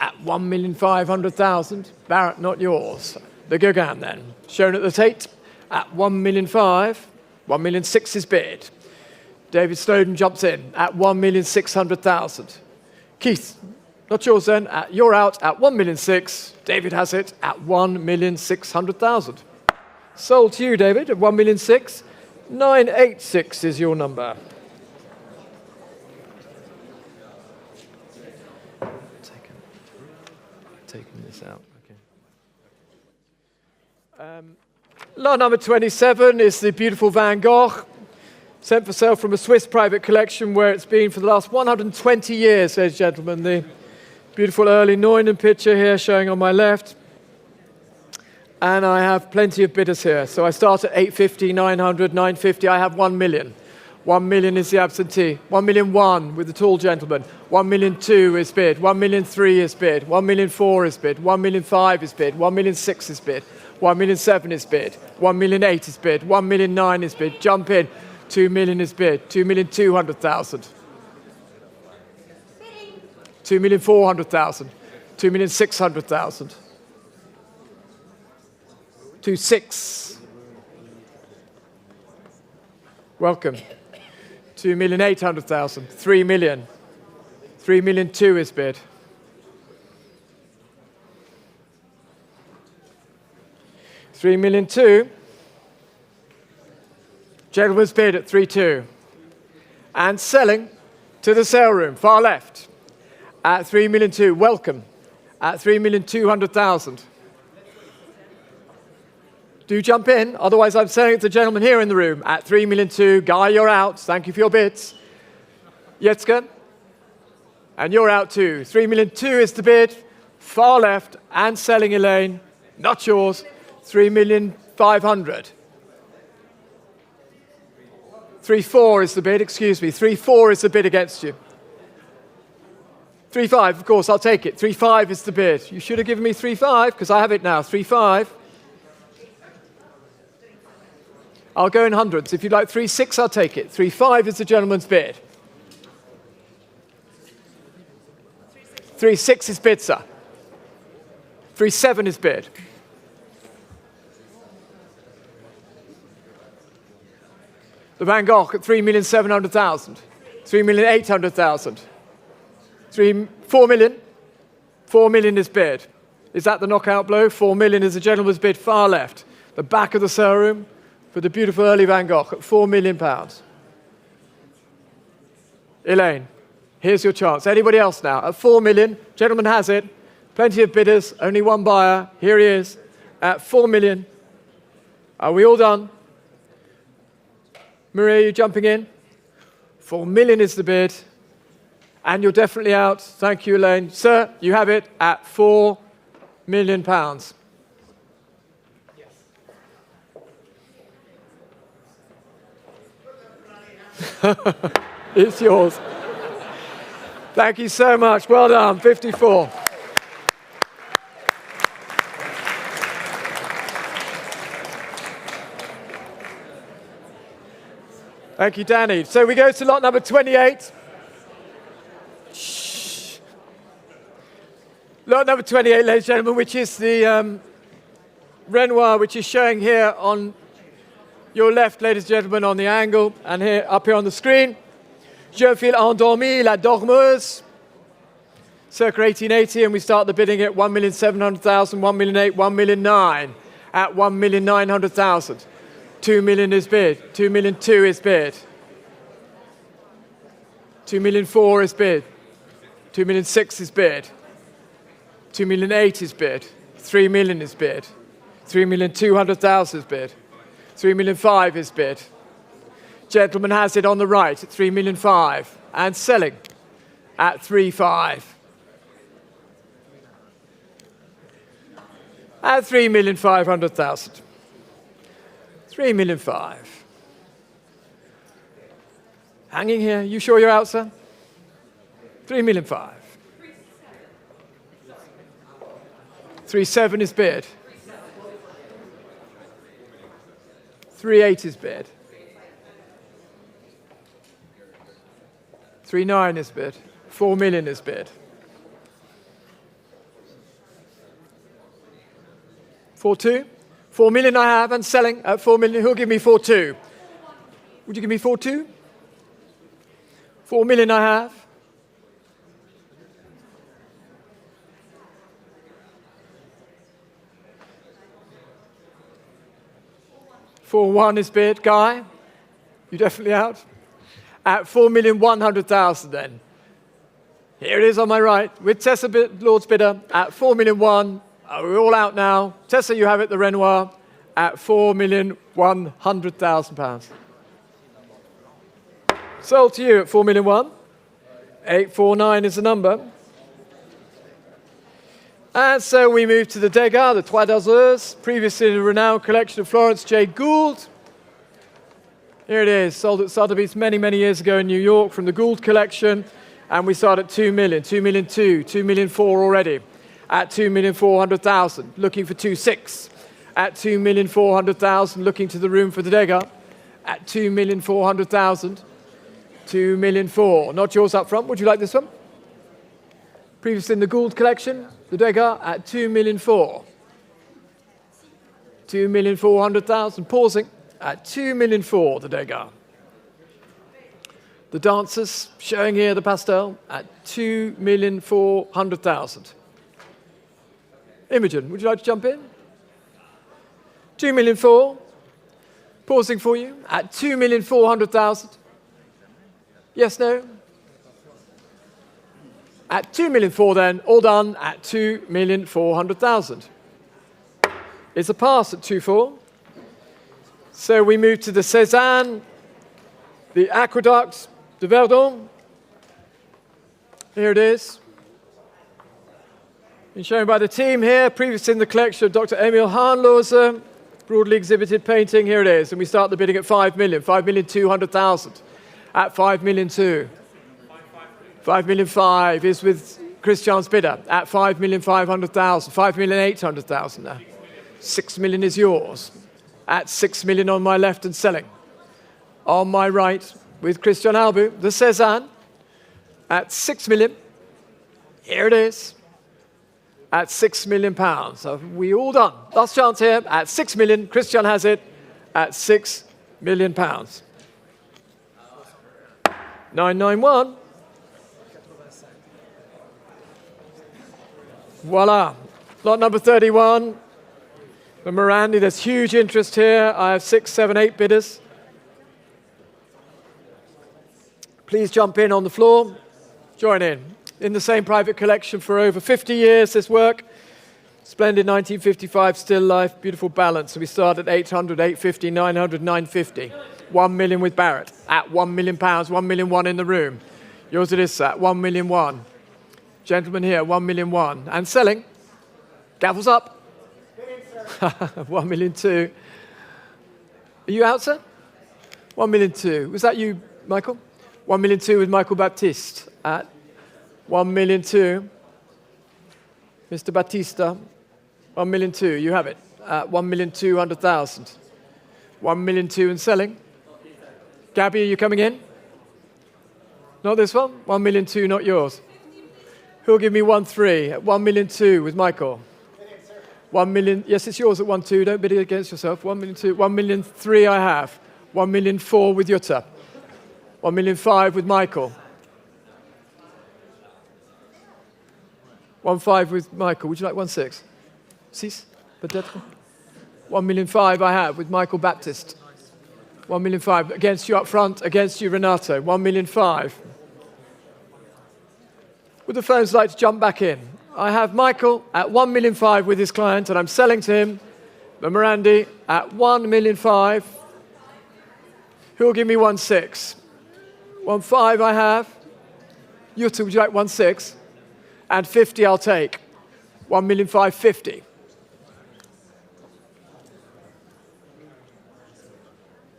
[SPEAKER 6] At 1,500,000. Barrett, not yours. The Gauguin then. Shown at the Tate at 1,500,000. 1,600,000 is bid. David Snowden jumps in at 1,600,000. Keith, not yours then. You're out at 1,600,000. David has it at 1,600,000. Sold to you, David, at 1,600,000. 986 is your number. Taking this out. Okay. Lot number 27 is the beautiful Van Gogh, sent for sale from a Swiss private collection where it's been for the last 120 years, ladies and gentlemen. The beautiful early Neumann picture here showing on my left. And I have plenty of bidders here. So I start at 850, 900, 950. I have 1 million. 1 million is the absentee. 1,000,001 with the tall gentleman. 1,000,002 is bid. 1,000,003 is bid. 1,000,004 is bid. 1,000,005 is bid. 1,000,006 is bid. 1,000,007 is bid. 1,000,008 is bid. 1,000,009 is bid. Jump in. 2 million is bid. 2,200,000. 2,400,000. 2,600,000. 2.6. Welcome. 2,800,000. 3 million. 3,002 is bid. 3,002. Gentleman's bid at 3.2. And selling to the sale room, far left, at 3,002. Welcome. At 3,200,000. Do jump in, otherwise I'm selling it to the gentleman here in the room at 3,002. Guy, you're out. Thank you for your bids. Jetske. And you're out too. 3,000,002 is the bid. Far left and selling Elaine. Not yours. 3,500,000. 3,400,000 is the bid, excuse me. 3,400,000 is the bid against you. 3,500,000, of course, I'll take it. 3,500,000 is the bid. You should have given me 3,500,000 because I have it now. 3,500,000. I'll go in hundreds. If you'd like 3,600,000, I'll take it. 3,500,000 is the gentleman's bid. 3,600,000 is bid, sir. 3,700,000 is bid. The Van Gogh at 3,700,000. 3,800,000. 4 million. 4 million is bid. Is that the knockout blow? 4 million is the gentleman's bid far left. The back of the sale room for the beautiful early Van Gogh at £4 million. Elaine, here's your chance. Anybody else now? At 4 million, gentleman has it. Plenty of bidders, only one buyer. Here he is at 4 million. Are we all done? Maria, you jumping in? 4 million is the bid. And you're definitely out. Thank you, Elaine. Sir, you have it at £4 million. It's yours. Thank you so much. Well done. 54. Thank you, Danny. So we go to lot number 28. Shh. Lot number 28, ladies and gentlemen, which is the Renoir, which is showing here on your left, ladies and gentlemen, on the angle, and here up here on the screen. Je file endormi, la dormeuse. Circa 1880, and we start the bidding at 1,700,000, 1,800,000, 1,900,000. At 1,900,000. 2 million is bid. 2,002,000 is bid. 2,004,000 is bid. 2,006,000 is bid. 2,008,000 is bid. 3 million is bid. 3,200,000 is bid. 3,500,000 is bid. Gentleman has it on the right at 3,500,000 and selling at 3,500,000. At 3,500,000. 3,500,000. Hanging here. You sure you're out, sir? 3,500,000. 3,700,000 is bid. 3,800,000 is bid. 3,900,000 is bid. 4 million is bid. 4,200,000. 4 million I have and selling at 4 million. Who'll give me 4,200,000? Would you give me 4,200,000? 4 million I have. $4,100,000 is bid. Guy, you definitely out? At 4,100,000 then. Here it is on my right, with Tessa Lord's bidder at 4,100,000. We're all out now. Tessa, you have it, the Renoir, at £4,100,000. Sold to you at 4,100,000. 849 is the number. And so we move to the Degas, the Trois Danseuses, previously the renowned collection of Florence J. Gould. Here it is, sold at Sotheby's many, many years ago in New York from the Gould collection. And we start at 2 million, 2,002,000, 2,004,000 already. At 2,400,000, looking for 2,600,000. At 2,400,000, looking to the room for the Degas. At 2,400,000, 2,400,000. Not yours up front. Would you like this one? Previously in the Gould collection, the Degas at 2,400,000. 2,400,000. Pausing at 2,400,000, the Degas. The dancers showing here the pastel at 2,400,000. Imogen, would you like to jump in? 2,400,000. Pausing for you at 2,400,000. Yes, no? At 2,400,000 then, all done at 2,400,000. It's a pass at 2,400,000. So we move to the Cézanne, the Aqueduct de Verdun, Here it is. Been shown by the team here, previously in the collection of Dr. Emil Hahnlose, broadly exhibited painting. Here it is, and we start the bidding at 5 million, 5,200,000. At 5 million 2. 5 million 5 is with Christian's bidder at 5,500,000, 5,800,000 now. 6 million is yours. At 6 million on my left and selling. On my right with Christian Albu, the Cézanne, at 6 million. Here it is. At £6 million. Are we all done? Last chance here at 6 million. Christian has it at £6 million. 991. Voila. Lot number 31. The Morandi, there's huge interest here. I have 6, 7, 8 bidders. Please jump in on the floor. Join in. In the same private collection for over 50 years, this work. Splendid 1955 still life, beautiful balance. So we start at 800, 850, 900, 950. 1 million with Barrett at £1 million, 1 million one in the room. Yours it is at 1 million one. Gentleman here, 1 million one. And selling. Gavels up. 1 million two. Are you out, sir? 1 million two. Was that you, Michael? 1 million two with Michael Baptiste at 1 million two. Mr. Batista, 1 million two. You have it at 1,200,000. 1 million two and selling. Gabby, are you coming in? Not this one? 1 million two, not yours. Who'll give me 1.3 at 1 million two with Michael? 1 million, yes, it's yours at 1.2. Don't bid it against yourself. 1 million two, 1 million three I have. 1 million four with Jutta. 1 million five with Michael. 1.5 with Michael. Would you like 1.6? Six, peut-être. 1 million five I have with Michael Baptiste. 1 million five against you up front, against you, Renato. 1 million five. Would the phones like to jump back in? I have Michael at 1 million five with his client, and I'm selling to him. The Morandi at 1 million five. Who'll give me 1.6? 1.5 I have. Jutta, would you like 1.6? And 50 I'll take. 1 million 550.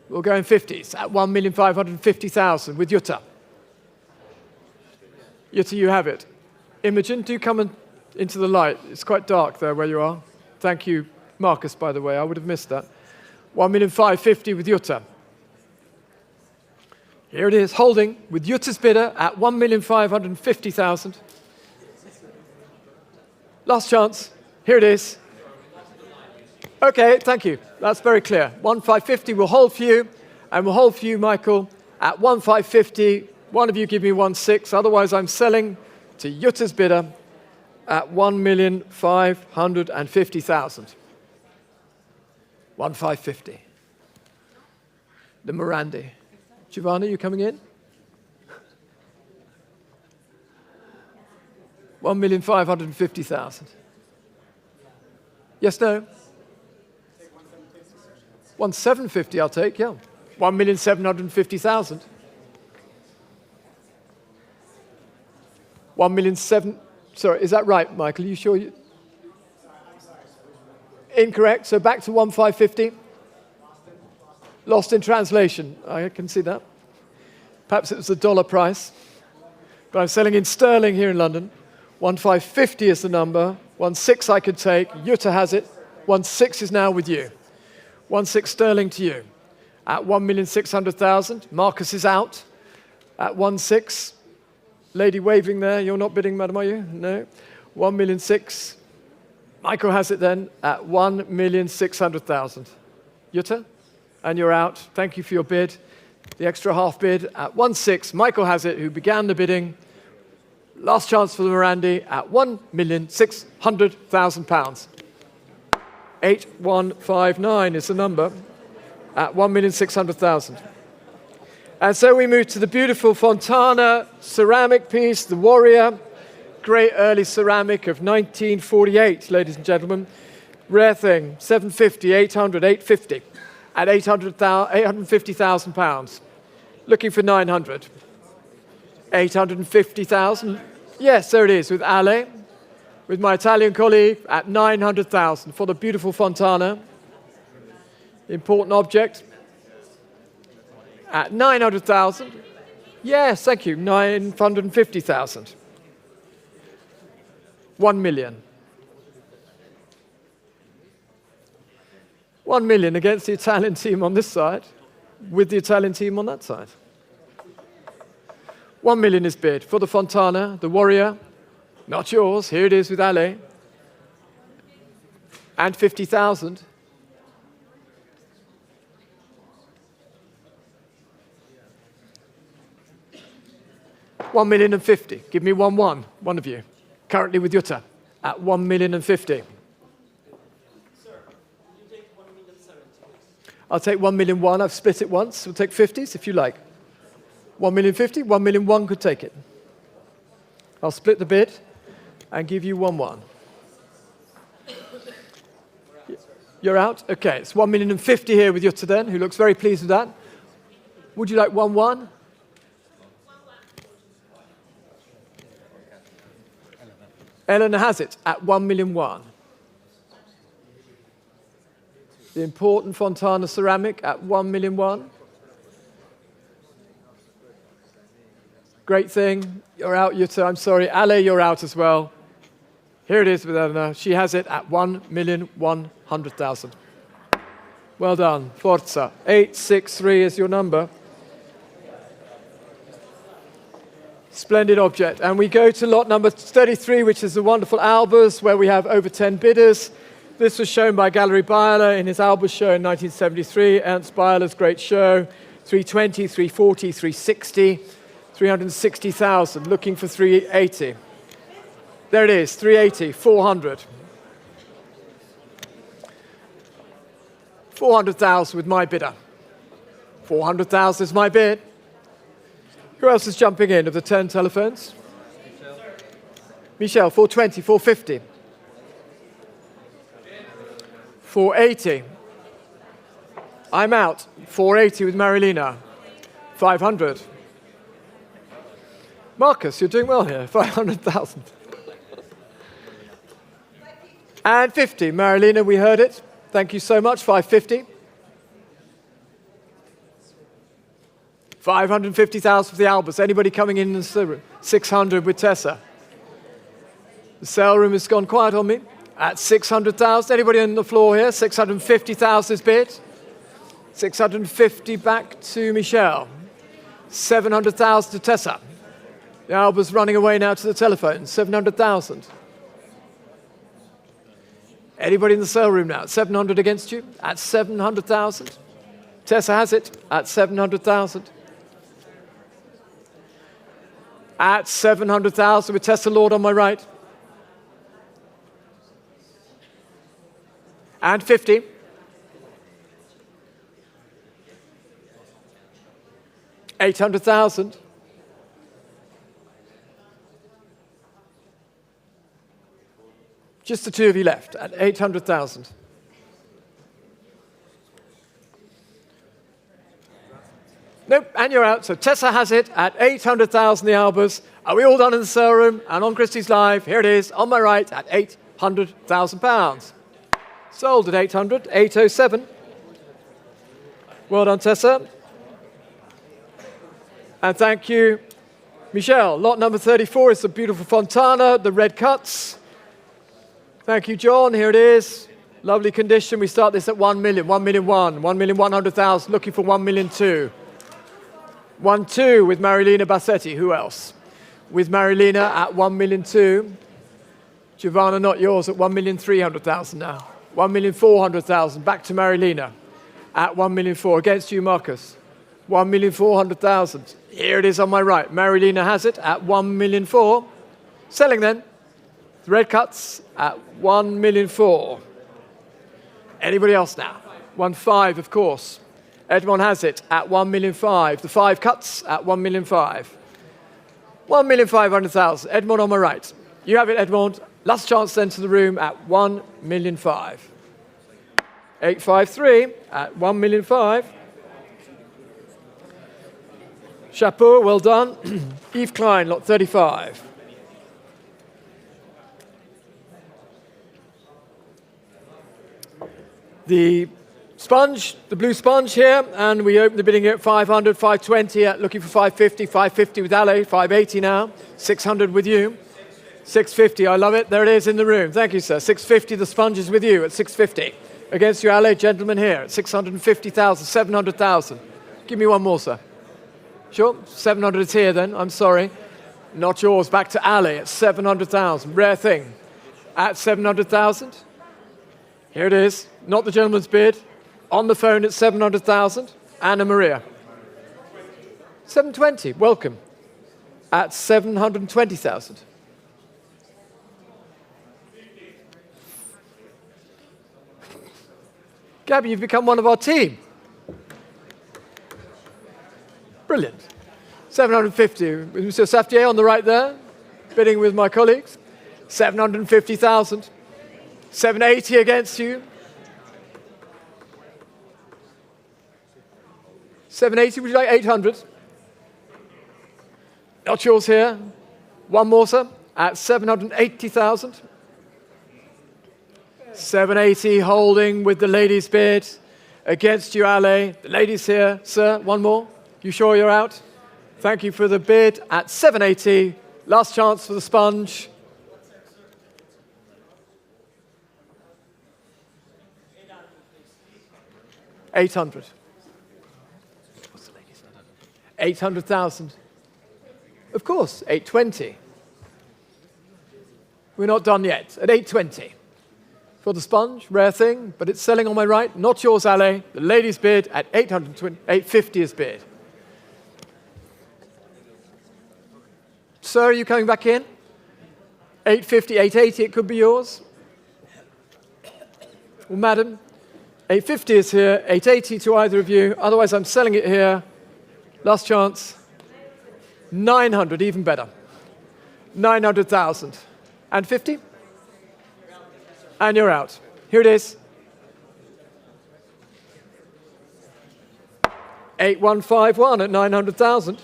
[SPEAKER 6] We'll go in 50s at 1,550,000 with Jutta. Jutta, you have it. Imogen, do come into the light. It's quite dark there where you are. Thank you, Marcus, by the way. I would have missed that. 1,550,000 with Jutta. Here it is, holding with Jutta's bidder at 1,550,000. Last chance. Here it is. Okay, thank you. That's very clear. 1,550 will hold for you, and we'll hold for you, Michael, at 1,550. One of you give me 1.6. Otherwise, I'm selling to Jutta's bidder at 1,550,000. 1,550. The Morandi. Giovanni, you coming in? 1,550,000. Yes, no? 1,750 I'll take, yeah. 1,750,000. 1,000,007. Sorry, is that right, Michael? Are you sure? Incorrect. So back to 1,550. Lost in translation. I can see that. Perhaps it was the dollar price. But I'm selling in sterling here in London. 1,550 is the number. 1.6 I could take. Jutta has it. 1.6 is now with you. 1.6 sterling to you. At 1,600,000. Marcus is out. At 1.6. Lady waving there. You're not bidding, madam, are you? No. 1,600,000. Michael has it then at 1,600,000. Jutta? And you're out. Thank you for your bid. The extra half bid at 1.6. Michael has it, who began the bidding. Last chance for the Morandi at £1,600,000. 8159 is the number at 1,600,000. And so we move to the beautiful Fontana ceramic piece, the Warrior. Great early ceramic of 1948, ladies and gentlemen. Rare thing, 750, 800, 850 at £850,000. Looking for 900. 850,000. Yes, there it is, with Ale, with my Italian colleague at 900,000 for the beautiful Fontana. Important object. At 900,000. Yes, thank you, 950,000. 1 million. 1 million against the Italian team on this side, with the Italian team on that side. 1 million is bid for the Fontana, the Warrior. Not yours. Here it is with Ale. And 50,000. $1 million and 50. Give me 1 of you. Currently with Jutta at 1 million and 50. I'll take 1 million one. I've split it once. We'll take 50s if you like. 1 million 50, 1 million one could take it. I'll split the bid and give you 1. You're out? Okay, it's 1 million and 50 here with Jutta then, who looks very pleased with that. Would you like 1? Eleanor has it at 1 million one. The important Fontana ceramic at 1 million one. Great thing. You're out, Jutta. I'm sorry. Ale, you're out as well. Here it is with Eleanor. She has it at 1,100,000. Well done. Forza. 863 is your number. Splendid object. And we go to lot number 33, which is the wonderful Albers, where we have over 10 bidders. This was shown by Gallery Beyeler in his Albers show in 1973. Ernst Beyeler's great show. 320, 340, 360, 360,000. Looking for 380. There it is, 380, 400. 400,000 with my bidder. 400,000 is my bid. Who else is jumping in of the 10 telephones? Michel, 420, 450. 480. I'm out. 480 with Marilina. 500. Marcus, you're doing well here. 500,000. And 50. Marilina, we heard it. Thank you so much. 550. 550,000 for the Albers. Anybody coming in the room? 600 with Tessa. The sale room has gone quiet on me. At 600,000. Anybody on the floor here? 650,000 is bid. 650 back to Michelle. 700,000 to Tessa. The Albers running away now to the telephone. 700,000. Anybody in the sale room now? 700 against you? At 700,000. Tessa has it at 700,000. At 700,000 with Tessa Lord on my right. And 50. $800,000. Just the two of you left at 800,000. Nope, and you're out. So Tessa has it at 800,000, the Albers. Are we all done in the sale room? And on Christie's Live, here it is, on my right, at £800,000. Sold at 800, 807. Well done, Tessa. And thank you, Michelle. Lot number 34 is the beautiful Fontana, the red cuts. Thank you, John. Here it is. Lovely condition. We start this at 1 million, 1 million 1,100,000. Looking for 1 million 2. 1-2 with Marilina Bassetti. Who else? With Marilina at 1 million 2. Giovanna, not yours, at 1,300,000 now. 1,400,000. Back to Marilina at 1 million 4. Against you, Marcus. 1,400,000. Here it is on my right. Marilina has it at 1 million 4. Selling then. The red cuts at 1 million 4. Anybody else now? 1.5, of course. Edmond has it at 1 million 5. The 5 cuts at 1 million 5. 1,500,000. Edmond on my right. You have it, Edmond. Last chance then to the room at 1 million 5. 853 at 1 million 5. Chapeau, well done. Yves Klein, lot 35. the sponge, the blue sponge here, and we open the bidding here at 500, 520, looking for 550, 550 with Ale, 580 now, 600 with you. 650, I love it. There it is in the room. Thank you, sir. 650, the sponge is with you at 650. Against you, Ale, gentleman here at 650,000, 700,000. Give me one more, sir. Sure, 700 is here then. I'm sorry. Not yours. Back to Ale at 700,000. Rare thing. At 700,000. Here it is. Not the gentleman's bid. On the phone at 700,000. Anna Maria. 720. Welcome. At 720,000. Gabby, you've become one of our team. Brilliant. 750. Mr. Saftier on the right there, bidding with my colleagues. 750,000. 780 against you. 780, would you like 800? Not yours here. One more, sir, at 780,000. 780 holding with the ladies' bid. Against you, Ale. The ladies here. Sir, one more. You sure you're out? Thank you for the bid at 780. Last chance for the sponge. 800. What's the ladies? 800,000. Of course, 820. We're not done yet. At 820. For the sponge, rare thing, but it's selling on my right. Not yours, Ale. The ladies' bid at 850 is bid. Sir, are you coming back in? 850, 880, it could be yours. Well, madam, 850 is here, 880 to either of you. Otherwise, I'm selling it here. Last chance. 900, even better. 900,000. And 50? And you're out. Here it is. 8151 at 900,000.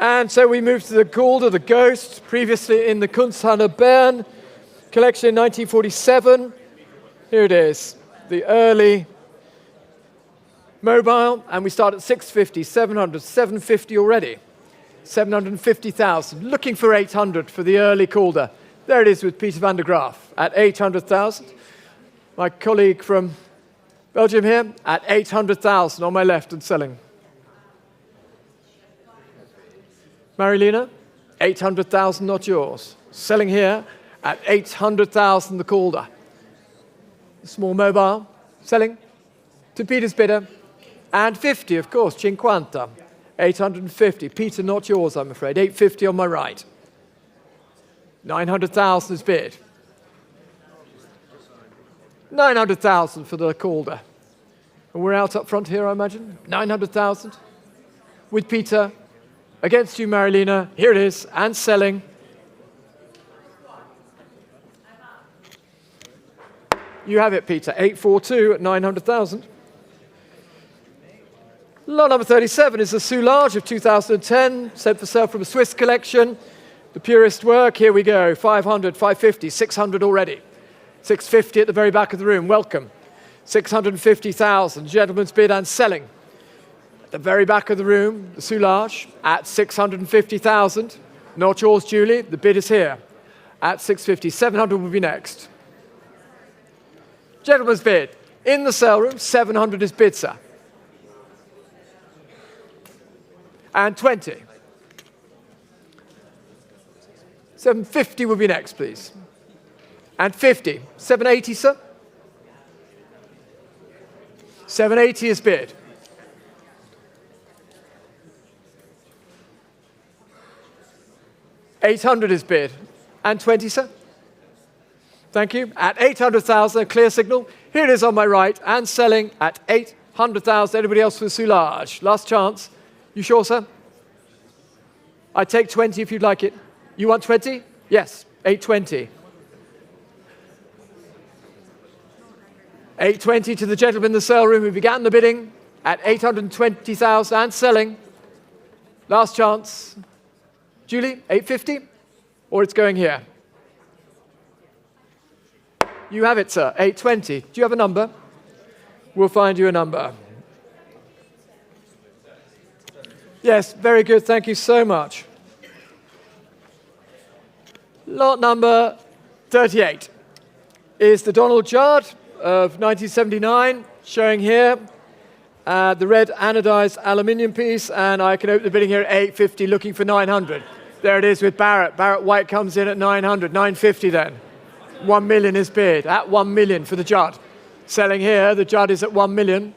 [SPEAKER 6] And so we move to the Gould, the Ghost, previously in the Kunsthalle Bern collection in 1947. Here it is, the early mobile, and we start at 650, 700, 750 already. 750,000, looking for 800 for the early Calder. There it is with Peter van der Graaf at 800,000. My colleague from Belgium here at 800,000 on my left and selling. Marilena, 800,000, not yours. Selling here at 800,000, the Calder. Small mobile, selling to Peter's bidder. And 50, of course, 50. 850. Peter, not yours, I'm afraid. 850 on my right. 900,000 is bid. 900,000 for the Calder. And we're out up front here, I imagine. 900,000. With Peter. Against you, Marilena. Here it is. And selling. You have it, Peter. 842 at 900,000. Lot number 37 is the Soulage of 2010, sent for sale from a Swiss collection. The purest work, here we go, 500, 550, 600 already. 650 at the very back of the room, welcome. 650,000, gentleman's bid and selling. At the very back of the room, the Soulage at 650,000. Not yours, Julie, the bid is here. At 650, 700 will be next. Gentleman's bid, in the sale room, 700 is bid, sir. And 20. 750 will be next, please. And 50. 780, sir. 780 is bid. 800 is bid. And 20, sir. Thank you. At 800,000, a clear signal. Here it is on my right, and selling at 800,000. Anybody else for the Soulage? Last chance. You sure, sir? I take 20 if you'd like it. You want 20? Yes, 820. 820 to the gentleman in the sale room who began the bidding at 820,000 and selling. Last chance. Julie, 850? Or it's going here? You have it, sir. 820. Do you have a number? We'll find you a number. Yes, very good. Thank you so much. Lot number 38 is the Donald Judd of 1979, showing here the red anodized aluminium piece, and I can open the bidding here at 850, looking for 900. There it is with Barrett. Barrett White comes in at 900, 950 then. 1 million is bid, at 1 million for the Judd. Selling here, the Judd is at 1 million.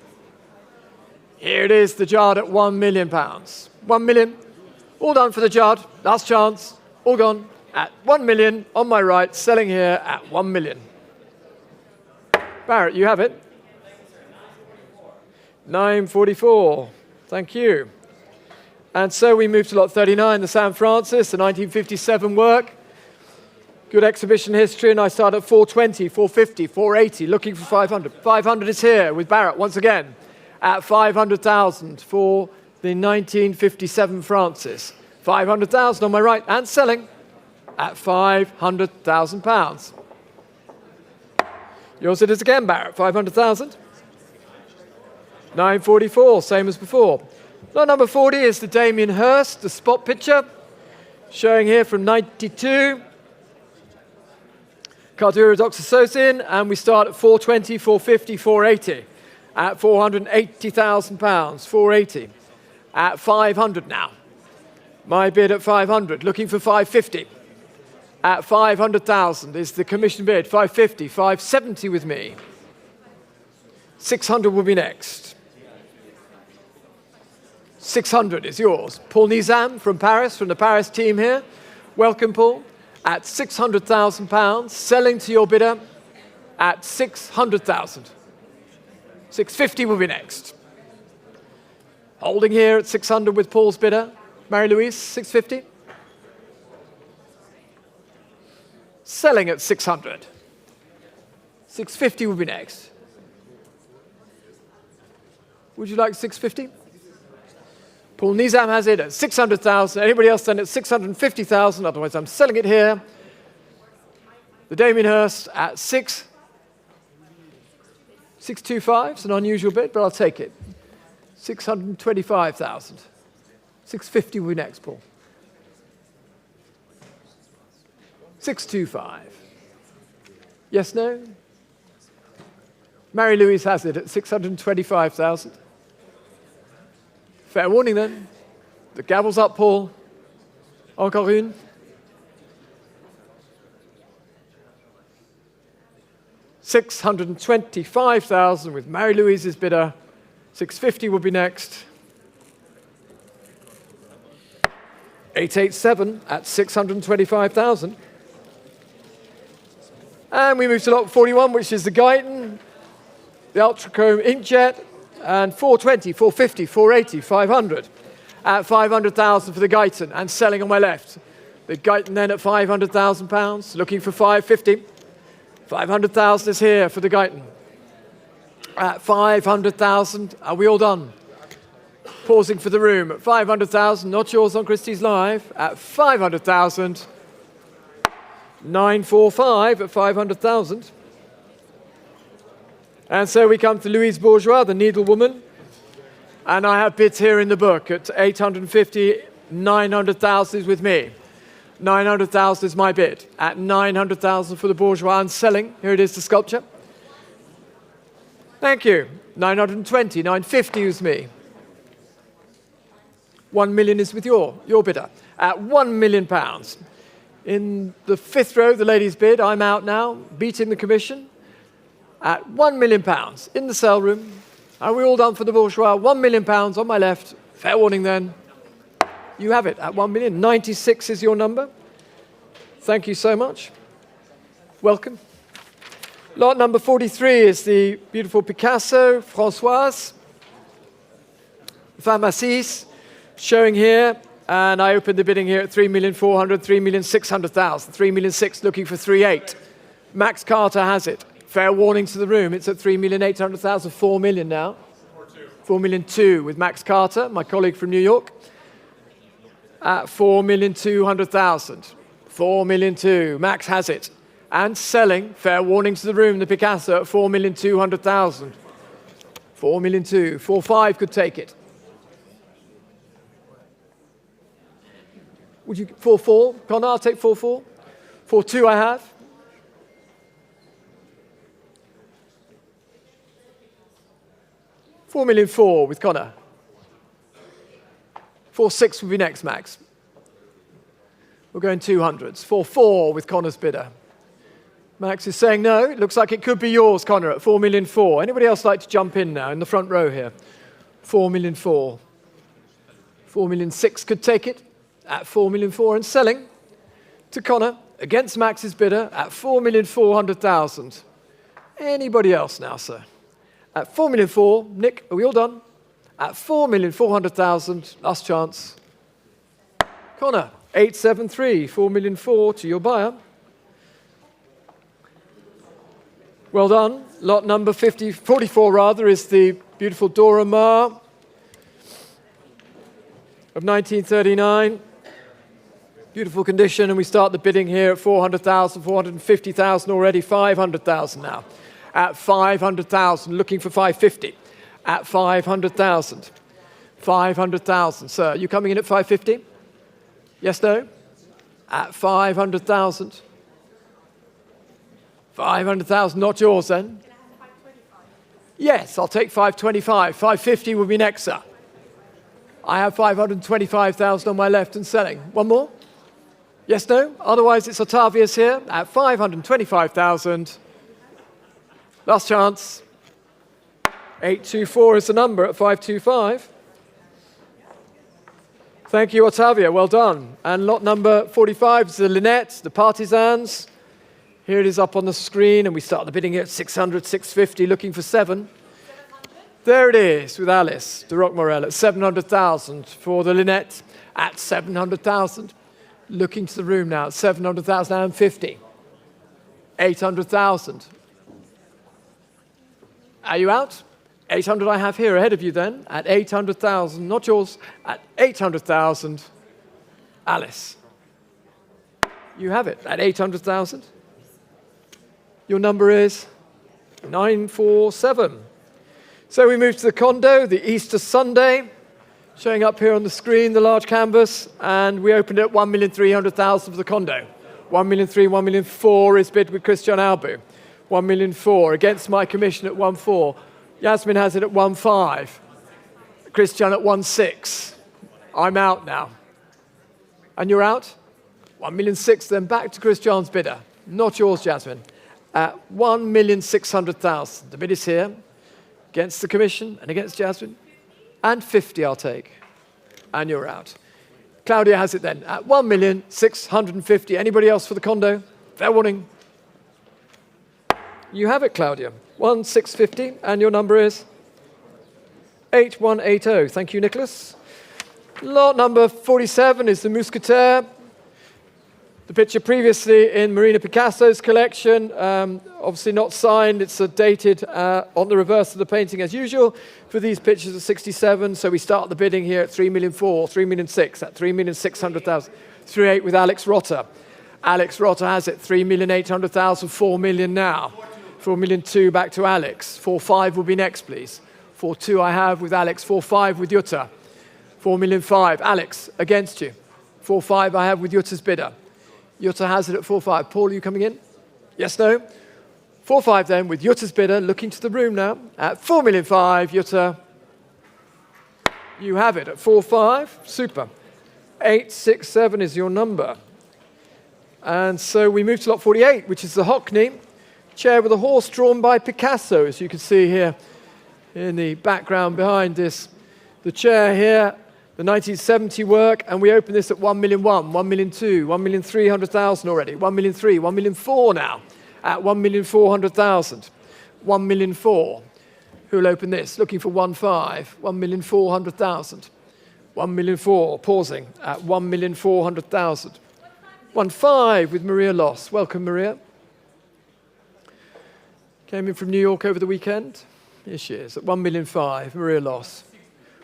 [SPEAKER 6] Here it is, the Judd at £1 million. 1 million, all done for the Judd, last chance, all gone. At 1 million, on my right, selling here at 1 million. Barrett, you have it. 944, thank you. And so we move to lot 39, the San Francis, the 1957 work. Good exhibition history, and I start at 420, 450, 480, looking for 500. 500 is here with Barrett once again at 500,000 for the 1957 Francis. 500,000 on my right, and selling at £500,000. Yours it is again, Barrett, 500,000. 944, same as before. Lot number 40 is the Damien Hirst, the spot picture, showing here from 92. Cardura doxycycline, and we start at 420, 450, 480, at £480,000, 480, at 500 now. My bid at 500, looking for 550. At 500,000 is the commission bid, 550, 570 with me. 600 will be next. 600 is yours. Paul Nizam from Paris, from the Paris team here. Welcome, Paul. At £600,000, selling to your bidder at 600,000. 650 will be next. Holding here at 600 with Paul's bidder. Marie-Louise, 650. Selling at 600. 650 will be next. Would you like 650? Paul Nizam has it at 600,000. Anybody else done it at 650,000? Otherwise, I'm selling it here. The Damien Hirst at 625. It's an unusual bid, but I'll take it. 625,000. 650 will be next, Paul. 625. Yes, no? Marie-Louise has it at 625,000. Fair warning then. The gavel's up, Paul. Encore une. $625,000 with Marie-Louise's bidder. 650 will be next. 887 at 625,000. And we move to lot 41, which is the Guyton, the Ultrachrome Inkjet, and 420, 450, 480, 500. At 500,000 for the Guyton, and selling on my left. The Guyton then at £500,000, looking for 550. 500,000 is here for the Guyton. At 500,000, are we all done? Pausing for the room at 500,000, not yours on Christie's Live. At 500,000, 945 at 500,000. And so we come to Louise Bourgeois, the needlewoman. And I have bids here in the book at 850, 900,000 is with me. 900,000 is my bid. At 900,000 for the Bourgeois and selling. Here it is, the sculpture. Thank you. 920, 950 is me. 1 million is with your bidder. At £1 million. In the fifth row, the ladies' bid, I'm out now, beating the commission. At £1 million in the sale room. Are we all done for the Bourgeois? £1 million on my left. Fair warning then. You have it at 1 million. 96 is your number. Thank you so much. Welcome. Lot number 43 is the beautiful Picasso, Françoise. Femme assise, showing here. And I opened the bidding here at 3,400,000, 3,600,000, 3,600,000, looking for 3,800,000. Max Carter has it. Fair warning to the room. It's at 3,800,000, 4 million now. 4,200,000 with Max Carter, my colleague from New York. At 4,200,000. 4,200,000. Max has it. and selling. Fair warning to the room, the Picasso at 4,200,000. 4,200,000. 4.5 could take it. Would you 4.4? Connor, I'll take 4.4. 4.2 I have. 4,400,000 with Connor. 4.6 would be next, Max. We're going 200s. 4.4 with Connor's bidder. Max is saying no. It looks like it could be yours, Connor, at 4,400,000. Anybody else like to jump in now in the front row here? 4,400,000. 4,600,000 could take it at 4,400,000 and selling to Connor against Max's bidder at 4,400,000. Anybody else now, sir? At 4,400,000, Nick, are we all done? At 4,400,000, last chance. Connor, 873, 4,400,000 to your buyer. Well done. Lot number 44 rather, is the beautiful Dora Maar of 1939. Beautiful condition, and we start the bidding here at 400,000, 450,000 already, 500,000 now. At 500,000, looking for 550. At 500,000. 500,000. Sir, are you coming in at 550? Yes, no? At 500,000. 500,000, not yours then? Yes, I'll take 525. 550 will be next, sir. I have 525,000 on my left and selling. One more? Yes, no? Otherwise, it's Ottavia's here at 525,000. Last chance. 824 is the number at 525. Thank you, Ottavia. Well done. And lot number 45 is the Lynette, the Partisans. Here it is up on the screen, and we start the bidding here at 600, 650, looking for 7. There it is with Alice de Roquemorel at 700,000 for the Lynette at 700,000. Looking to the room now at 700,000 and 50. 800,000. Are you out? 800 I have here ahead of you then at 800,000, not yours, at 800,000. Alice. You have it at 800,000. Your number is 947. So we move to the condo, the Easter Sunday, showing up here on the screen, the large canvas, and we opened it at 1,300,000 for the condo. 1,300,000, 1,400,000 is bid with Christian Albu. 1,400,000 against my commission at 1,400,000. Yasmin has it at 1,500,000. Christian at 1,600,000. I'm out now. And you're out? 1,600,000, then back to Christian's bidder. Not yours, Jasmine. At 1,600,000. The bid is here. Against the commission and against Jasmine. And 50 I'll take. And you're out. Claudia has it then at 1,650,000. Anybody else for the condo? Fair warning. You have it, Claudia. 1,650, and your number is 8180. Thank you, Nicholas. Lot number 47 is the Mousquetaire. The picture previously in Marina Picasso's collection, obviously not signed. It's dated on the reverse of the painting as usual. For these pictures of 67, so we start the bidding here at 3,400,000, 3,600,000, at 3,600,000. 3.8 with Alex Rotter. Alex Rotter has it, 3,800,000, 4 million now. 4,200,000 back to Alex. 4.5 will be next, please. 4.2 I have with Alex. 4.5 with Jutta. 4,500,000. Alex, against you. 4.5 I have with Jutta's bidder. Jutta has it at 4.5. Paul, are you coming in? Yes, no? 4.5 then with Jutta's bidder, looking to the room now. At 4,500,000, Jutta. You have it at 4.5. Super. 867 is your number. And so we move to lot 48, which is the Hockney. Chair with a horse drawn by Picasso, as you can see here in the background behind this. The chair here, the 1970 work, and we open this at 1,100,000, 1,200,000, 1,300,000 already, 1,300,000, 1,400,000 now, at 1,400,000. 1,400,000. Who will open this? Looking for 1,500,000, 1,400,000. 1,400,000, pausing at 1,400,000. 1,500,000 with Maria Loss. Welcome, Maria. Came in from New York over the weekend. Here she is at 1,500,000, Maria Loss.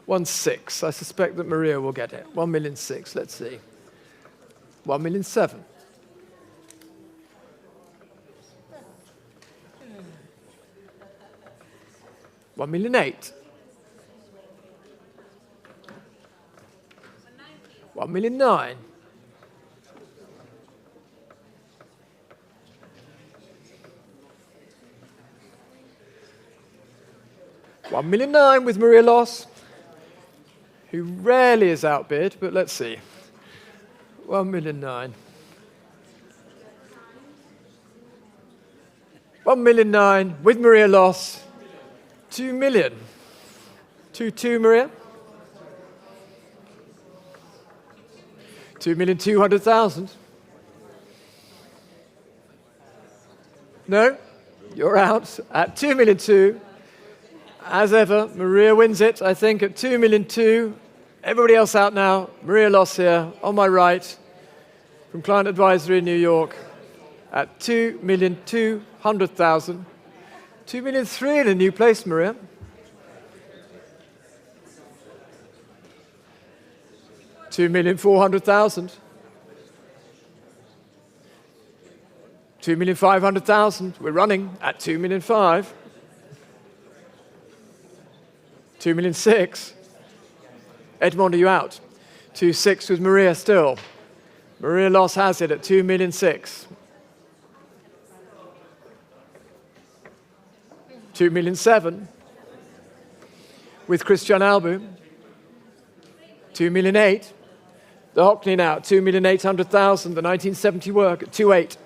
[SPEAKER 6] 1,600,000. I suspect that Maria will get it. 1,600,000. Let's see. 1,700,000. 1,000,008. 1,000,009. 1,000,009 with Maria Loss, who rarely is outbid, but let's see. 1,000,009. 1,000,009 with Maria Loss. 2 million. 2 Maria. 2,200,000. No, you're out at 2,200,000. As ever, Maria wins it, I think, at 2,200,000. Everybody else out now. Maria Loss here, on my right, from Client Advisory in New York, at 2,200,000. 2,300,000 in a new place, Maria. 2,400,000. 2,500,000. We're running at 2,500,000. 2,600,000. Edmond, are you out? 2,600,000 with Maria still. Maria Loss has it at 2,600,000. 2,700,000 with Christian Albu. 2,800,000. The Hockney now, 2,800,000. The 1970 work at 2,800,000.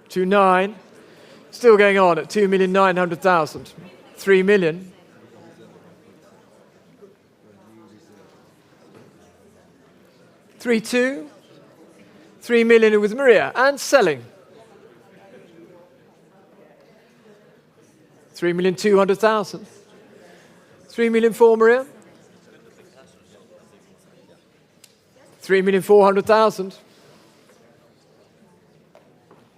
[SPEAKER 6] 2,900,000. Still going on at 2,900,000. 3 million. 3,200,000. 3 million with Maria and selling. 3,200,000. 3 million for Maria. 3,400,000.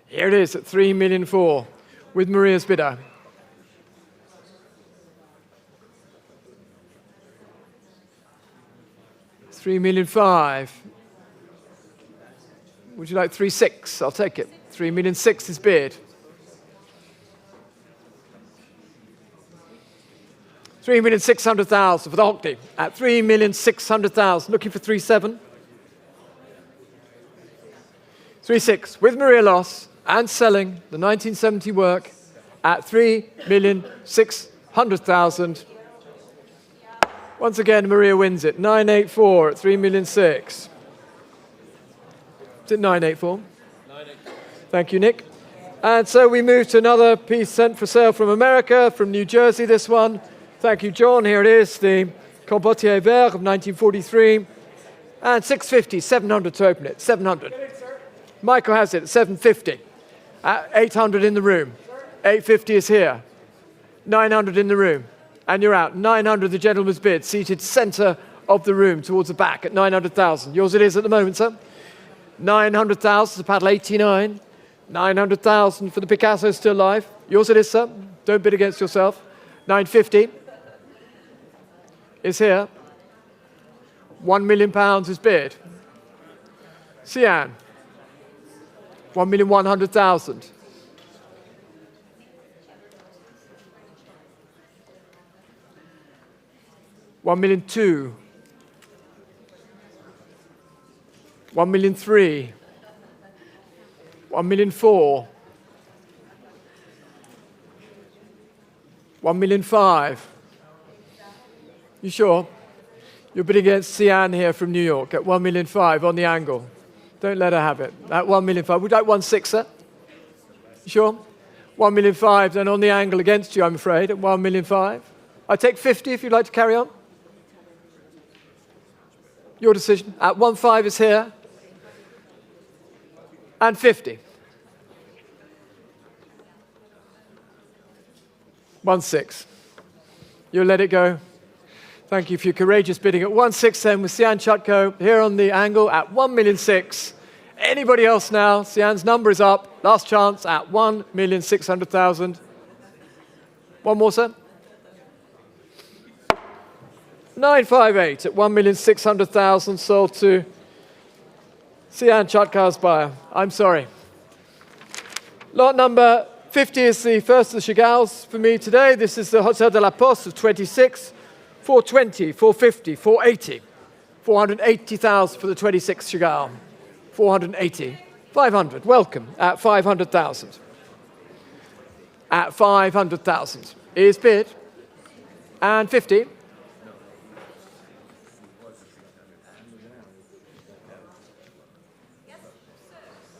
[SPEAKER 6] Here it is at 3,400,000 with Maria's bidder. 3,500,000. Would you like 3,600,000? I'll take it. 3,600,000 is bid. 3,600,000 for the Hockney at 3,600,000. Looking for 3,700,000. 3,600,000 with Maria Loss and selling the 1970 work at 3,600,000. Once again, Maria wins it. 984 at 3,600,000. Is it 984? 984. Thank you, Nick. And so we move to another piece sent for sale from America, from New Jersey, this one. Thank you, John. Here it is, the Compotier Vert of 1943. And 650, 700 to open it. 700. Michael has it at 750. 800 in the room. 850 is here. 900 in the room. And you're out. 900, the gentleman's bid, seated center of the room towards the back at 900,000. Yours it is at the moment, sir. 900,000 to paddle 89. 900,000 for the Picasso still life. Yours it is, sir. Don't bid against yourself. 950 is here. £1 million is bid. Sian. 1,100,000. 1,200,000. 1,300,000. 1,400,000. 1,500,000. You sure? You're bidding against Sian here from New York at 1,500,000 on the angle. Don't let her have it. At 1,500,000. Would you like 1,600,000, sir? You sure? 1,500,000 then on the angle against you, I'm afraid, at 1,500,000. I take 50 if you'd like to carry on. Your decision. At 1,500,000 is here. And 50. 1,600,000. You'll let it go. Thank you for your courageous bidding at 1,600,000 then with Sian Chutko here on the angle at 1,600,000. Anybody else now? Sian's number is up. Last chance at 1,600,000. One more, sir. 958 at 1,600,000 sold to Sian Chutko's buyer. I'm sorry. Lot number 50 is the first of the Chagalls for me today. This is the Hotel de la Poste of 26. 420, 450, 480. 480,000 for the 26th Chagall. 480. 500. Welcome at 500,000. At 500,000 is bid. And 50.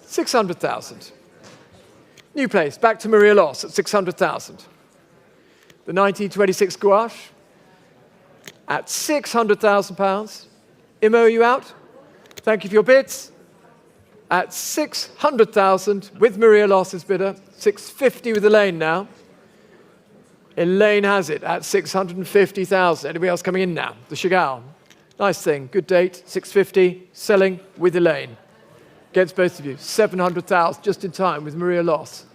[SPEAKER 6] $600,000. New place, back to Maria Loss at 600,000. The 1926 gouache at £600,000. Imo, you out? Thank you for your bids. At 600,000 with Maria Loss's bidder. 650 with Elaine now. Elaine has it at 650,000. Anybody else coming in now? The Chagall. Nice thing, good date. 650, selling with Elaine. Against both of you, 700,000 just in time with Maria Loss.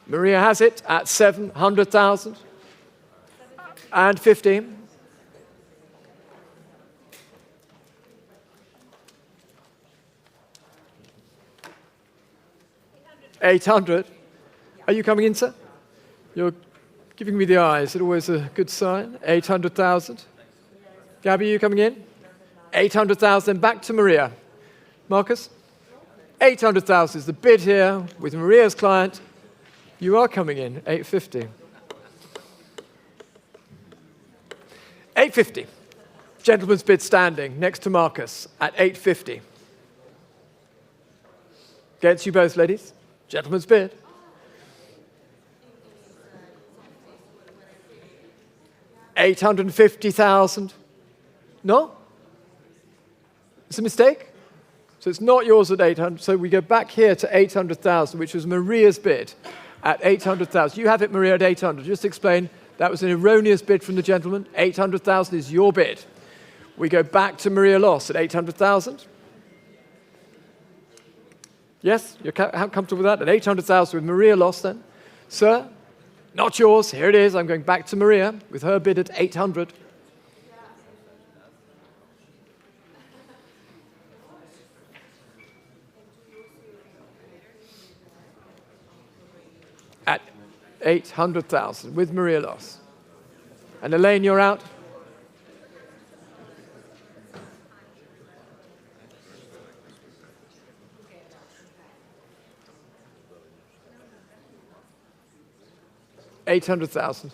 [SPEAKER 6] Maria has it at 700,000 and 50. $800. Are you coming in, sir? You're giving me the eyes. It's always a good sign. 800,000. Gabby, you coming in? 800,000. Back to Maria. Marcus? 800,000 is the bid here with Maria's client. You are coming in. 850. 850. Gentleman's bid standing next to Marcus at 850. Against you both, ladies. Gentleman's bid. $850,000. No? It's a mistake? So it's not yours at 800. So we go back here to 800,000, which was Maria's bid at 800,000. You have it, Maria, at 800. Just explain. That was an erroneous bid from the gentleman. 800,000 is your bid. We go back to Maria Loss at 800,000. Yes? You're comfortable with that? At 800,000 with Maria Loss then. Sir? Not yours. Here it is. I'm going back to Maria with her bid at 800. At 800,000 with Maria Loss. And Elaine, you're out. $800,000.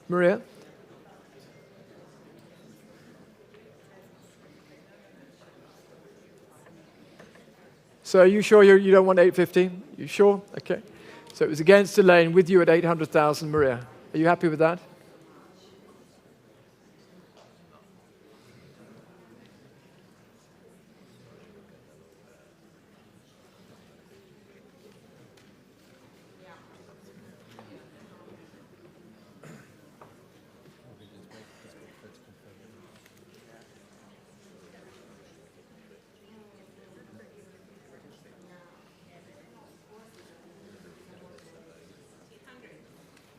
[SPEAKER 6] Maria? So are you sure you don't want 850? You sure? Okay. So it was against Elaine with you at 800,000, Maria. Are you happy with that?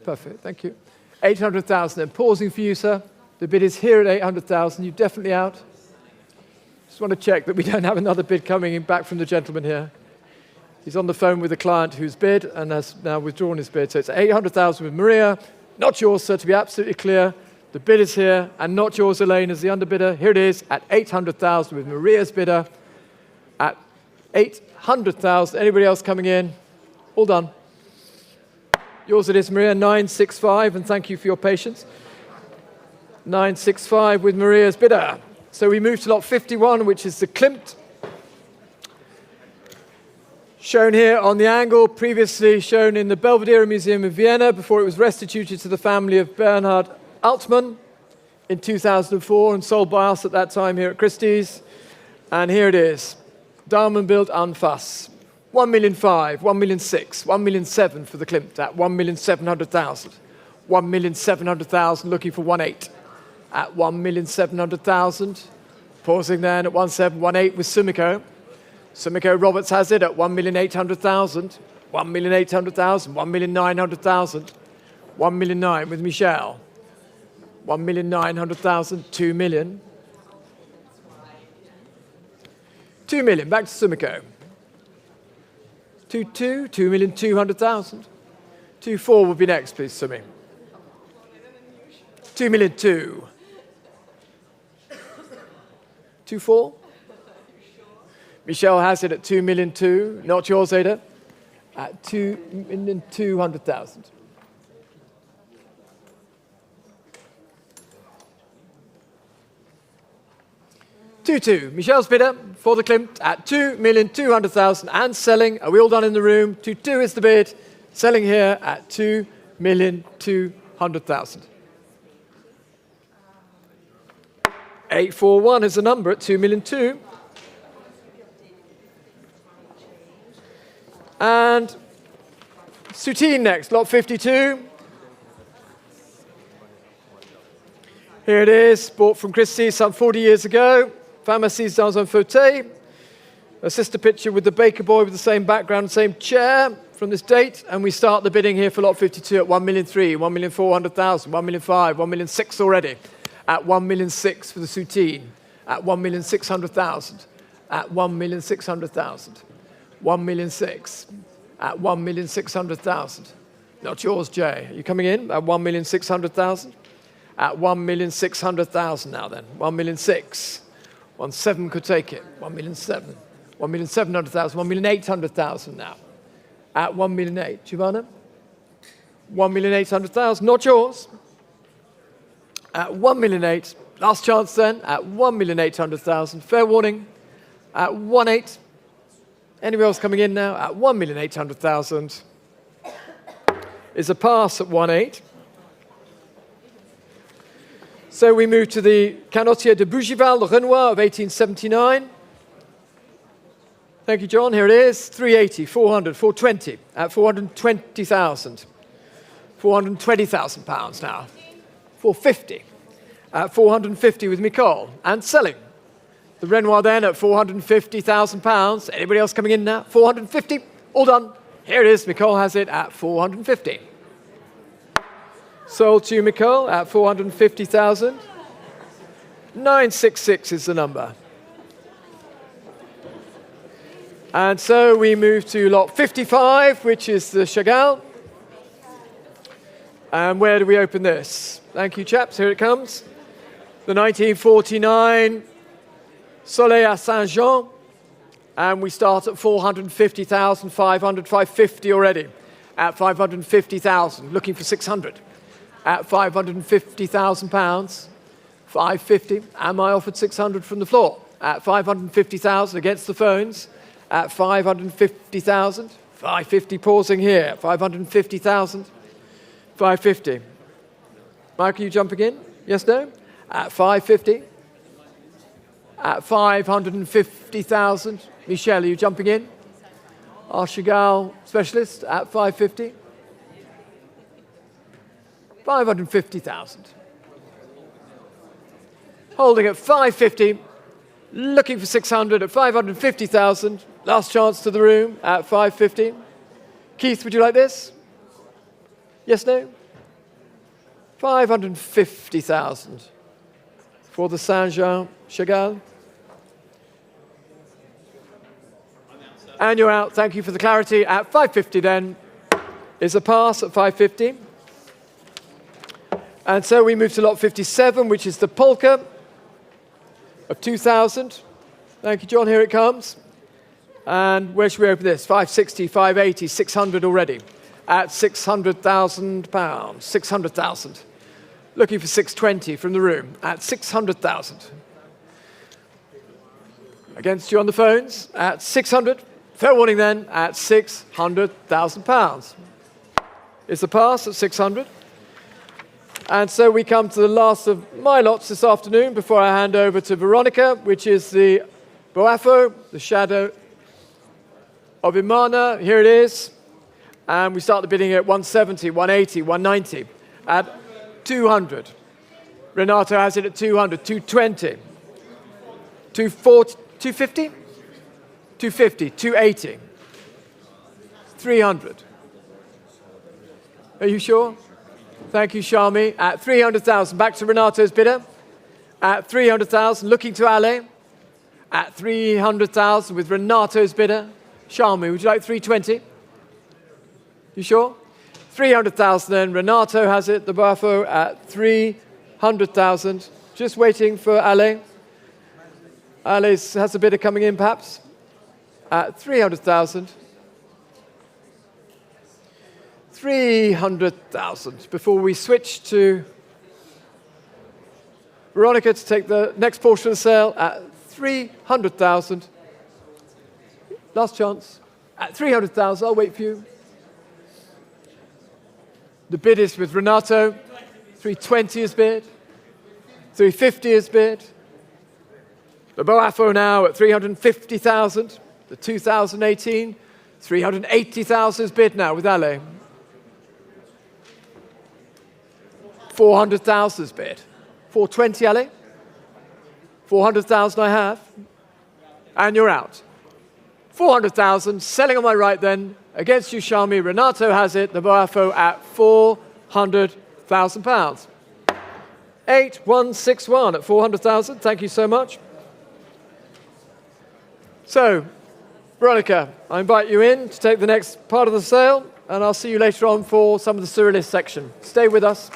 [SPEAKER 6] Perfect, thank you. 800,000 then. Pausing for you, sir. The bid is here at 800,000. You're definitely out. Just want to check that we don't have another bid coming in back from the gentleman here. He's on the phone with the client who's bid and has now withdrawn his bid. So it's 800,000 with Maria. Not yours, sir, to be absolutely clear. The bid is here and not yours, Elaine, as the underbidder. Here it is at 800,000 with Maria's bidder at 800,000. Anybody else coming in? All done. Yours it is, Maria, 965, and thank you for your patience. 965 with Maria's bidder. So we move to lot 51, which is the Klimt. Shown here on the angle, previously shown in the Belvedere Museum in Vienna before it was restituted to the family of Bernhard Altmann in 2004 and sold by us at that time here at Christie's. And here it is, Damenbild Anfass. 1,500,000, 1,600,000, 1,700,000 for the Klimt at 1,700,000. 1,700,000 looking for 1,800,000 at 1,700,000. Pausing then at 1,718 with Sumiko. Sumiko Roberts has it at 1,800,000. 1,800,000, 1,900,000, 1,900,000 with Michelle. 1,900,000, 2 million. 2 million, back to Sumiko. 2,200,000, 2,200,000. 2,400,000 would be next, please, Sumi. 2,200,000. 2,400,000? Michelle has it at 2,200,000. Not yours, Ada. At 2,200,000. 2,200,000. Michelle's bidder for the Klimt at 2,200,000 and selling. Are we all done in the room? 2,200,000 is the bid. Selling here at 2,200,000. 841 is the number at 2,200,000. And Soutine next, lot 52. Here it is, bought from Christie some 40 years ago. Femme assise dans un fauteuil. A sister picture with the baker boy with the same background, same chair from this date. And we start the bidding here for lot 52 at 1,300,000, 1,400,000, 1,500,000, 1,600,000 already. At 1,600,000 for the Soutine. At 1,600,000. At 1,600,000. 1,600,000. At 1,600,000. Not yours, Jay. Are you coming in at 1,600,000? At 1,600,000 now then. 1,600,000. 1,700,000 could take it. 1,700,000. 1,700,000. 1,800,000 now. At 1,800,000. Giovanna? 1,800,000. Not yours. At 1,800,000. Last chance then. At 1,800,000. Fair warning. At 1,800,000. Anyone else coming in now? At 1,800,000. Is a pass at 1,800,000. So we move to the Canotier de Bougival, the Renoir of 1879. Thank you, John. Here it is. 380, 400, 420 at 420,000. 420,000 pounds now. 450 at 450 with Nicole and selling. The Renoir then at 450,000 pounds. Anybody else coming in now? 450. All done. Here it is. Nicole has it at 450. Sold to Nicole at 450,000. 966 is the number. And so we move to lot 55, which is the Chagall. And where do we open this? Thank you, chaps. Here it comes. The 1949 Soleil à Saint-Jean. And we start at 450,000, 500, 550 already. At 550,000, looking for 600. At 550,000 pounds, 550. Am I offered 600 from the floor? At 550,000 against the phones. At 550,000, 550 pausing here. 550,000, 550. Michael, you jumping in? Yes, no? At 550. At 550,000. Michelle, are you jumping in? Our Chagall specialist at 550. 550,000. Holding at 550. Looking for 600 at 550,000. Last chance to the room at 550. Keith, would you like this? Yes, no? 550,000 for the Saint-Jean Chagall. And you're out. Thank you for the clarity. At 550 then is a pass at 550. And so we move to lot 57, which is the Polka of 2,000. Thank you, John. Here it comes. And where should we open this? 560, 580, 600 already. At 600,000 pounds. 600,000. Looking for 620 from the room. At 600,000. Against you on the phones. At 600. Fair warning then. At 600,000 pounds. Is the pass at 600. And so we come to the last of my lots this afternoon before I hand over to Veronica, which is the Boafo, the shadow of Imana. Here it is. And we start the bidding at 170, 180, 190, at 200. Renato has it at 200, 220, 240, 250, 250, 280, 300. Are you sure? Thank you, Charmy. At 300,000, back to Renato's bidder. At 300,000, looking to Ale. At 300,000 with Renato's bidder. Charmy, would you like 320? You sure? 300,000 then. Renato has it, the Bafo, at 300,000. Just waiting for Ale. Ale has a bidder coming in, perhaps. At 300,000. 300,000 before we switch to Veronica to take the next portion of the sale at 300,000. Last chance. At 300,000, I'll wait for you. The bid is with Renato. 320 is bid. 350 is bid. The Boafo now at 350,000. The 2018, 380,000 is bid now with Ale. 400,000 is bid. 420, Ale? 400,000 I have. And you're out. 400,000, selling on my right then. Against you, Charmy. Renato has it, the Boafo at £400,000. 8161 at 400,000. Thank you so much. So, Veronica, I invite you in to take the next part of the sale, and I'll see you later on for some of the Surrealist section. Stay with us.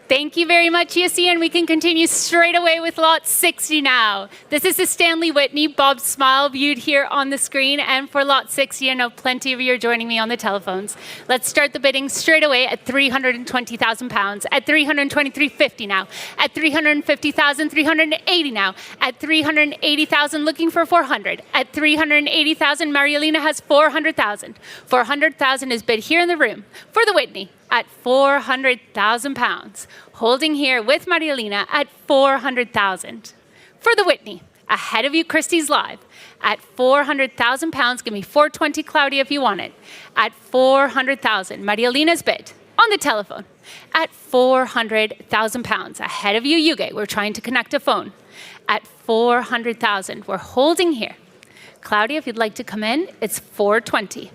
[SPEAKER 9] Thank you very much, Yossi, and we can continue straight away with lot 60 now. This is the Stanley Whitney Bob's Smile viewed here on the screen, and for lot 60, I know plenty of you are joining me on the telephones. Let's start the bidding straight away at £320,000, at $323.50 now, at $350,000, $380 now, at $380,000, looking for 400, at $380,000, Marielina has 400,000. 400,000 is bid here in the room for the Whitney at £400,000. Holding here with Marielina at 400,000. For the Whitney, ahead of you, Christie's live at £400,000. Give me 420, Claudia, if you want it. At 400,000, Marielina's bid on the telephone at £400,000. Ahead of you, Yuge. We're trying to connect a phone at 400,000. We're holding here. Claudia, if you'd like to come in, it's 420.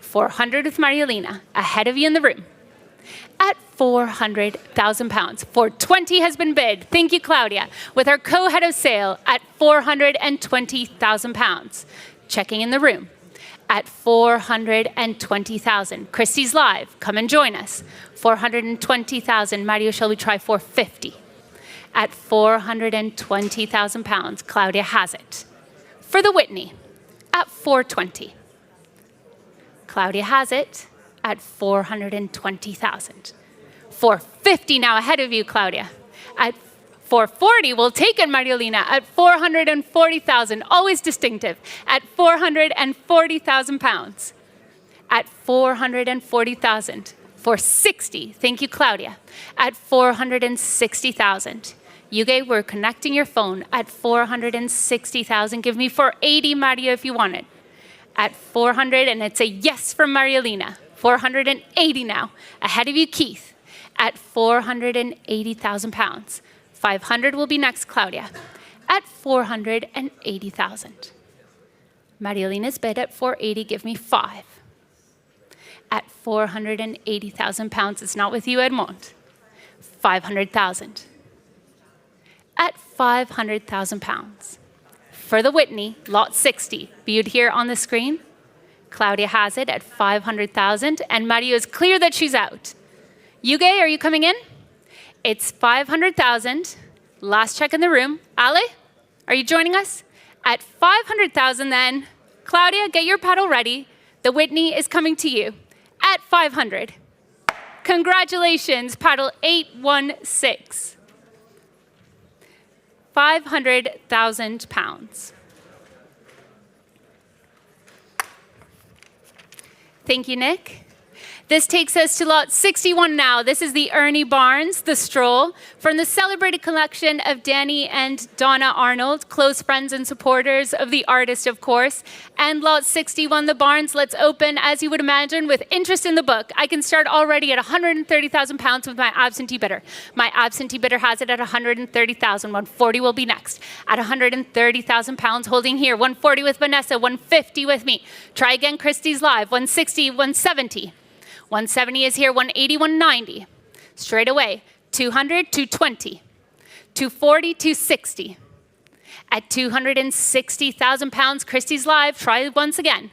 [SPEAKER 9] 400 with Marielina. Ahead of you in the room at £400,000. 420 has been bid. Thank you, Claudia. With our co-head of sale at £420,000. Checking in the room at £420,000. Christie's live. Come and join us. £420,000. Mario, shall we try 450? At £420,000. Claudia has it. For the Whitney at 420. Claudia has it at $420,000. 450 now ahead of you, Claudia. At 440, we'll take it, Marielina, at $440,000, always distinctive, at £440,000. At $440,000. 460, thank you, Claudia, at $460,000. Yuge, we're connecting your phone at $460,000. Give me 480, Mario, if you want it. At 400, and it's a yes from Marielina. 480 now. Ahead of you, Keith, at £480,000. 500 will be next, Claudia, at $480,000. Marielina's bid at 480, give me 5. At £480,000, it's not with you, Edmond. 500,000. At £500,000. For the Whitney, lot 60, viewed here on the screen. Claudia has it at 500,000, and Mario is clear that she's out. Yuge, are you coming in? It's 500,000. Last check in the room. Ale, are you joining us? At 500,000 then, Claudia, get your paddle ready. The Whitney is coming to you. At 500. Congratulations, paddle 816. 500,000 pounds. Thank you, Nick. This takes us to lot 61 now. This is the Ernie Barnes, The Stroll, from the celebrated collection of Danny and Donna Arnold, close friends and supporters of the artist, of course. And lot 61, The Barnes, let's open, as you would imagine, with interest in the book. I can start already at 130,000 pounds with my absentee bidder. My absentee bidder has it at 130,000. 140 will be next. At 130,000 pounds, holding here. 140 with Vanessa, 150 with me. Try again, Christie's live. 160, 170. 170 is here, 180, 190. Straight away, 200, 220. 240, 260. At 260,000 pounds, Christie's live, try once again.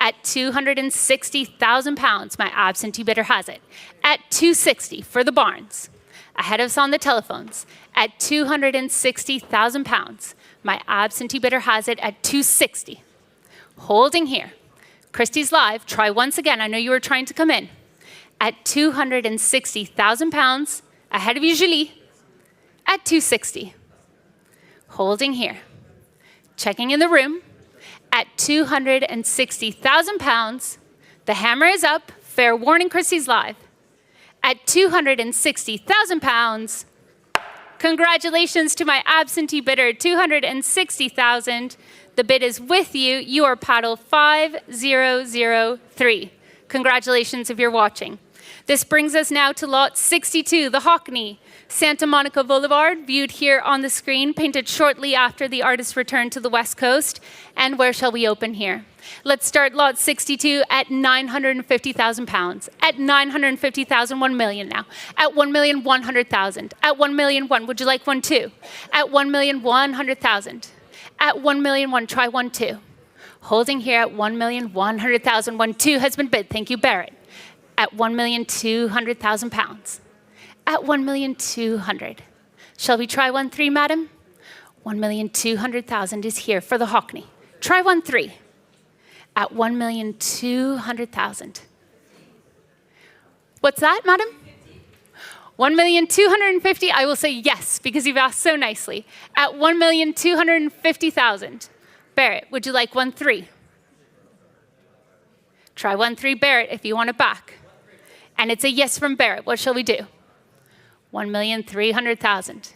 [SPEAKER 9] At 260,000 pounds, my absentee bidder has it. At 260 for the Barnes. Ahead of us on the telephones. At 260,000 pounds, my absentee bidder has it at 260. Holding here. Christie's live, try once again. I know you were trying to come in. At 260,000 pounds, ahead of you, Julie, at 260. Holding here. Checking in the room. At 260,000 pounds, the hammer is up. Fair warning, Christie's live. At 260,000 pounds, congratulations to my absentee bidder, 260,000. The bid is with you. You are paddle 5003. Congratulations if you're watching. This brings us now to lot 62, the Hockney, Santa Monica Boulevard, viewed here on the screen, painted shortly after the artist returned to the West Coast. And where shall we open here? Let's start lot 62 at 950,000 pounds. At 950,000, 1 million now. At 1,100,000. At 1,000,001, would you like 1, 2? At 1,100,000. At 1,000,001, try 1, 2. Holding here at 1,100,000. 1, 2 has been bid. Thank you, Barrett. At 1,200,000 pounds. At 1,200,000. Shall we try 1, 3, madam? 1,200,000 is here for the Hockney. Try 1, 3. At 1,200,000. What's that, madam? 1,250,000. I will say yes, because you've asked so nicely. At 1,250,000. Barrett, would you like 1, 3? Try 1, 3, Barrett, if you want it back. And it's a yes from Barrett. What shall we do? 1,300,000.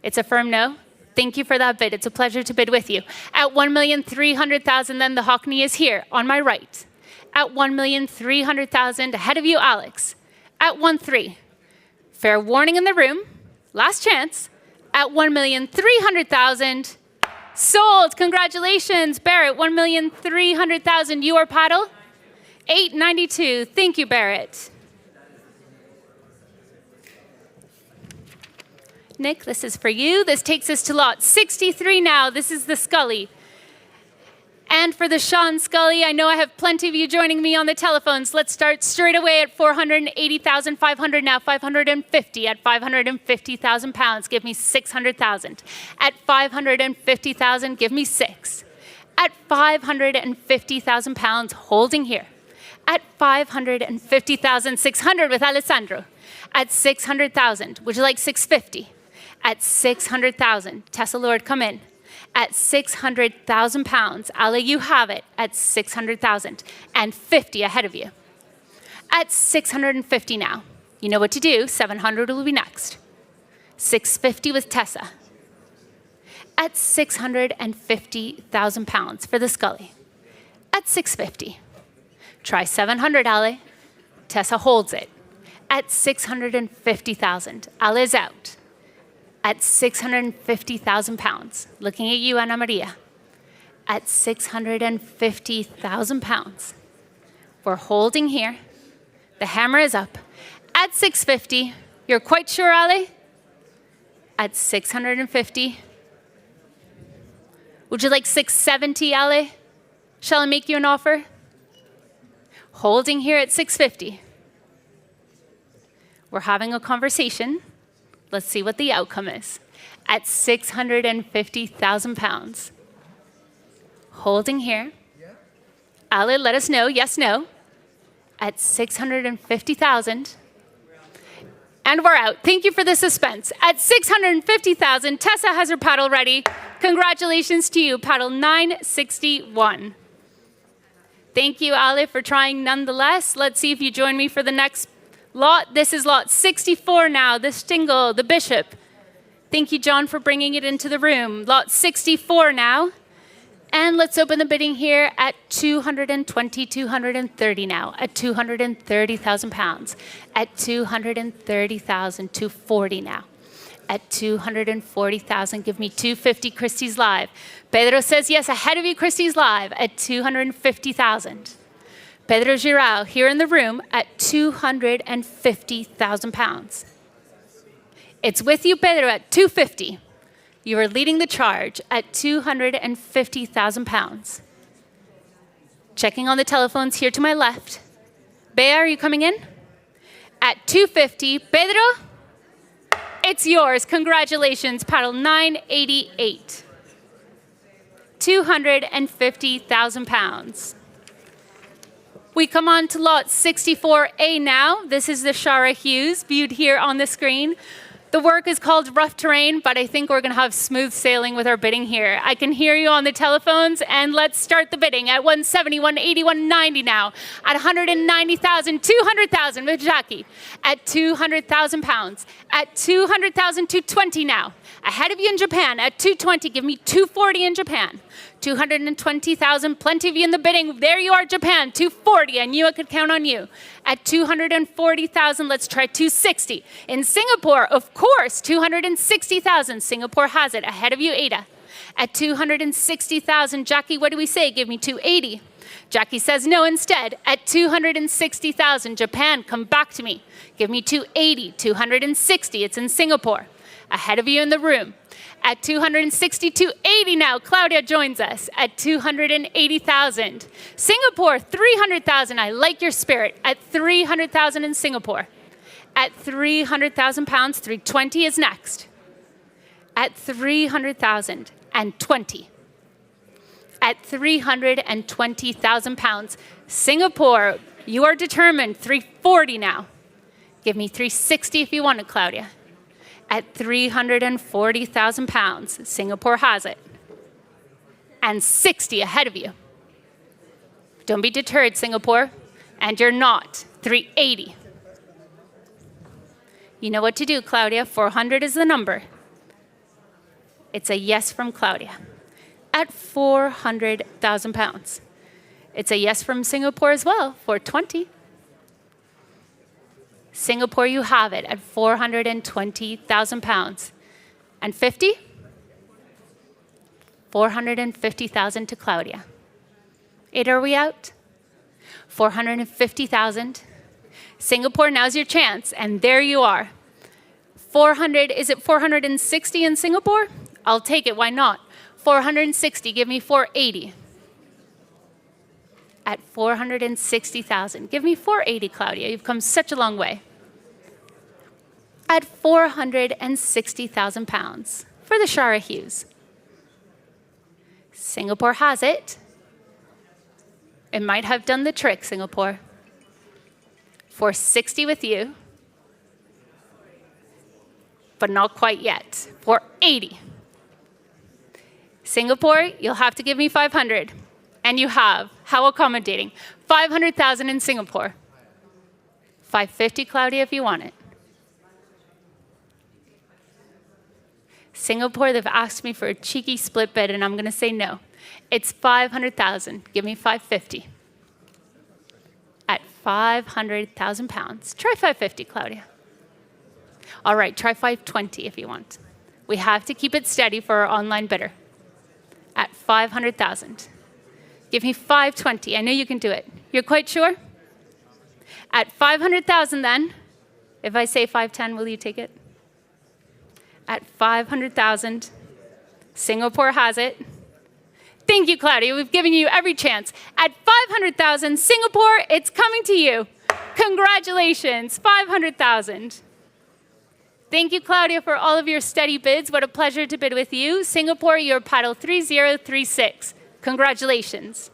[SPEAKER 9] It's a firm no. Thank you for that bid. It's a pleasure to bid with you. At 1,300,000, then the Hockney is here on my right. At 1,300,000, ahead of you, Alex. At 1, 3. Fair warning in the room. Last chance. At 1,300,000. Sold. Congratulations, Barrett. 1,300,000. Your paddle. 892. Thank you, Barrett. Nick, this is for you. This takes us to lot 63 now. This is the Scully. And for the Sean Scully, I know I have plenty of you joining me on the telephones. Let's start straight away at 480,500 now. 550 at 550,000 pounds. Give me 600,000. At 550,000, give me 6. At 550,000 pounds, holding here. At 550,000, 600 with Alessandro. At 600,000, would you like 650? At 600,000, Tessa Lord, come in. At 600,000 pounds, Ale, you have it at 600,000 and 50 ahead of you. At 650 now, you know what to do. 700 will be next. 650 with Tessa. At 650,000 pounds for the Scully. At 650. Try 700, Ale. Tessa holds it. At 650,000, Ale is out. At 650,000 pounds, looking at you, Ana Maria. At 650,000 pounds, we're holding here. The hammer is up. At 650, you're quite sure, Ale? At 650. Would you like 670, Ale? Shall I make you an offer? Holding here at 650. We're having a conversation. Let's see what the outcome is. At 650,000 pounds. Holding here. Ali, let us know, yes, no. At 650,000. And we're out. Thank you for the suspense. At 650,000, Tessa has her paddle ready. Congratulations to you, paddle 961. Thank you, Ali, for trying nonetheless. Let's see if you join me for the next lot. This is lot 64 now, the Stingle, the Bishop. Thank you, John, for bringing it into the room. Lot 64 now. And let's open the bidding here at 220, 230 now, at 230,000 pounds. At 230,000, 240 now. At 240,000, give me 250, Christie's live. Pedro says yes, ahead of you, Christie's live, at 250,000. Pedro Girao, here in the room, at 250,000 pounds. It's with you, Pedro, at 250. You are leading the charge at 250,000 pounds. Checking on the telephones here to my left. Bea, are you coming in? At 250, Pedro, it's yours. Congratulations, paddle 988. 250,000 pounds. We come on to lot 64A now. This is the Shara Hughes, viewed here on the screen. The work is called Rough Terrain, but I think we're going to have smooth sailing with our bidding here. I can hear you on the telephones, and let's start the bidding at 170, 180, 190 now. At 190,000, 200,000 with Jackie. At 200,000 pounds. At 200,000, 220 now. Ahead of you in Japan at 220, give me 240 in Japan. 220,000, plenty of you in the bidding. There you are, Japan, 240. I knew I could count on you. At 240,000, let's try 260. In Singapore, of course, 260,000. Singapore has it. Ahead of you, Ada. At 260,000, Jackie, what do we say? Give me 280. Jackie says no instead. At 260,000, Japan, come back to me. Give me 280, 260. It's in Singapore. Ahead of you in the room. At 260, 280 now, Claudia joins us at 280,000. Singapore, 300,000. I like your spirit. At 300,000 in Singapore. At 300,000 pounds, 320 is next. At 300,000 and 20. At 320,000 pounds, Singapore, you are determined. 340 now. Give me 360 if you want it, Claudia. At 340,000 pounds, Singapore has it. And 60 ahead of you. Don't be deterred, Singapore. And you're not. 380. You know what to do, Claudia. 400 is the number. It's a yes from Claudia. At 400,000 pounds. It's a yes from Singapore as well, 420. Singapore, you have it at 420,000 pounds. And 50? 450,000 to Claudia. 8, are we out? 450,000. Singapore, now's your chance. And there you are. 400, is it 460 in Singapore? I'll take it, why not? 460, give me 480. At 460,000. Give me 480, Claudia. You've come such a long way. At 460,000 pounds for the Shara Hughes. Singapore has it. It might have done the trick, Singapore. 460 with you. But not quite yet. 480. Singapore, you'll have to give me 500. And you have. How accommodating. 500,000 in Singapore. 550, Claudia, if you want it. Singapore, they've asked me for a cheeky split bid, and I'm going to say no. It's 500,000. Give me 550. At 500,000 pounds. Try 550, Claudia. All right, try 520 if you want. We have to keep it steady for our online bidder. At 500,000. Give me 520. I know you can do it. You're quite sure? At 500,000 then, if I say 510, will you take it? At 500,000, Singapore has it. Thank you, Claudia. We've given you every chance. At 500,000, Singapore, it's coming to you. Congratulations, 500,000. Thank you, Claudia, for all of your steady bids. What a pleasure to bid with you. Singapore, you're paddle 3036. Congratulations.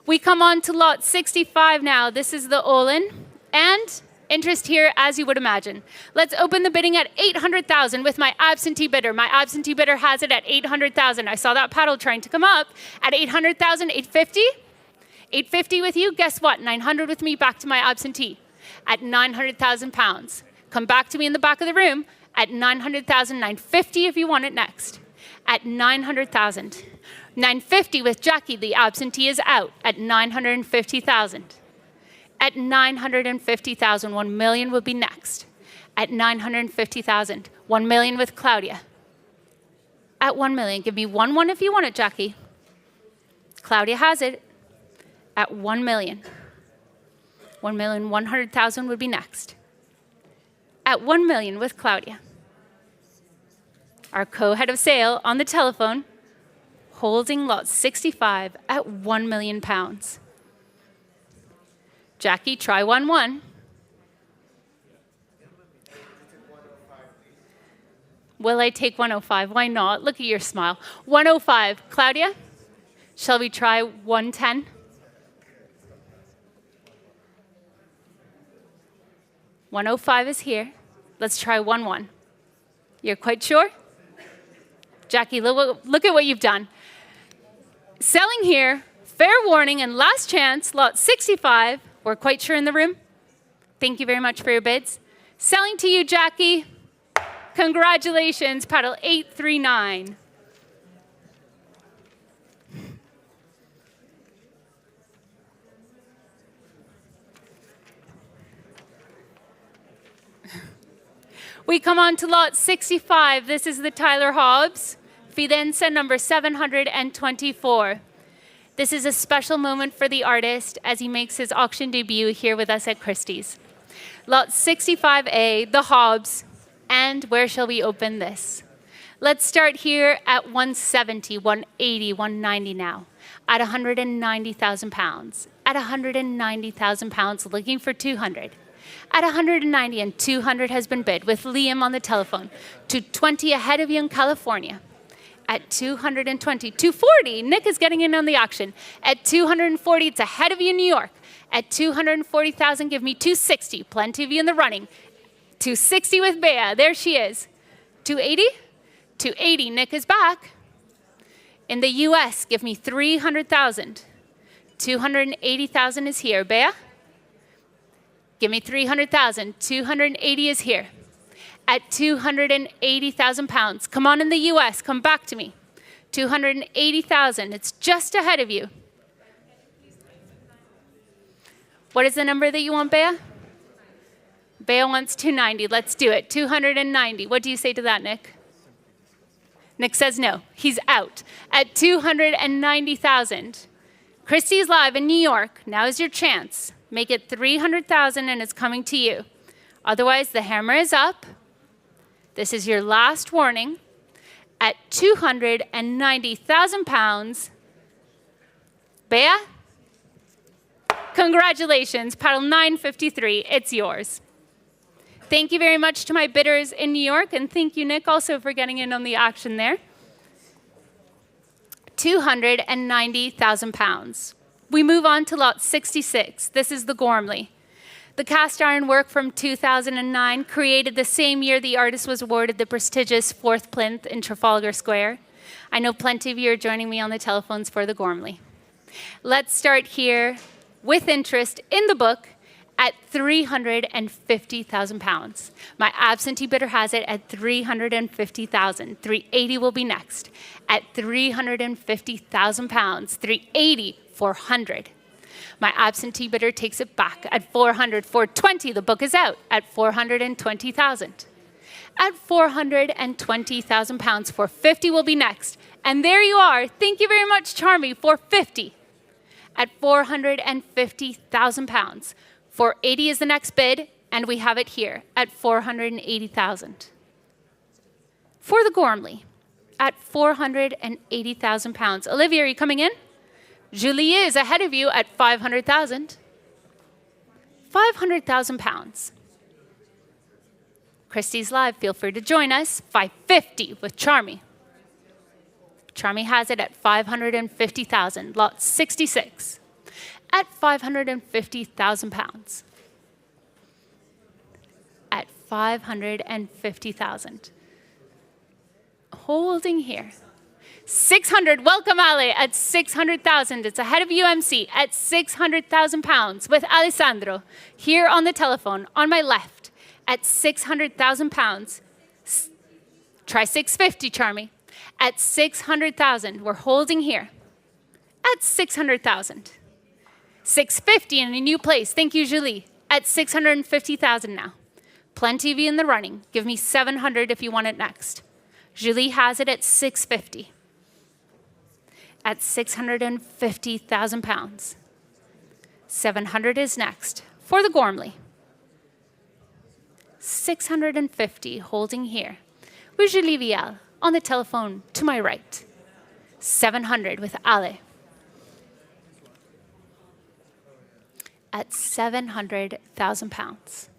[SPEAKER 9] We come on to lot 65 now. This is the all-in. And interest here, as you would imagine. Let's open the bidding at 800,000 with my absentee bidder. My absentee bidder has it at 800,000. I saw that paddle trying to come up at 800,000, 850. 850 with you. Guess what? 900 with me. Back to my absentee at 900,000 pounds. Come back to me in the back of the room at 900,000, 950 if you want it next. At 900,000. 950 with Jackie, the absentee is out at 950,000. At 950,000, 1 million will be next. At 950,000, 1 million with Claudia. At 1 million, give me 1 if you want it, Jackie. Claudia has it at 1 million. 1,100,000 would be next. At 1 million with Claudia. Our co-head of sale on the telephone, holding lot 65 at 1 million pounds. Jackie, try 1-1. Will I take 105? Why not? Look at your smile. 105. Claudia, shall we try 110? $105 is here. Let's try 1-1. You're quite sure? Jackie, look at what you've done. Selling here, fair warning and last chance, lot 65. We're quite sure in the room. Thank you very much for your bids. Selling to you, Jackie. Congratulations, paddle 839. We come on to lot 65. This is the Tyler Hobbs, Fidenza number 724. This is a special moment for the artist as he makes his auction debut here with us at Christie's. Lot 65A, the Hobbs, and where shall we open this? Let's start here at 170, 180, 190 now, at 190,000 pounds. At 190,000 pounds, looking for 200. At 190 and 200 has been bid with Liam on the telephone. 220 ahead of you in California. At 220, 240, Nick is getting in on the auction. At 240, it's ahead of you in New York. At 240,000, give me 260, plenty of you in the running. 260 with Bea, there she is. 280, 280, Nick is back. In the US, give me 300,000. 280,000 is here, Bea. Give me 300,000. 280 is here. At 280,000 pounds. Come on in the US, come back to me. 280,000, it's just ahead of you. What is the number that you want, Bea? Bea wants 290, let's do it. 290, what do you say to that, Nick? Nick says no, he's out. At 290,000. Christie's live in New York, now is your chance. Make it 300,000 and it's coming to you. Otherwise, the hammer is up. This is your last warning. At 290,000 pounds, Bea, congratulations, paddle 953, it's yours. Thank you very much to my bidders in New York, and thank you, Nick, also for getting in on the action there. 290,000 pounds. We move on to lot 66. This is the Gormley. The cast iron work from 2009, created the same year the artist was awarded the prestigious 4th plinth in Trafalgar Square. I know plenty of you are joining me on the telephones for the Gormley. Let's start here with interest in the book at 350,000 pounds. My absentee bidder has it at 350,000. 380 will be next. At 350,000 pounds, 380, 400. My absentee bidder takes it back at 400, 420. The book is out at 420,000. At 420,000 pounds, 450 will be next. And there you are. Thank you very much, Charmy, 450. At 450,000 pounds. 480 is the next bid, and we have it here at 480,000. For the Gormley, at 480,000 pounds. Olivia, are you coming in? Julie is ahead of you at 500,000. 500,000 pounds. Christie's live, feel free to join us. 550 with Charmy. Charmy has it at 550,000, lot 66, at 550,000 pounds. At 550,000. Holding here. 600, welcome Ali, at 600,000. It's ahead of UMC at 600,000 pounds with Alessandro here on the telephone on my left at 600,000 pounds. Try 650, Charmy. At 600,000, we're holding here. At 600,000. 650 in a new place. Thank you, Julie. At 650,000 now. Plenty of you in the running. Give me 700 if you want it next. Julie has it at 650. At 650,000 pounds. 700 is next for the Gormley. 650 holding here. With Julie Vial on the telephone to my right. 700 with Ale. At 700,000 pounds.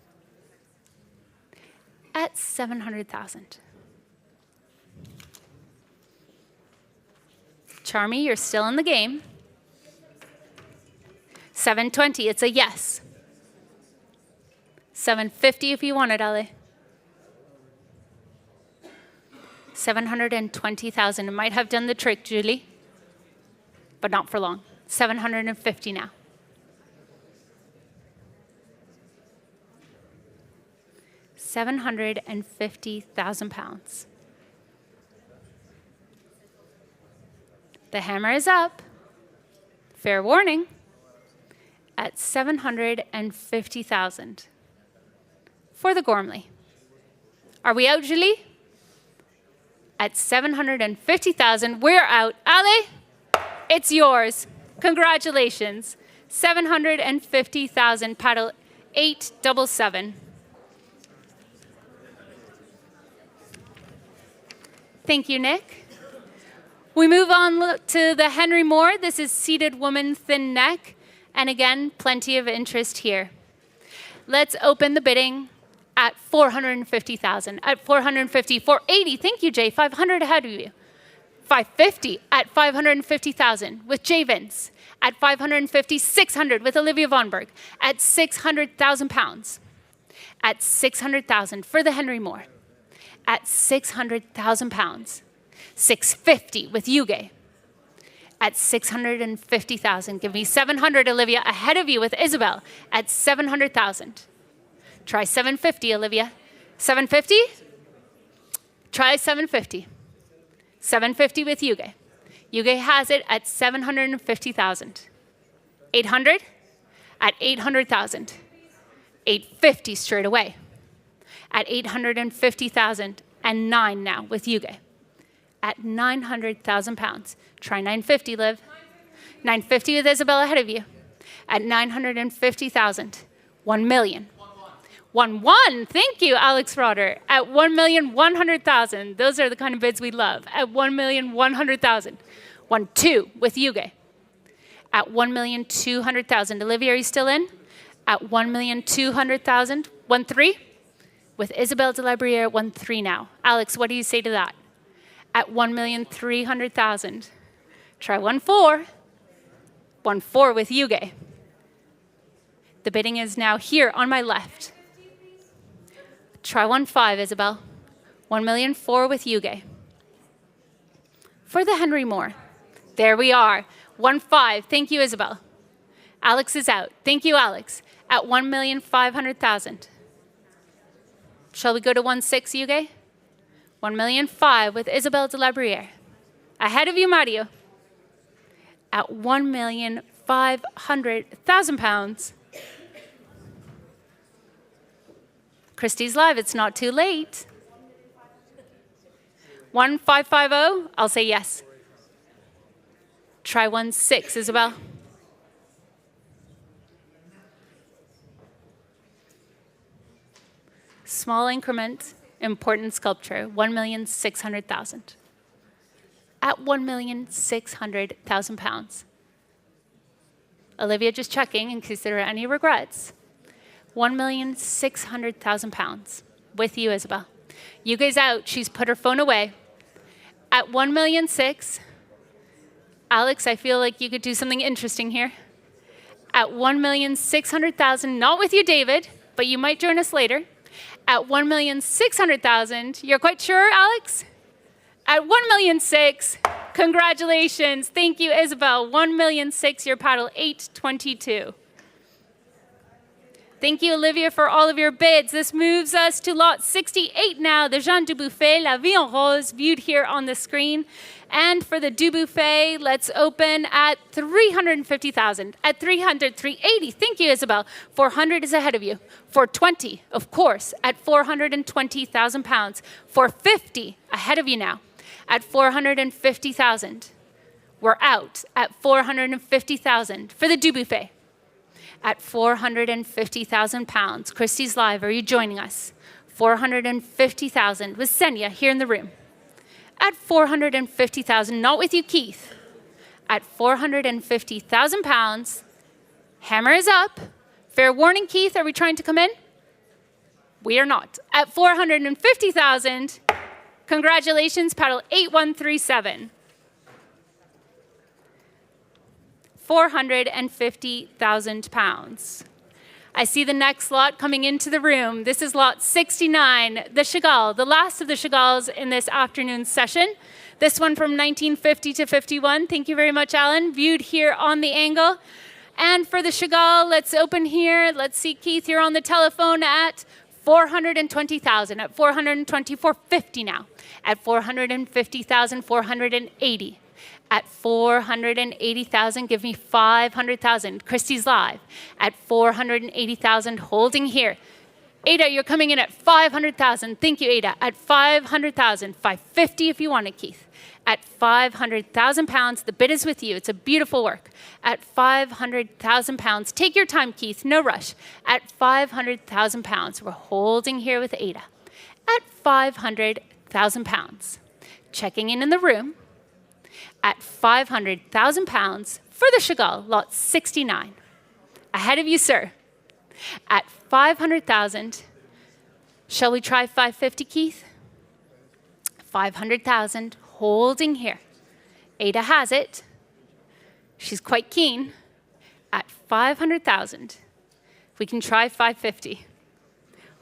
[SPEAKER 9] At 700,000. Charmy, you're still in the game. 720, it's a yes. 750 if you want it, Ali. 720,000. It might have done the trick, Julie, but not for long. 750 now. 750,000 pounds. The hammer is up. Fair warning. At 750,000 for the Gormley. Are we out, Julie? At 750,000, we're out. Ali, it's yours. Congratulations. 750,000, paddle 877. Thank you, Nick. We move on to the Henry Moore. This is seated woman, thin neck. And again, plenty of interest here. Let's open the bidding at 450,000. At 450, 480. Thank you, Jay. 500 ahead of you. 550 at 550,000 with Jay Vince. At 550, 600 with Olivia Vonberg. At 600,000 pounds. At 600,000 for the Henry Moore. At 600,000 pounds. 650 with Yuge. At 650,000. Give me 700, Olivia, ahead of you with Isabel at 700,000. Try 750, Olivia. 750? Try 750. 750 with Yuge. Yuge has it at 750,000. 800? At 800,000. 850 straight away. At 850,000 and 9 now with Yuge. At 900,000 pounds. Try 950, Liv. 950 with Isabel ahead of you. At 950,000. 1 million. 1-1. Thank you, Alex Roder. At 1,100,000. Those are the kind of bids we love. At 1,100,000. 1-2 with Yuge. At 1,200,000. Olivia, are you still in? At 1,200,000. 1-3 with Isabel de la Briere. 1-3 now. Alex, what do you say to that? At 1,300,000. Try 1-4. 1-4 with Yuge. The bidding is now here on my left. Try 1-5, Isabel. 1,004,000 with Yuge. For the Henry Moore. There we are. 1-5. Thank you, Isabel. Alex is out. Thank you, Alex. At 1,500,000. Shall we go to 1-6, Yuge? 1,005,000 with Isabel de la Briere. Ahead of you, Mario. At 1,500,000 pounds. Christie's live, it's not too late. 1,550, I'll say yes. Try 1-6, Isabel. Small increment, important sculpture, 1,600,000. At 1,600,000 pounds. Olivia just checking in case there are any regrets. 1,600,000 pounds. with you, Isabel. You guys out. She's put her phone away. At 1,006,000, Alex, I feel like you could do something interesting here. At 1,600,000, not with you, David, but you might join us later. At 1,600,000, you're quite sure, Alex? At 1,006,000, congratulations. Thank you, Isabel. 1,006,000, your paddle 822. Thank you, Olivia, for all of your bids. This moves us to lot 68 now, the Jean Dubuffet, La Vie en Rose, viewed here on the screen. And for the Dubuffet, let's open at 350,000. At 300, 380. Thank you, Isabel. 400 is ahead of you. 420, of course, at 420,000 pounds. 450, ahead of you now. At 450,000. We're out at 450,000 for the Dubuffet. At 450,000 pounds. Christie's live, are you joining us? 450,000 with Senya here in the room. At 450,000, not with you, Keith. At 450,000 pounds, hammer is up. Fair warning, Keith, are we trying to come in? We are not. At 450,000, congratulations, paddle 8137. 450,000 pounds. I see the next lot coming into the room. This is lot 69, the Chagall, the last of the Chagalls in this afternoon's session. This one from 1950 to 51. Thank you very much, Alan. Viewed here on the angle. And for the Chagall, let's open here. Let's see, Keith, you're on the telephone at 420,000. At 420, 450 now. At 450,000, 480. At 480,000, give me 500,000. Christie's live. At 480,000, holding here. Ada, you're coming in at 500,000. Thank you, Ada. At 500,000, 550 if you want it, Keith. At 500,000 pounds, the bid is with you. It's a beautiful work. At 500,000 pounds, take your time, Keith, no rush. At 500,000 pounds, we're holding here with Ada. At 500,000 pounds, checking in the room. At 500,000 pounds for the Chagall, lot 69. Ahead of you, sir. At 500,000, shall we try 550, Keith? 500,000, holding here. Ada has it. She's quite keen. At 500,000, we can try 550.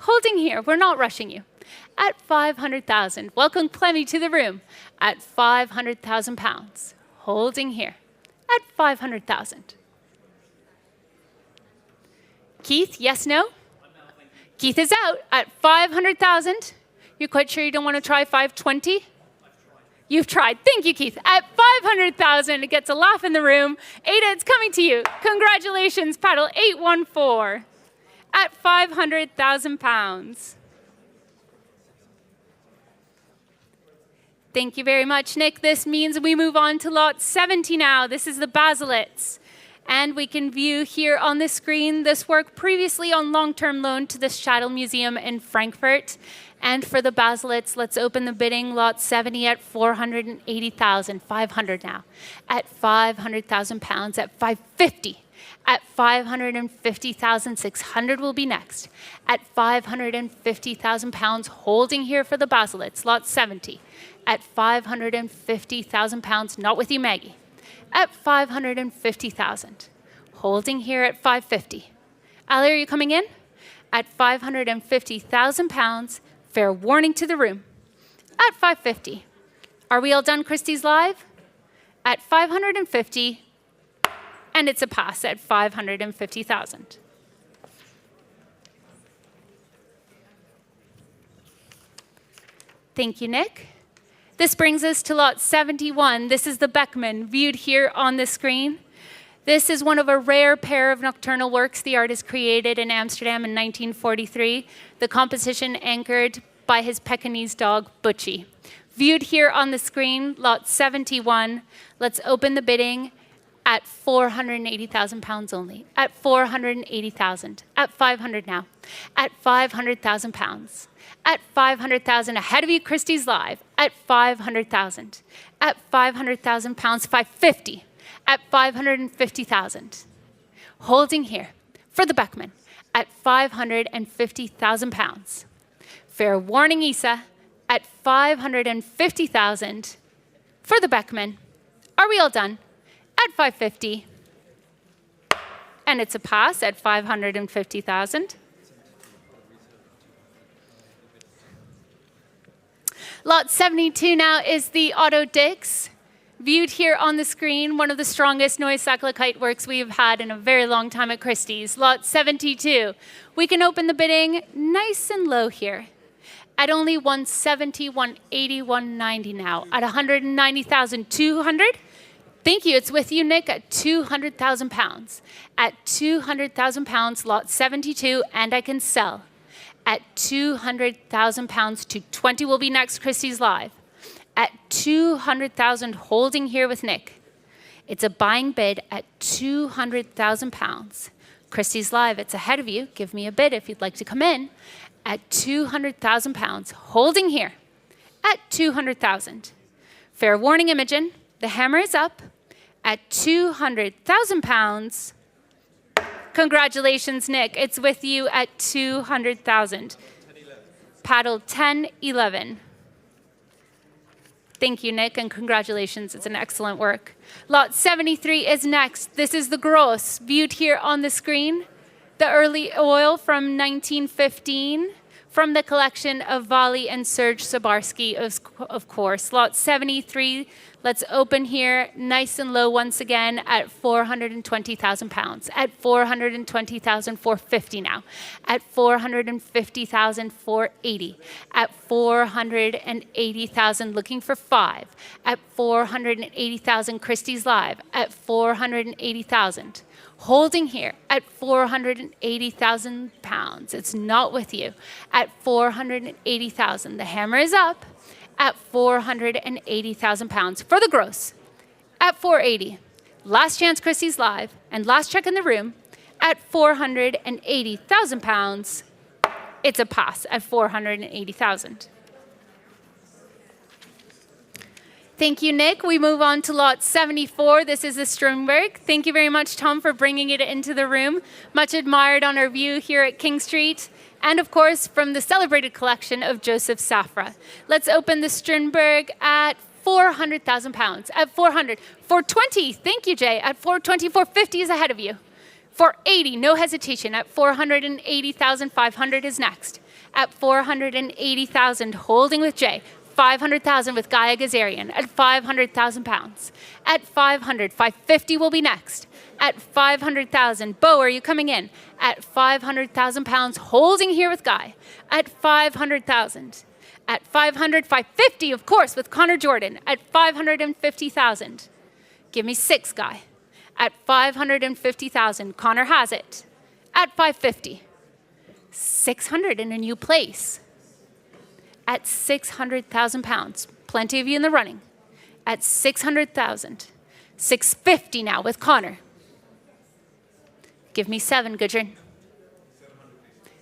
[SPEAKER 9] Holding here, we're not rushing you. At 500,000, welcome Clemmy to the room. At 500,000 pounds, holding here. At 500,000. Keith, yes, no? Keith is out at 500,000. You're quite sure you don't want to try 520? You've tried. Thank you, Keith. At 500,000, it gets a laugh in the room. Ada, it's coming to you. Congratulations, paddle 814. At 500,000 pounds. Thank you very much, Nick. This means we move on to lot 70 now. This is the Basilets. And we can view here on the screen this work previously on long-term loan to the Shuttle Museum in Frankfurt. And for the Basilets, let's open the bidding. Lot 70 at 480,000, 500 now. At 500,000 pounds, at 550. At 550,600 will be next. At 550,000 pounds, holding here for the Basilets, lot 70. At 550,000 pounds, not with you, Maggie. At 550,000, holding here at 550. Ali, are you coming in? At 550,000 pounds, fair warning to the room. At 550. Are we all done, Christie's live? At 550, and it's a pass at 550,000. Thank you, Nick. This brings us to lot 71. This is the Beckman, viewed here on the screen. This is one of a rare pair of nocturnal works the artist created in Amsterdam in 1943. The composition anchored by his Pekingese dog, Butchie. Viewed here on the screen, lot 71. Let's open the bidding at 480,000 pounds only. At 480,000. At 500 now. At 500,000 pounds. At 500,000, ahead of you, Christie's live. At 500,000. At 500,000 pounds, 550. At 550,000. Holding here for the Beckman at 550,000 pounds. Fair warning, Isa, at 550,000 for the Beckman. Are we all done? At 550. And it's a pass at 550,000. Lot 72 now is the Otto Dix. Viewed here on the screen, one of the strongest noise cyclic works we've had in a very long time at Christie's. Lot 72. We can open the bidding nice and low here at only 170, 180, 190 now. At 190,200. Thank you. It's with you, Nick, at 200,000 pounds. At 200,000 pounds, lot 72, and I can sell. At 200,000 pounds, 220 will be next, Christie's Live. At 200,000, holding here with Nick. It's a buying bid at 200,000 pounds. Christie's Live, it's ahead of you. Give me a bid if you'd like to come in. At 200,000 pounds, holding here. At 200,000. Fair warning, Imogen. The hammer is up at 200,000 pounds. Congratulations, Nick. It's with you at 200,000. Paddle 10-11. Thank you, Nick, and congratulations. It's an excellent work. Lot 73 is next. This is the Gross, viewed here on the screen. The early oil from 1915, from the collection of Vali and Serge Sabarsky, of course. Lot 73, let's open here nice and low once again at 420,000 pounds. At 420,000, 450 now. At 450,000, 480. At 480,000, looking for 5. At 480,000, Christie's Live. At 480,000. Holding here at 480,000 pounds. It's not with you. At 480,000. The hammer is up at 480,000 pounds for the Gross. At 480. Last chance, Christie's Live, and last check in the room at 480,000 pounds. It's a pass at 480,000. Thank you, Nick. We move on to lot 74. This is the Strindberg. Thank you very much, Tom, for bringing it into the room. Much admired on our view here at King Street. And of course, from the celebrated collection of Joseph Safra. Let's open the Strindberg at 400,000 pounds. At 400. 420. Thank you, Jay. At 420, 450 is ahead of you. 480, no hesitation. At 480,500 is next. At 480,000, holding with Jay. 500,000 with Gaia Gazarian at 500,000 pounds. At 500, 550 will be next. At 500,000, Bo, are you coming in? At 500,000 pounds, holding here with Guy. At 500,000. At 500, 550, of course, with Connor Jordan. At 550,000. Give me 6, Guy. At 550,000, Connor has it. At 550. 600 in a new place. At 600,000 pounds. Plenty of you in the running. At 600,000. 650 now with Connor. Give me 7, Gudrun.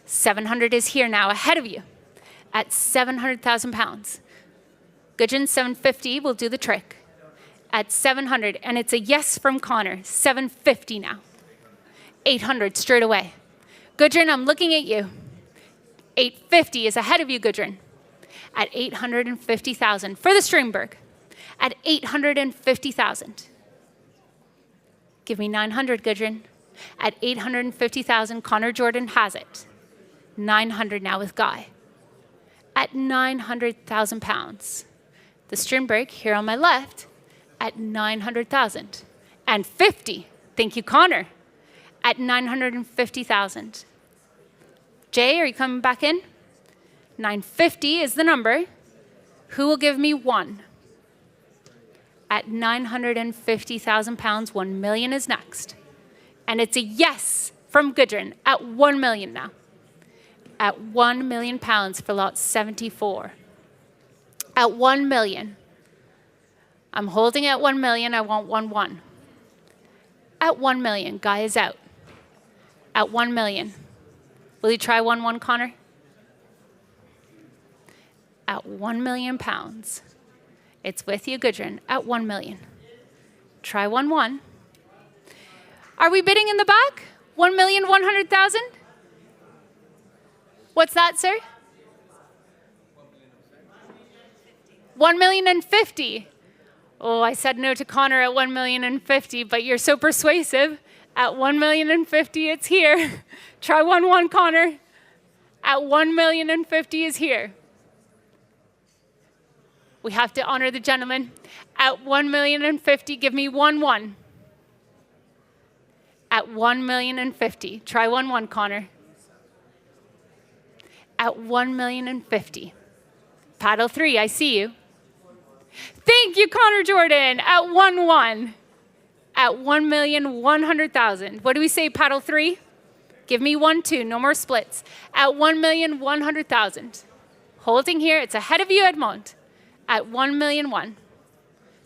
[SPEAKER 9] 700 is here now, ahead of you. At 700,000 pounds. Gudrun, 750 will do the trick. At 700, and it's a yes from Connor. 750 now. 800 straight away. Gudrun, I'm looking at you. 850 is ahead of you, Gudrun. At 850,000 for the Strindberg. At 850,000. Give me 900, Gudrun. At 850,000, Connor Jordan has it. 900 now with Guy. At 900,000 pounds. The Strindberg here on my left at 900,000. And 50. Thank you, Connor. At 950,000. Jay, are you coming back in? 950 is the number. Who will give me 1? At 950,000 pounds, 1 million is next. And it's a yes from Gudrun at 1 million now. At 1 million pounds for lot 74. At 1 million. I'm holding at 1 million, I want 1-1. At 1 million, Guy is out. At 1 million. Will you try 1-1, Connor? At 1 million pounds. It's with you, Gudrun, at 1 million. Try 1-1. Are we bidding in the back? 1,100,000? What's that, sir? 1,050,000. Oh, I said no to Connor at 1,050,000, but you're so persuasive. At 1,050,000, it's here. Try 1-1, Connor. At 1,050,000 is here. We have to honor the gentleman. At 1,050,000, give me 1-1. At 1,050,000, try 1-1, Connor. At 1,050,000. Paddle 3, I see you. Thank you, Connor Jordan. At 1-1. At 1,100,000. What do we say, paddle 3? Give me 1-2, no more splits. At 1,100,000. Holding here, it's ahead of you, Edmond. At 1,000,001.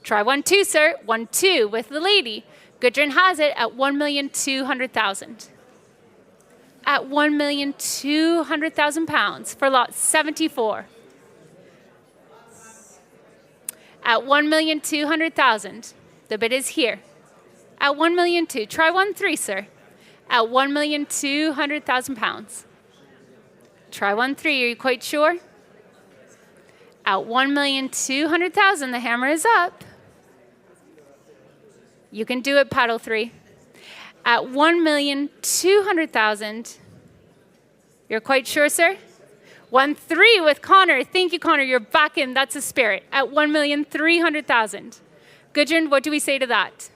[SPEAKER 9] Try 1-2, sir. 1-2 with the lady. Gudrun has it at 1,200,000. At 1,200,000 pounds for lot 74. At 1,200,000, the bid is here. At 1,200,000, try 1-3, sir. At 1,200,000 pounds. Try 1-3, are you quite sure? At 1,200,000, the hammer is up. You can do it, paddle 3. At 1,200,000, you're quite sure, sir? 1-3 with Connor. Thank you, Connor. You're back in. That's a spirit. At 1,300,000. Gudrun, what do we say to that?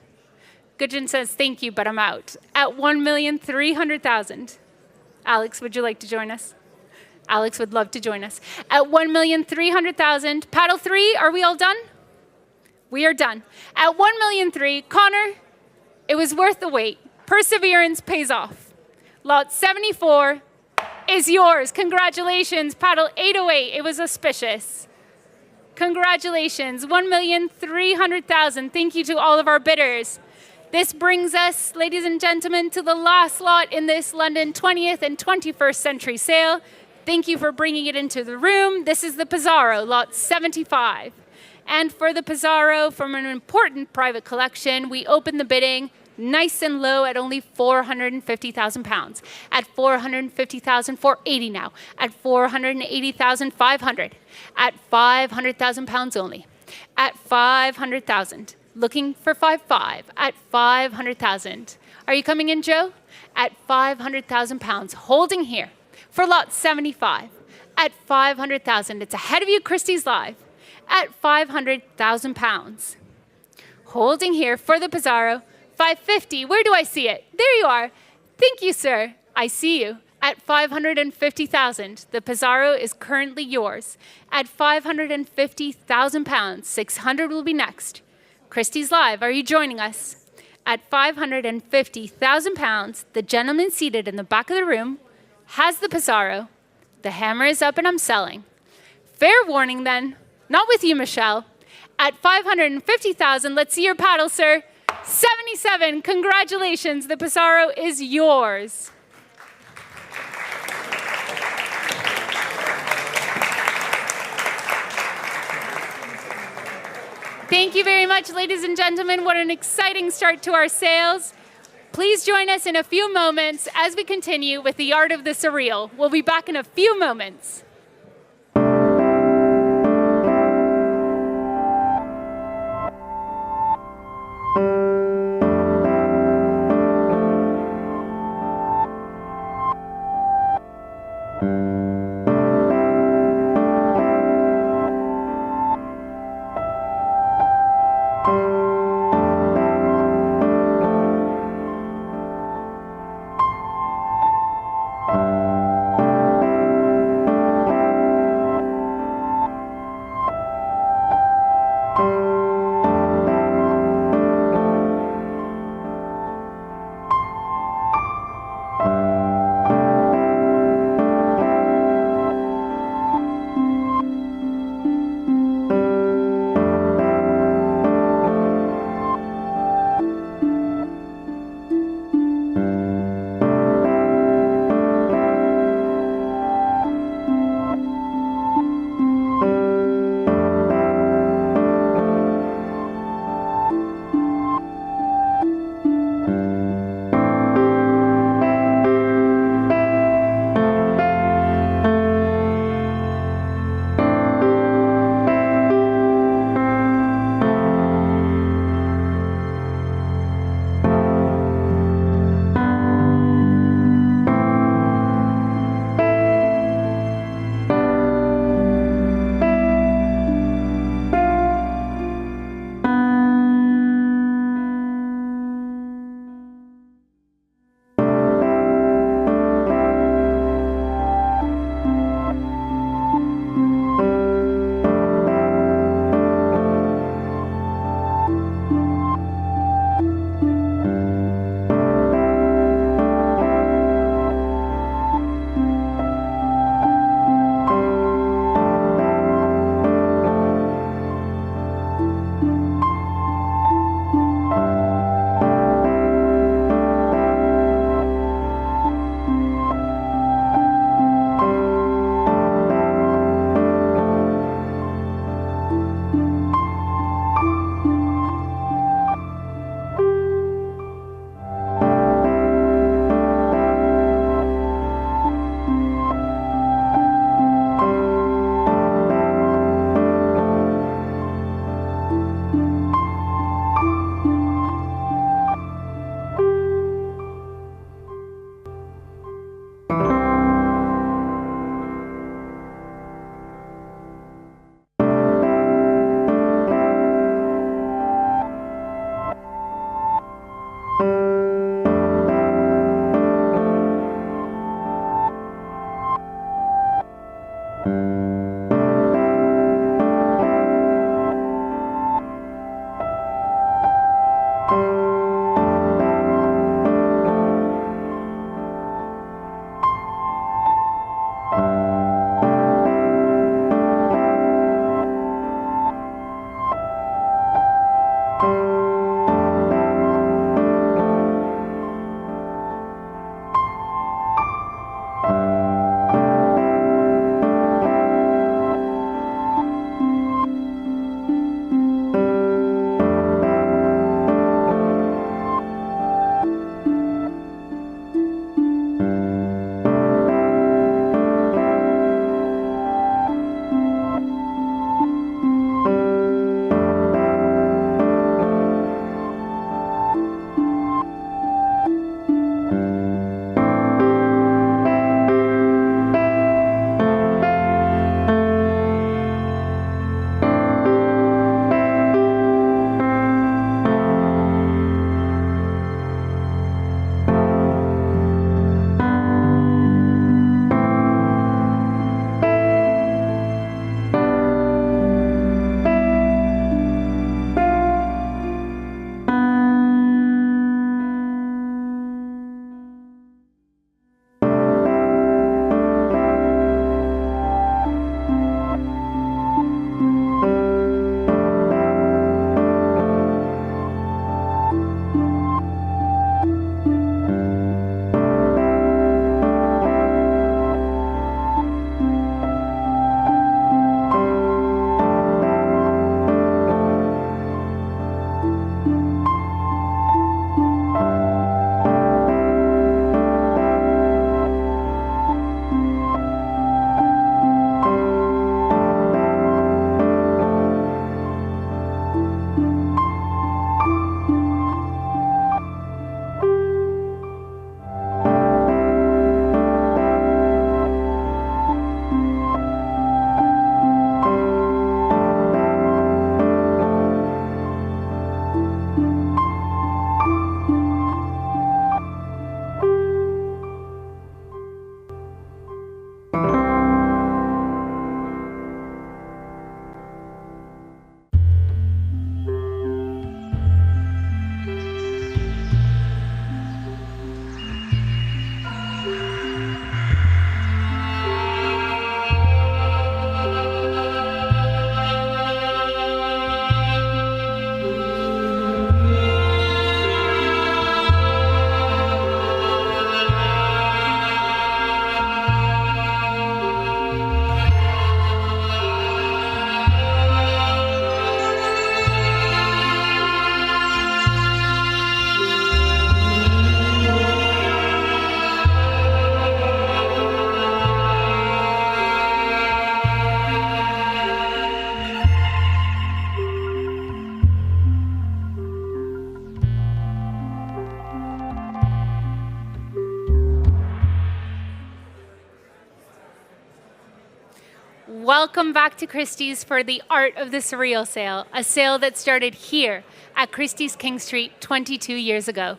[SPEAKER 9] Gudrun says, thank you, but I'm out. At 1,300,000. Alex, would you like to join us? Alex would love to join us. At 1,300,000. Paddle 3, are we all done? We are done. At 1,300,000, Connor, it was worth the wait. Perseverance pays off. Lot 74 is yours. Congratulations. Paddle 808. It was auspicious. Congratulations. 1,300,000. Thank you to all of our bidders. This brings us, ladies and gentlemen, to the last lot in this London 20th and 21st century sale. Thank you for bringing it into the room. This is the Pizarro, lot 75. And for the Pizarro, from an important private collection, we opened the bidding nice and low at only 450,000 pounds. At 450,000, 480 now. At 480,500. At 500,000 pounds only. At 500,000. Looking for 5.5. At 500,000. Are you coming in, Joe? At 500,000 pounds. Holding here for lot 75. At 500,000. It's ahead of you, Christie's live. At 500,000 pounds. Holding here for the Pizarro. 550. Where do I see it? There you are. Thank you, sir. I see you. At 550,000. The Pizarro is currently yours. At 550,000 pounds. 600 will be next. Christie's live. Are you joining us? At 550,000 pounds, the gentleman seated in the back of the room has the Pizarro. The hammer is up and I'm selling. Fair warning then. Not with you, Michelle. At 550,000, let's see your paddle, sir. 77, congratulations. The Pizarro is yours. Thank you very much, ladies and gentlemen. What an exciting start to our sales. Please join us in a few moments as we continue with the art of the surreal. We'll be back in a few moments. welcome back to Christie's for the Art of the Surreal Sale, a sale that started here at Christie's King Street 22 years ago.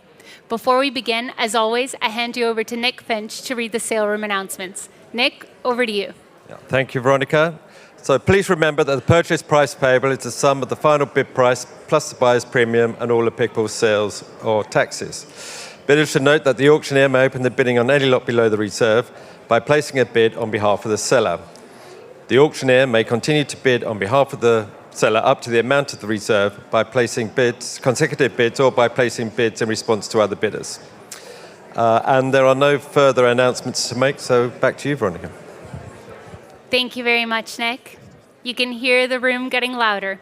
[SPEAKER 9] Before we begin, as always, I hand you over to Nick Finch to read the sale room announcements. Nick, over to you.
[SPEAKER 7] Yeah, thank you, Veronica. So please remember that the purchase price payable is the sum of the final bid price plus the buyer's premium and all applicable sales or taxes. Bidders should note that the auctioneer may open the bidding on any lot below the reserve by placing a bid on behalf of the seller. The auctioneer may continue to bid on behalf of the seller up to the amount of the reserve by placing bids, consecutive bids, or by placing bids in response to other bidders. And there are no further announcements to make, so back to you, Veronica.
[SPEAKER 9] Thank you very much, Nick. You can hear the room getting louder.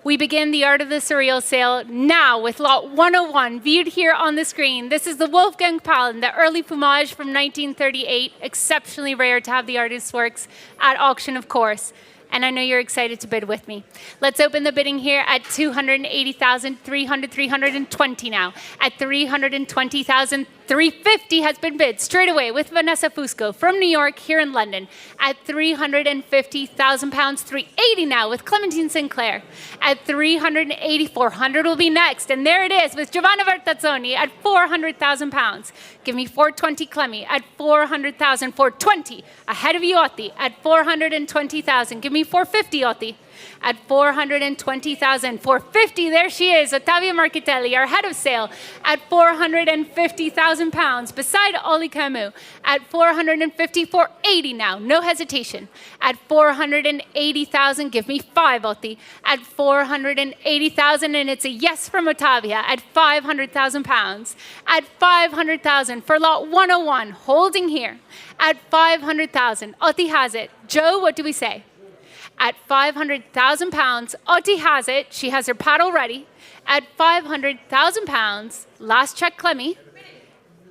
[SPEAKER 9] We begin the Art of the Surreal Sale now with lot 101, viewed here on the screen. This is the Wolfgang Paulin, the early plumage from 1938. Exceptionally rare to have the artist's works at auction, of course. And I know you're excited to bid with me. Let's open the bidding here at 280,000, 320 now. At 320,000, 350 has been bid straight away with Vanessa Fusco from New York here in London. At 350,000 pounds, 380 now with Clementine Sinclair. At 380, 400 will be next. And there it is with Giovanna Bertazzoni at 400,000 pounds. Give me 420 Clemmy at 400,000, 420. Ahead of you, Otti, at 420,000. Give me 450, Otti. At 420,000, 450, there she is, Ottavia Marchitelli, our head of sale, at 450,000 pounds, beside Oli Camus, at 450, 480 now, no hesitation. At 480,000, give me 5, Otti. At 480,000, and it's a yes from Ottavia, at 500,000 pounds. At 500,000 for lot 101, holding here. At 500,000, Otti has it. Joe, what do we say? At 500,000 pounds, Otti has it. She has her paddle ready. At 500,000 pounds, last check Clemmy.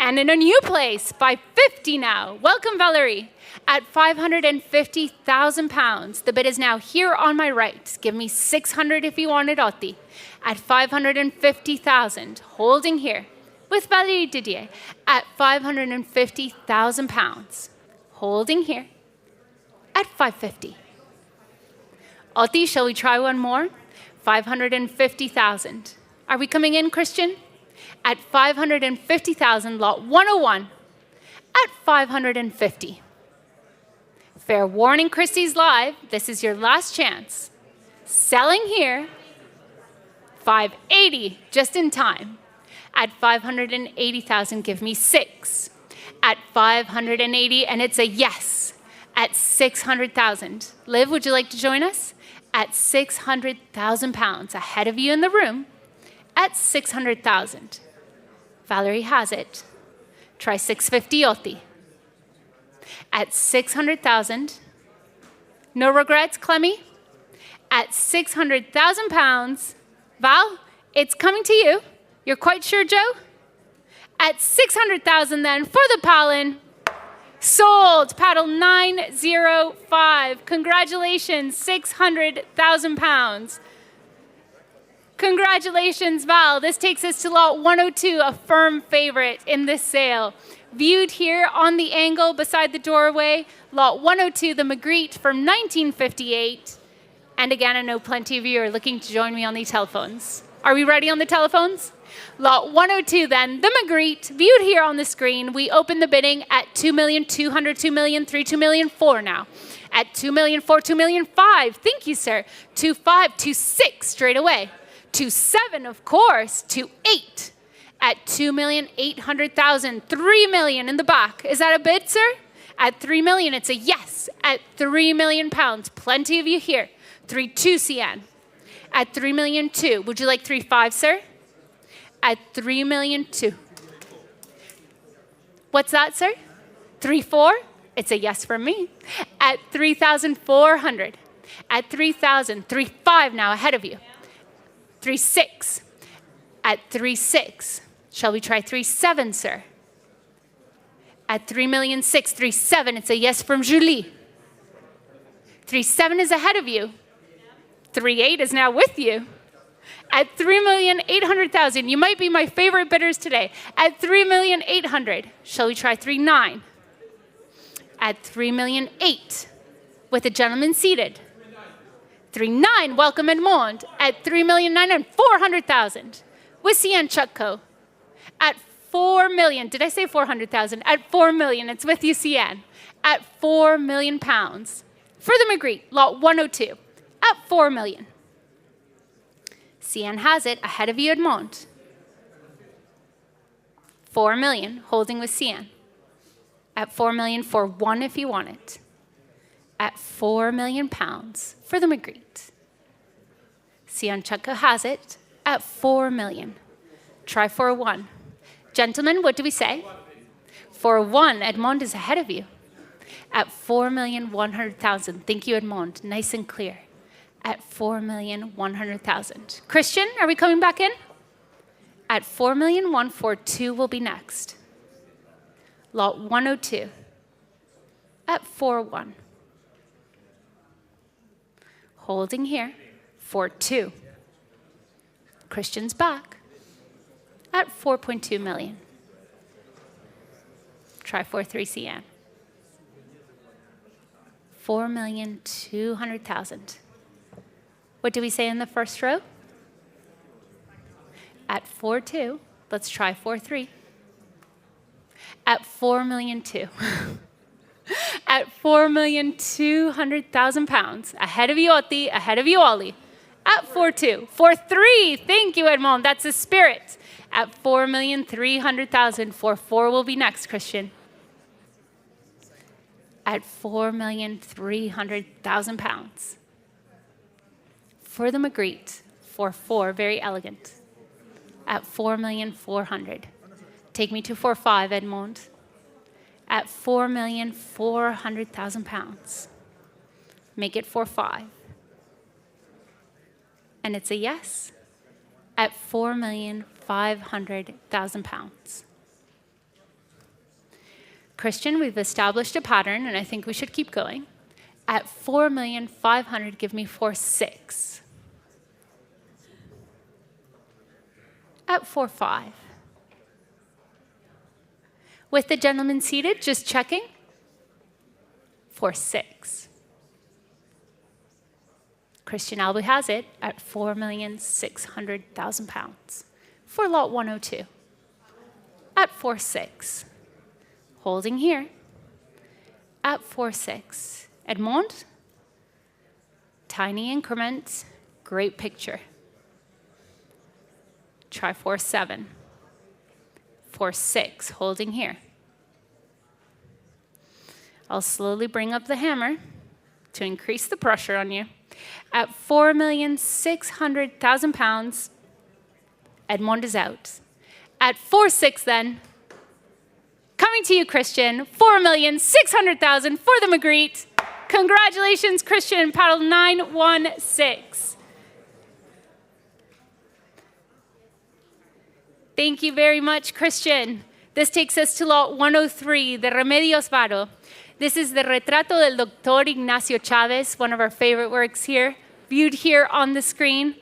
[SPEAKER 9] And in a new place, 550 now. Welcome, Valerie. At 550,000 pounds, the bid is now here on my right. Give me 600 if you want it, Otti. At 550,000, holding here with Valerie Didier. At 550,000 pounds, holding here at 550. Otti, shall we try one more? 550,000. Are we coming in, Christian? At 550,000, lot 101. At 550. Fair warning, Christie's live. This is your last chance. Selling here. 580, just in time. At 580,000, give me 6. At 580, and it's a yes. At 600,000. Liv, would you like to join us? At 600,000 pounds, ahead of you in the room, at 600,000. Valerie has it. Try 650, Otti. At 600,000. No regrets, Clemmy? At 600,000 pounds. Val, it's coming to you. You're quite sure, Joe? At 600,000 then, for the Paulin. Sold, paddle 905. Congratulations, 600,000 pounds. Congratulations, Val. This takes us to lot 102, a firm favorite in this sale. Viewed here on the angle beside the doorway, lot 102, the Magritte from 1958. And again, I know plenty of you are looking to join me on the telephones. Are we ready on the telephones? Lot 102 then, the Magritte, viewed here on the screen. We open the bidding at 2,200,000, 2,003,000, 2,004,000 now. At 2,004,000, 2,005,000. Thank you, sir. 2,500,000, 2,600,000 straight away. 2,700,000, of course. 2,800,000. At 2,800,000, 3,000,000 in the back. Is that a bid, sir? At 3,000,000, it's a yes. At 3,000,000 pounds, plenty of you here. 3,200,000 CN. At 3,200,000, would you like 3,500,000, sir? At 3,200,000. What's that, sir? 3,400,000? It's a yes from me. At 3,400,000. At 3,000, 3,500,000 now ahead of you. 3,600,000. At 3,600,000. Shall we try 3,700,000, sir? At 3,600,000, 3,700,000. It's a yes from Julie. 3,700,000 is ahead of you. 3,800,000 is now with you. At 3,800,000, you might be my favorite bidders today. At 3,800,000, shall we try 3,900,000? At 3,800,000, with a gentleman seated. 3-9, welcome Edmond at 3,900,400,000. With Cian Chutko at 4 million. Did I say 400,000? At 4 million, it's with you, Cian. At 4 million pounds. For the Magritte, lot 102, at 4 million. Cian has it ahead of you, Edmond. 4 million, holding with Cian. At 4 million for 1 if you want it. At 4 million pounds for the Magritte. Cian Chutko has it at 4 million. Try for a 1. Gentlemen, what do we say? For a 1, Edmond is ahead of you. At 4,100,000. Thank you, Edmond. Nice and clear. At 4,100,000. Christian, are we coming back in? At 4,142 will be next. Lot 102. At 4-1. Holding here. 4-2. Christian's back. At 4.2 million. Try 4-3 Cian. 4,200,000. What do we say in the first row? At 4-2, let's try 4-3. At 4,200,000. At 4,200,000 pounds. Ahead of you, Otti, ahead of you, Ollie. At 4-2. 4-3, thank you, Edmond, that's the spirit. At 4,300,000. 4-4 will be next, Christian. At 4,300,000 pounds. For the Magritte, 4-4, very elegant. At 4,400,000. Take me to 4-5, Edmond. At 4,400,000 pounds. Make it 4-5. And it's a yes. At 4,500,000 pounds. Christian, we've established a pattern, and I think we should keep going. At 4,500,000, give me 4-6. At 4-5. With the gentleman seated, just checking. 4-6. Christian Albu has it at 4,600,000 pounds for lot 102. At 4-6. Holding here. At 4-6. Edmond. Tiny increments. Great picture. Try 4-7. 4-6. Holding here. I'll slowly bring up the hammer to increase the pressure on you. At 4,600,000 pounds, Edmond is out. At 4-6 then, coming to you, Christian, 4,600,000 for the Magritte. Congratulations, Christian, paddle 9-1-6. Thank you very much, Christian. This takes us to lot 103, the Remedios Varo. This is the Retrato del Doctor Ignacio Chavez, one of our favorite works here, viewed here on the screen.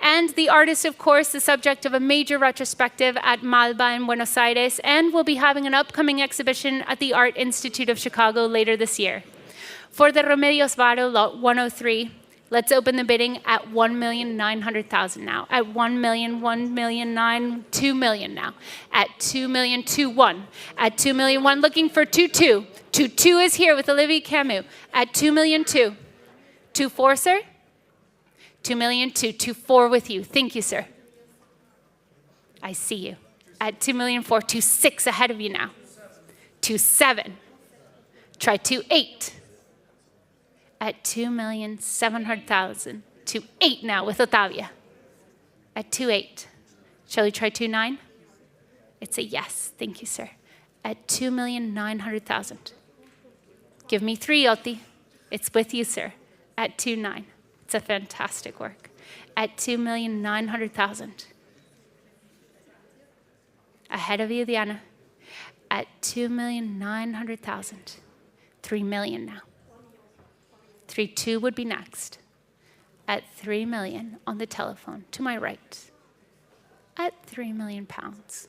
[SPEAKER 9] And the artist, of course, the subject of a major retrospective at Malba in Buenos Aires, and will be having an upcoming exhibition at the Art Institute of Chicago later this year. For the Remedios Varo, lot 103, let's open the bidding at 1,900,000 now. At 1 million, 1 million, 2 million now. At 2 million, 2-1. At 2 million, 1, looking for 2-2. 2-2 is here with Olivia Camus. At 2 million, 2. 2-4, sir? 2 million, 2. 2-4 with you. Thank you, sir. I see you. At 2 million, 4. 2-6 ahead of you now. 2-7. Try 2-8. At 2,700,000. 2-8 now with Otavia. At 2-8. Shall we try 2-9? It's a yes. Thank you, sir. At 2,900,000. Give me 3, Otti. It's with you, sir. At 2-9. It's a fantastic work. At 2,900,000. Ahead of you, Diana. At 2,900,000. 3 million now. 3-2 would be next. At 3 million on the telephone to my right. At 3 million pounds.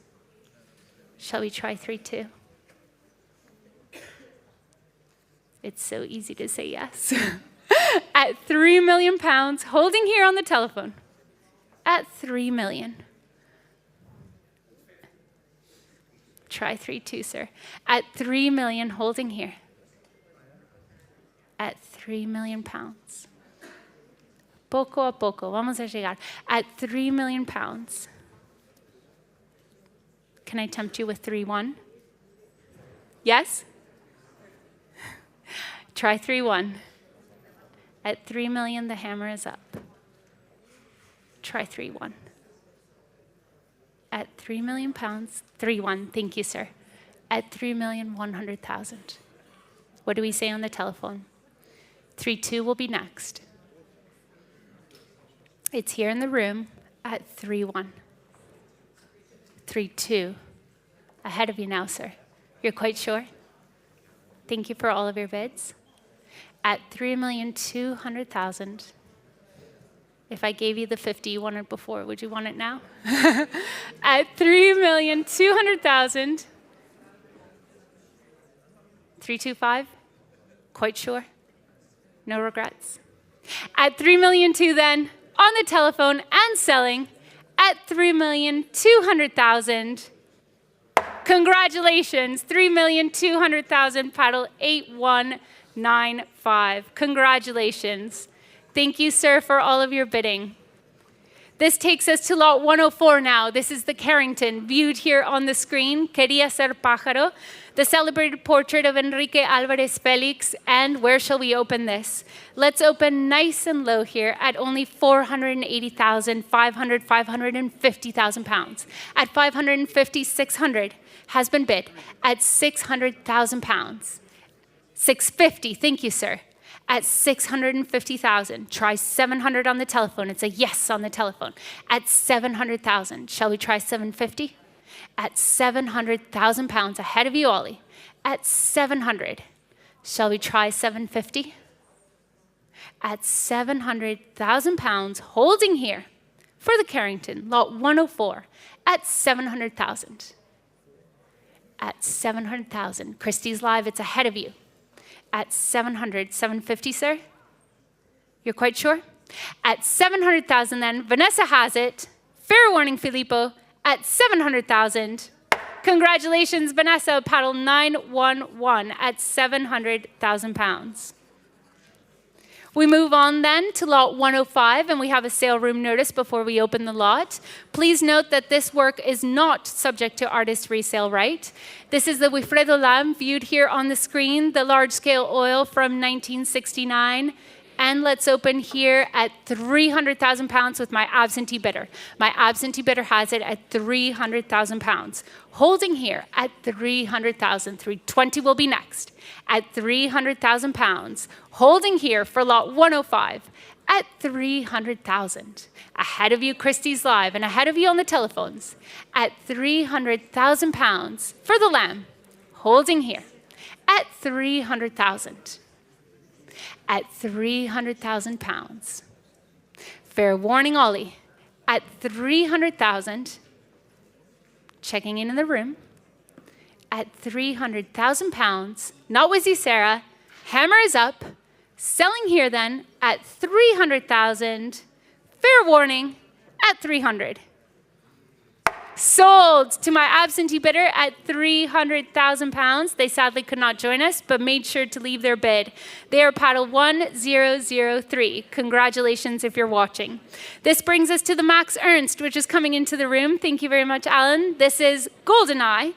[SPEAKER 9] Shall we try 3-2? It's so easy to say yes. At 3 million pounds, holding here on the telephone. At 3 million. Try 3-2, sir. At 3 million, holding here. At 3 million pounds. Poco a poco, vamos a llegar. At 3 million pounds. Can I tempt you with 3-1? Yes? Try 3-1. At 3 million, the hammer is up. Try 3-1. At 3 million pounds, 3-1, thank you, sir. At 3,100,000. What do we say on the telephone? 3-2 will be next. It's here in the room at 3-1. 3-2. Ahead of you now, sir. You're quite sure? Thank you for all of your bids. At 3,200,000. If I gave you the 50 you wanted before, would you want it now? At 3,200,000. 325? Quite sure? No regrets? At 3,200,000 then, on the telephone and selling at 3,200,000. Congratulations, 3,200,000, paddle 8195. Congratulations. Thank you, sir, for all of your bidding. This takes us to lot 104 now. This is the Carrington, viewed here on the screen. Quería ser pájaro, the celebrated portrait of Enrique Álvarez Félix. And where shall we open this? Let's open nice and low here at only 480,000, 500, 550,000 pounds. At 550, 600 has been bid at 600,000 pounds. 650, thank you, sir. At 650,000. Try 700 on the telephone. It's a yes on the telephone. At 700,000. Shall we try 750? At 700,000 pounds, ahead of you, Ollie. At 700. Shall we try 750? At 700,000 pounds, holding here for the Carrington, lot 104, at 700,000. At 700,000. Christie's live, it's ahead of you. At 700, 750, sir? You're quite sure? At 700,000 then, Vanessa has it. Fair warning, Filippo, at 700,000. Congratulations, Vanessa, paddle 911 at 700,000 pounds. We move on then to lot 105, and we have a sale room notice before we open the lot. Please note that this work is not subject to artist resale right. This is the Wilfredo Lam viewed here on the screen, the large-scale oil from 1969. And let's open here at 300,000 pounds with my absentee bidder. My absentee bidder has it at 300,000 pounds. Holding here at 300,000. 320 will be next. At 300,000 pounds. Holding here for lot 105 at 300,000. Ahead of you, Christie's live, and ahead of you on the telephones at 300,000 pounds for the lamb. Holding here at 300,000. At 300,000 pounds. Fair warning, Ollie, at 300,000, checking in the room, at 300,000 pounds, not Wizzy Sarah, hammer is up, selling here then at 300,000, fair warning, at 300. Sold to my absentee bidder at 300,000 pounds. They sadly could not join us, but made sure to leave their bid. They are paddle 1003. Congratulations if you're watching. This brings us to the Max Ernst, which is coming into the room. Thank you very much, Alan. This is Goldeneye.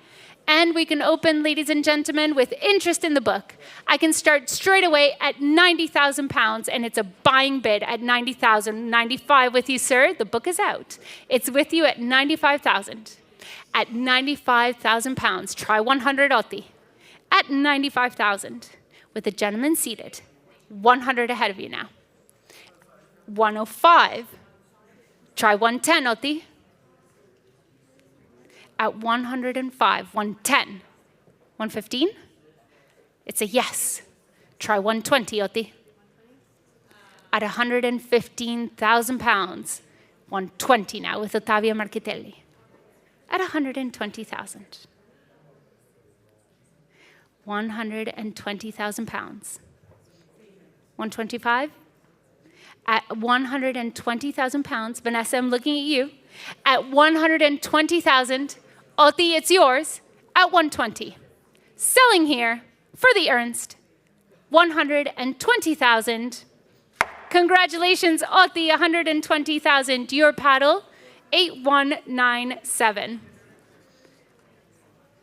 [SPEAKER 9] And we can open, ladies and gentlemen, with interest in the book. I can start straight away at 90,000 pounds, and it's a buying bid at 90,000. 95 with you, sir. The book is out. It's with you at 95,000. At 95,000 pounds, try 100, Otti. At 95,000, with the gentleman seated. 100 ahead of you now. 105. Try 110, Otti. At 105, 110, 115? It's a yes. Try 120, Otti. At 115,000 pounds, 120 now with Ottavio Marchitelli. At 120,000. £120,000. 125? At £120,000, Vanessa, I'm looking at you. At 120,000, Otti, it's yours. At 120. Selling here for the Ernst, 120,000. Congratulations, Otti, 120,000. Your paddle, 8197.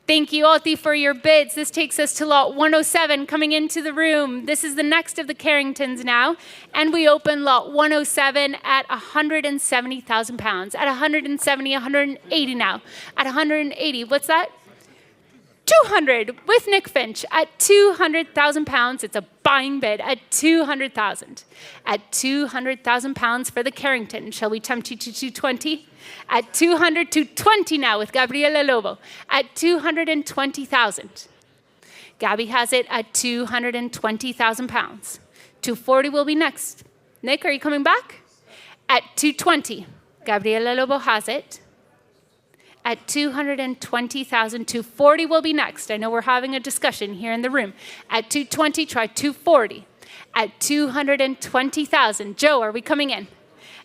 [SPEAKER 9] Thank you, Otti, for your bids. This takes us to lot 107 coming into the room. This is the next of the Carringtons now. And we open lot 107 at £170,000. At 170, 180 now. At 180, what's that? 200 with Nick Finch at £200,000. It's a buying bid at 200,000. At £200,000 for the Carrington. Shall we tempt you to 220? At 200 to 20 now with Gabriela Lobo at 220,000. Gabby has it at £220,000. 240 will be next. Nick, are you coming back? At 220. Gabriela Lobo has it. At 220,000, 240 will be next. I know we're having a discussion here in the room. At 220, try 240. At 220,000, Joe, are we coming in?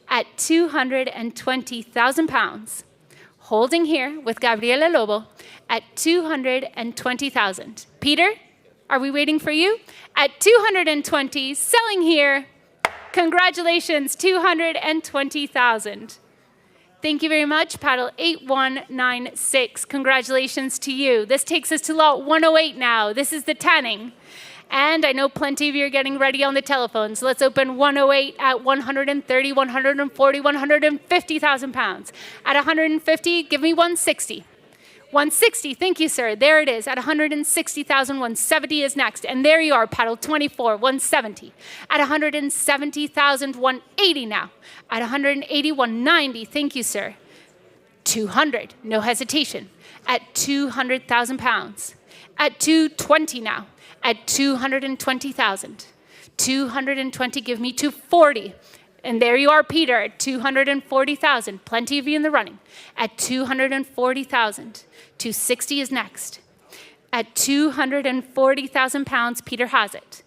[SPEAKER 9] At £220,000. Holding here with Gabriela Lobo at 220,000. Peter, are we waiting for you? At 220, selling here. Congratulations, 220,000. Thank you very much, paddle 8196. Congratulations to you. This takes us to lot 108 now. This is the tanning. And I know plenty of you are getting ready on the telephones. Let's open 108 at 130, 140, 150,000 pounds. At 150, give me 160. 160, thank you, sir. There it is. At 160,000, 170 is next. And there you are, paddle 24, 170. At 170,000, 180 now. At 180, 190, thank you, sir. 200, no hesitation. At 200,000 pounds. At 220 now. At 220,000. 220, give me 240. And there you are, Peter, at 240,000. Plenty of you in the running. At 240,000. 260 is next. At 240,000 pounds, Peter has it.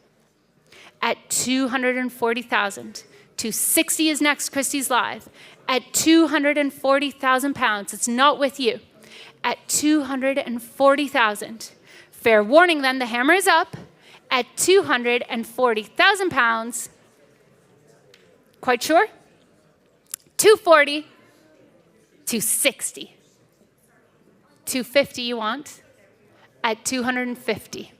[SPEAKER 9] At 240,000. 260 is next, Christie's live. At 240,000 pounds, it's not with you. At 240,000. Fair warning then, the hammer is up. At 240,000 pounds. Quite sure? 240, 260. 250 you want? At 250.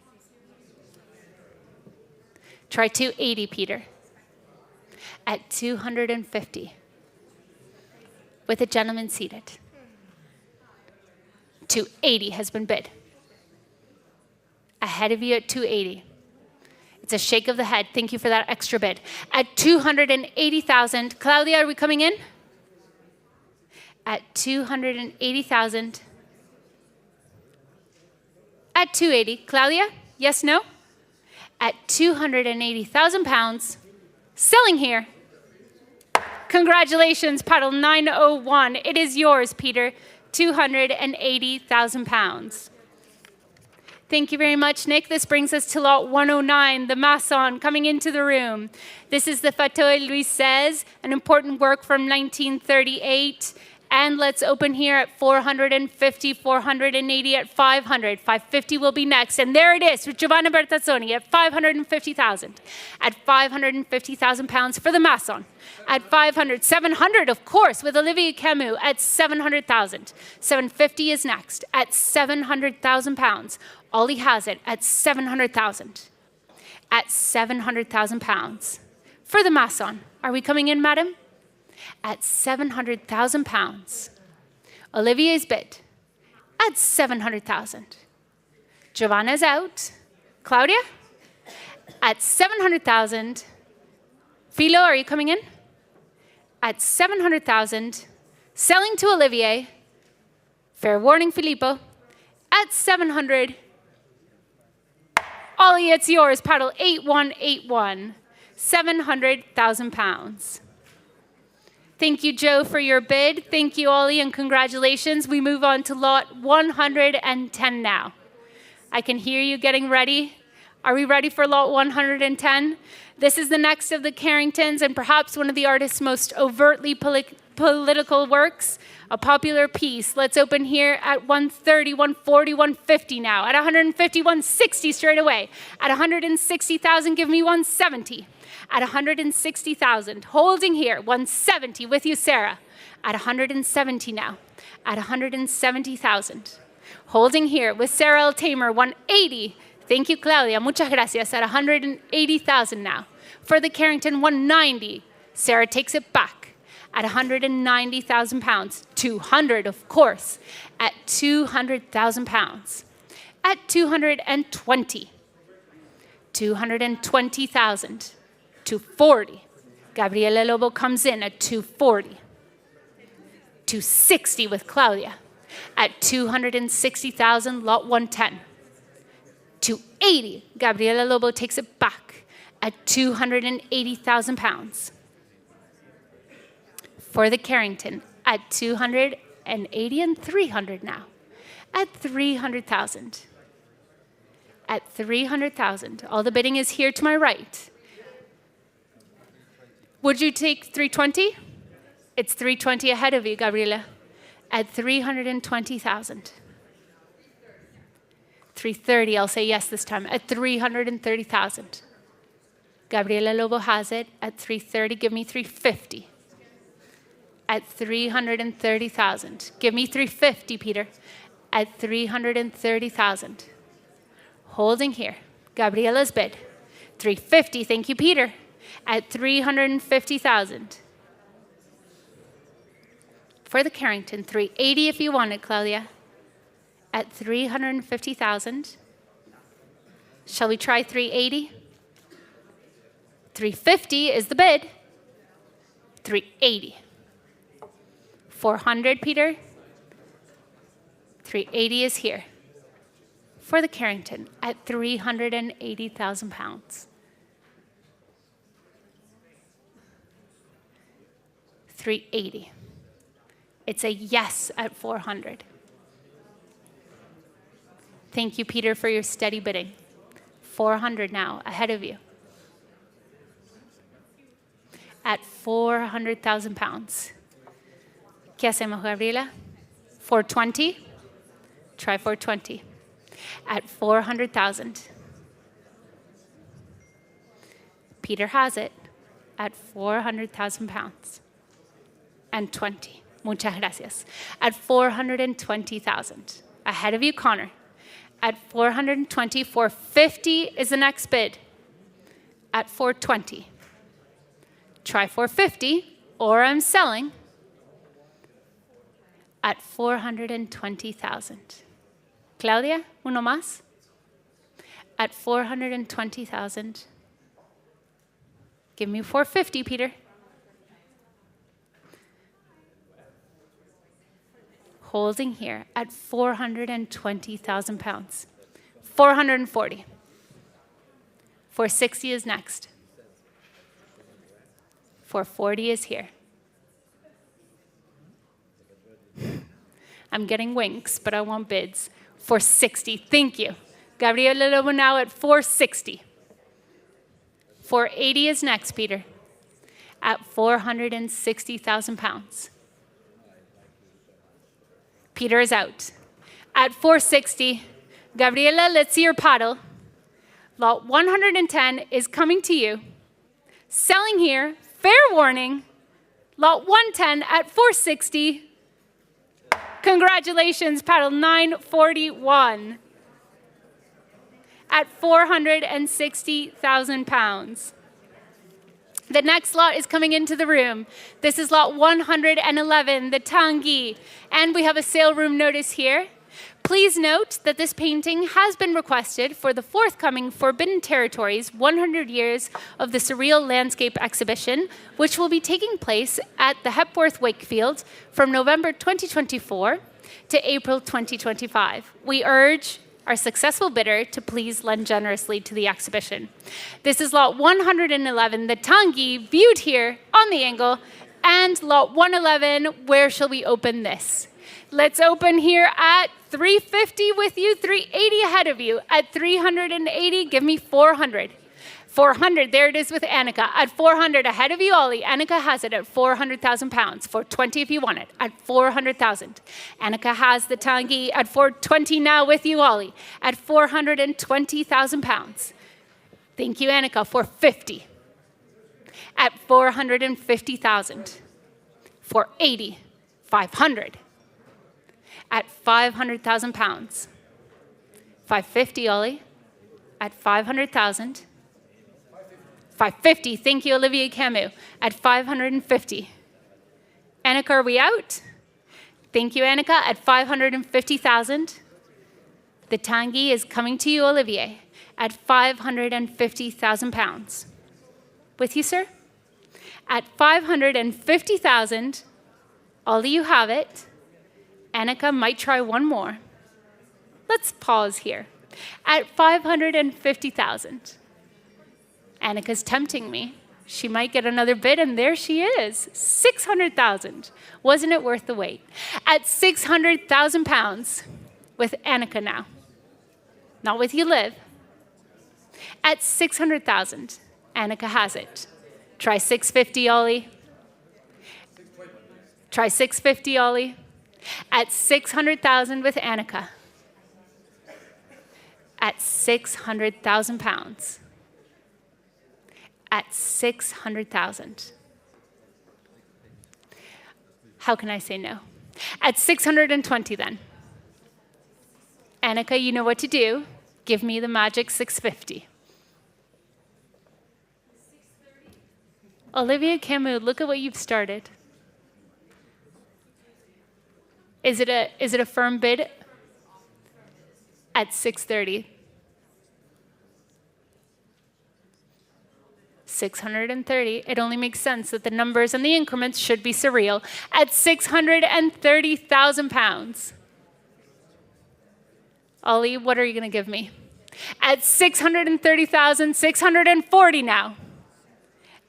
[SPEAKER 9] Try 280, Peter. At 250. With a gentleman seated. 280 has been bid. Ahead of you at 280. It's a shake of the head. Thank you for that extra bid. At 280,000. Claudia, are we coming in? At 280,000. At 280. Claudia? Yes, no? At 280,000 pounds. Selling here. Congratulations, paddle 901. It is yours, Peter. 280,000 pounds. Thank you very much, Nick. This brings us to lot 109, the Masson coming into the room. This is the Fauteuil Louis XVI, an important work from 1938. And let's open here at 450, 480 at 500. 550 will be next. And there it is with Giovanna Bertazzoni at 550,000. At 550,000 pounds for the Masson. At 500, 700, of course, with Olivier Camus at 700,000. 750 is next at 700,000 pounds. Ollie has it at 700,000. At 700,000 pounds. For the Masson. Are we coming in, madam? At 700,000 pounds. Olivier's bid at 700,000. Giovanna's out. Claudia? At 700,000. Philo, are you coming in? At 700,000. Selling to Olivier. Fair warning, Filippo. At 700. Ollie, it's yours. Paddle 8181. 700,000 pounds. Thank you, Joe, for your bid. Thank you, Ollie, and congratulations. We move on to lot 110 now. I can hear you getting ready. Are we ready for lot 110? This is the next of the Carringtons and perhaps one of the artist's most overtly political works, a popular piece. Let's open here at 130, 140, 150 now. At 150, 160 straight away. At 160,000, give me 170. At 160,000, holding here, 170 with you, Sarah. At 170 now. At 170,000. Holding here with Sarah L. Tamer, 180. Thank you, Claudia. Muchas gracias. At 180,000 now. For the Carrington, 190. Sarah takes it back. At 190,000 pounds. 200, of course. At 200,000 pounds. At 220. 220,000. 240. Gabriela Lobo comes in at 240. 260 with Claudia. At 260,000, lot 110. 280, Gabriela Lobo takes it back at 280,000 pounds. For the Carrington, at 280 and 300 now. At 300,000. At 300,000. All the bidding is here to my right. Would you take 320? It's 320 ahead of you, Gabriela. At 320,000. 330, I'll say yes this time. At 330,000. Gabriela Lobo has it. At 330, give me 350. At 330,000. Give me 350, Peter. At 330,000. Holding here. Gabriela's bid. 350, thank you, Peter. At 350,000. For the Carrington, 380 if you want it, Claudia. At 350,000. Shall we try 380? 350 is the bid. 380. 400, Peter. 380 is here. For the Carrington, at 380,000 pounds. 380. It's a yes at 400. Thank you, Peter, for your steady bidding. 400 now, ahead of you. At 400,000 pounds. ¿Qué hacemos, Gabriela? 420? Try 420. At 400,000. Peter has it at 400,000 pounds. And 20. Muchas gracias. At 420,000. Ahead of you, Connor. At 420, 450 is the next bid. At 420. Try 450, or I'm selling. At 420,000. Claudia, uno más. At 420,000. Give me 450, Peter. Holding here at 420,000 pounds. 440. 460 is next. 440 is here. I'm getting winks, but I want bids. 460, thank you. Gabriela Lobo now at 460. 480 is next, Peter. At 460,000 pounds. Peter is out. At 460, Gabriela, let's see your paddle. Lot 110 is coming to you. Selling here, fair warning. Lot 110 at 460. Congratulations, paddle 941. At 460,000 pounds. The next lot is coming into the room. This is lot 111, the Tanguy. And we have a sale room notice here. Please note that this painting has been requested for the forthcoming Forbidden Territories 100 Years of the Surreal Landscape exhibition, which will be taking place at the Hepworth Wakefield from November 2024 to April 2025. We urge our successful bidder to please lend generously to the exhibition. This is lot 111, the Tanguy, viewed here on the angle, and lot 111, where shall we open this? Let's open here at 350 with you, 380 ahead of you. At 380, give me 400. 400, there it is with Annika. At 400 ahead of you, Ollie. Annika has it at 400,000 pounds. 420 if you want it, at 400,000. Annika has the Tanguy at 420 now with you, Ollie. At 420,000 pounds. Thank you, Annika. 450. At 450,000. 480. 500. At 500,000 pounds. 550, Ollie. At 500,000. 550, thank you, Olivier Camus, at 550. Annika, are we out? Thank you, Annika, at 550,000. The Tanguy is coming to you, Olivier, at 550,000 pounds. With you, sir? At 550,000, Ollie, you have it. Annika might try one more. Let's pause here. At 550,000. Annika's tempting me. She might get another bid, and there she is. 600,000. Wasn't it worth the wait? At 600,000 pounds with Annika now. Not with you, Liv. At 600,000, Annika has it. Try 650, Ollie. Try 650, Ollie. At 600,000 with Annika. At 600,000 pounds. At 600,000. How can I say no? At 620 then. Annika, you know what to do. Give me the magic 650. Olivia Camus, look at what you've started. Is it a firm bid? At 630. 630. It only makes sense that the numbers and the increments should be surreal. At 630,000 pounds. Ollie, what are you going to give me? At 630,000, 640 now.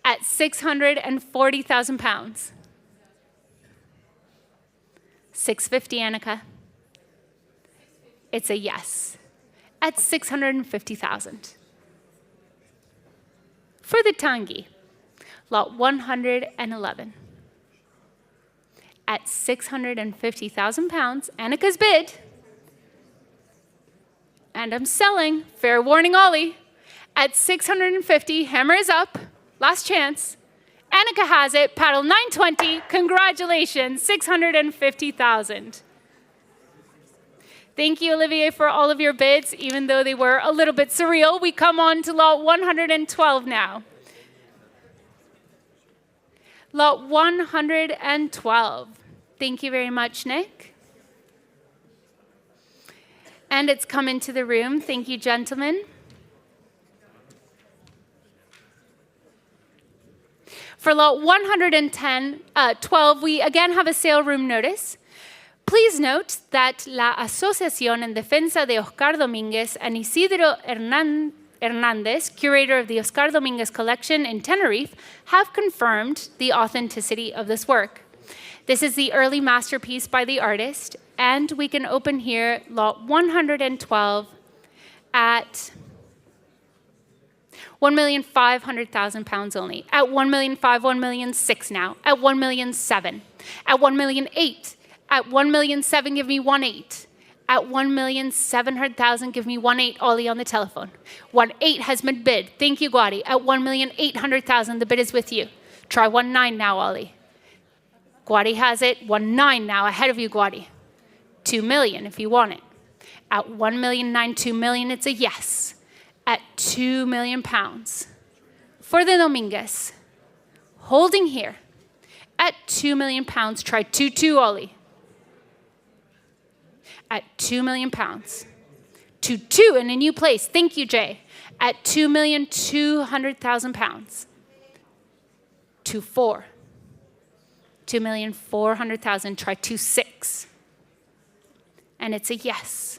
[SPEAKER 9] At 640,000 pounds. 650, Annika. It's a yes. At 650,000. For the Tanguy, lot 111. At 650,000 pounds, Annika's bid. And I'm selling, fair warning, Ollie. At 650, hammer is up, last chance. Annika has it, paddle 920, congratulations, 650,000. Thank you, Olivier, for all of your bids, even though they were a little bit surreal. We come on to lot 112 now. Lot 112. Thank you very much, Nick. And it's come into the room. Thank you, gentlemen. For lot 112, we again have a sale room notice. Please note that la Asociación en Defensa de Oscar Domínguez and Isidro Hernández, curator of the Oscar Domínguez collection in Tenerife, have confirmed the authenticity of this work. This is the early masterpiece by the artist, and we can open here lot 112 at 1,500,000 pounds only. At 1,500,000, 1,600,000 now. At 1,700,000. At 1,800,000. At 1,700,000, give me 1,800,000. At 1,700,000, give me 1,800,000. Ollie on the telephone. 1,800,000 has been bid. Thank you, Guadi. At 1,800,000, the bid is with you. Try 1,900,000 now, Ollie. Guadi has it. 1,900,000 now, ahead of you, Guadi. 2,000,000 if you want it. At 1,900,000, 2,000,000, it's a yes. At 2,000,000 pounds. For the Domínguez, holding here. At 2,000,000 pounds, try 2,200,000, Ollie. At 2,000,000 pounds. 2,200,000 in a new place. Thank you, Jay. At 2,200,000 pounds. 2,400,000. 2,400,000. Try 2,600,000. And it's a yes.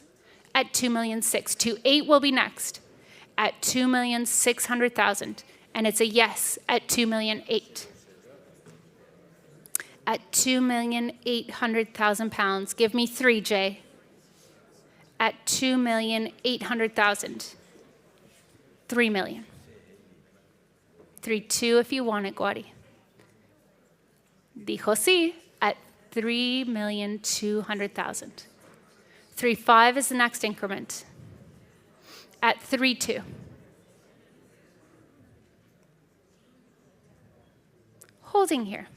[SPEAKER 9] At 2,600,000. 2,800,000 will be next. At 2,600,000. And it's a yes. At 2,800,000. At £2,800,000. Give me 3, Jay. At 2,800,000. 3 million. 3-2 if you want it, Guadi. Dijo sí at 3,200,000. 3-5 is the next increment. At 3-2. Holding here.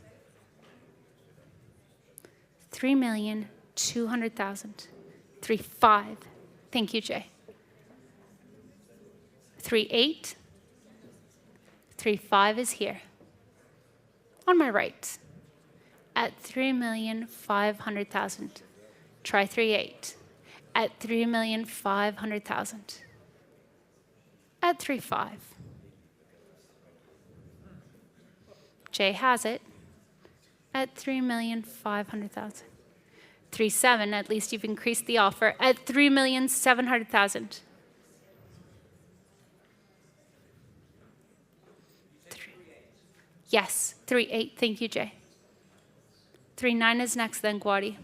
[SPEAKER 9] 3,200,000. 3-5. Thank you, Jay. 3-8. 3-5 is here. On my right. At 3,500,000. Try 3-8. At 3,500,000. At 3-5. Jay has it. At 3,500,000. 3-7, at least you've increased the offer. At 3,700,000. Yes, 3-8. Thank you, Jay. 3-9 is next then, Guadi.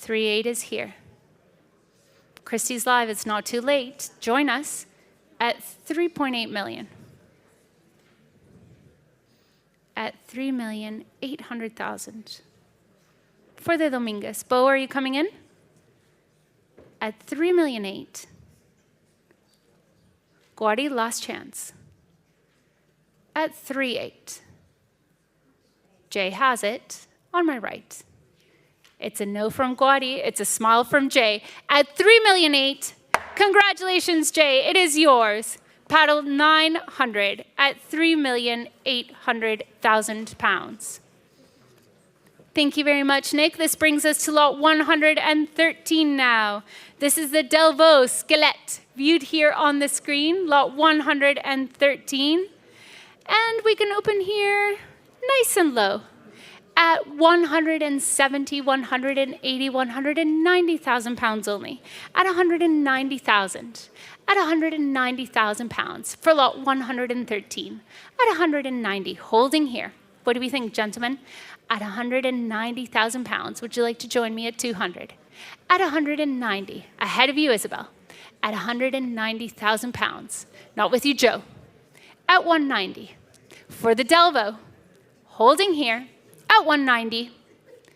[SPEAKER 9] 3-8 is here. Christie's live. It's not too late. Join us at 3.8 million. At 3,800,000. For the Dominguez. Bo, are you coming in? At 3,000,008. Guadi, last chance. At 3-8. Jay has it on my right. It's a no from Guadi. It's a smile from Jay. At 3,000,008. Congratulations, Jay. It is yours. Paddle 900 at £3,800,000. Thank you very much, Nick. This brings us to lot 113 now. This is the Delvaux Skelette, viewed here on the screen, lot 113. And we can open here nice and low at 170, 180, 190,000 pounds only, at 190,000, at 190,000 pounds for lot 113, at 190, holding here. What do we think, gentlemen? At 190,000 pounds, would you like to join me at 200? At 190, ahead of you, Isabel, at 190,000 pounds, not with you, Joe, at 190, for the Delvaux, holding here, at 190,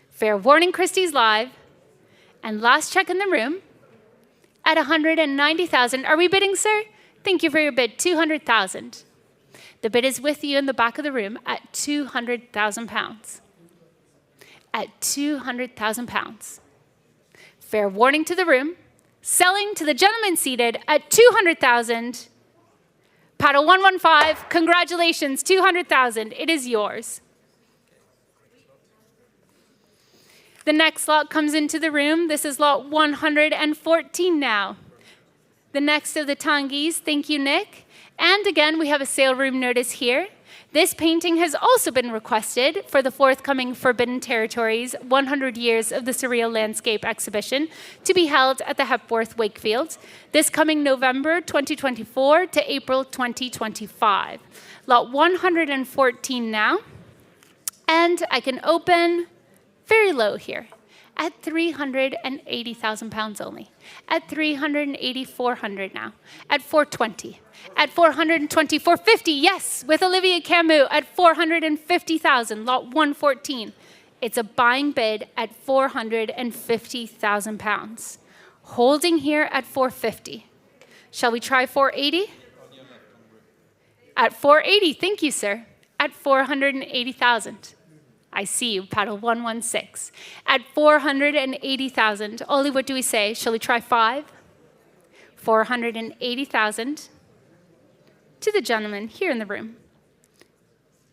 [SPEAKER 9] fair warning, Christie's live, and last check in the room, at 190,000. Are we bidding, sir? Thank you for your bid, 200,000. The bid is with you in the back of the room at 200,000 pounds. At 200,000 pounds. Fair warning to the room, selling to the gentleman seated at 200,000. Paddle 115, congratulations, 200,000, it is yours. The next lot comes into the room. This is lot 114 now. The next of the Tangis, thank you, Nick. And again, we have a sale room notice here. This painting has also been requested for the forthcoming Forbidden Territories 100 Years of the Surreal Landscape exhibition to be held at the Hepworth Wakefield this coming November 2024 to April 2025. Lot 114 now. And I can open very low here at 380,000 pounds only. At 380,400 now. At 420. At 420, 450, yes, with Olivia Camus at 450,000, lot 114. It's a buying bid at 450,000 pounds. Holding here at 450. Shall we try 480? At 480, thank you, sir. At 480,000. I see you, paddle 116. At 480,000, Ollie, what do we say? Shall we try 5? 480,000. To the gentleman here in the room.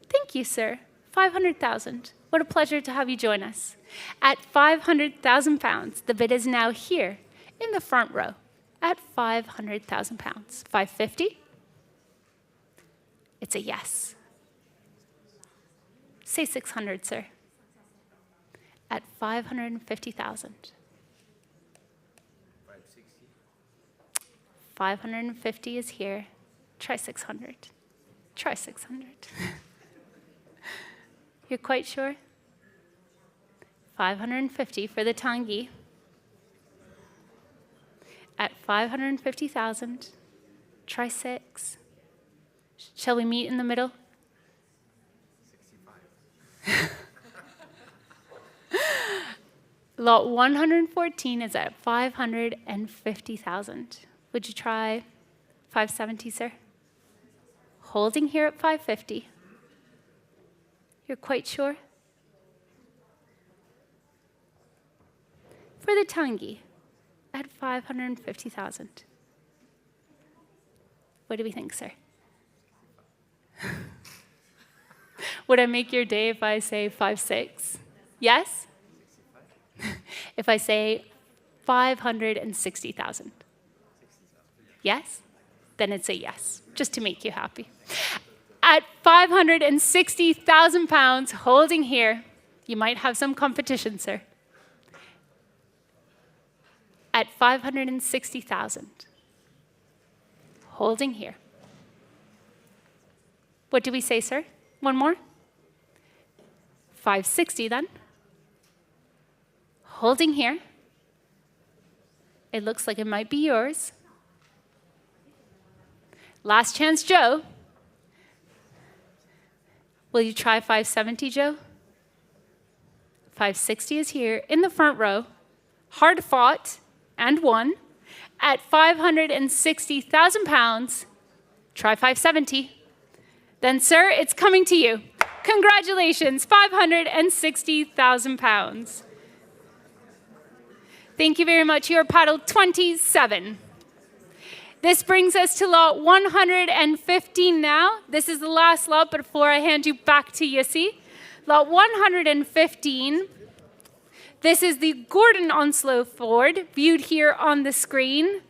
[SPEAKER 9] Thank you, sir. 500,000. What a pleasure to have you join us. At 500,000 pounds, the bid is now here in the front row at 500,000 pounds. 550? It's a yes. Say 600, sir. At 550,000. 550 is here. Try 600. Try 600. You're quite sure? 550 for the Tanguy. At 550,000, try 6. Shall we meet in the middle? 65. Lot 114 is at 550,000. Would you try 570, sir? Holding here at 550. You're quite sure? For the Tanguy, at 550,000. What do we think, sir? Would I make your day if I say 5.6? Yes? If I say 560,000? Yes? Then it's a yes, just to make you happy. At 560,000 pounds, holding here, you might have some competition, sir. At 560,000, holding here. What do we say, sir? One more? 560 then. Holding here. It looks like it might be yours. Last chance, Joe. Will you try 570, Joe? 560 is here in the front row. Hard fought and won. At 560,000 pounds, try 570. Then, sir, it's coming to you. Congratulations, 560,000 pounds. Thank you very much. You're paddle 27. This brings us to lot 115 now. This is the last lot before I hand you back to Yussi. Lot 115. This is the Gordon Onslow Ford, viewed here on the screen,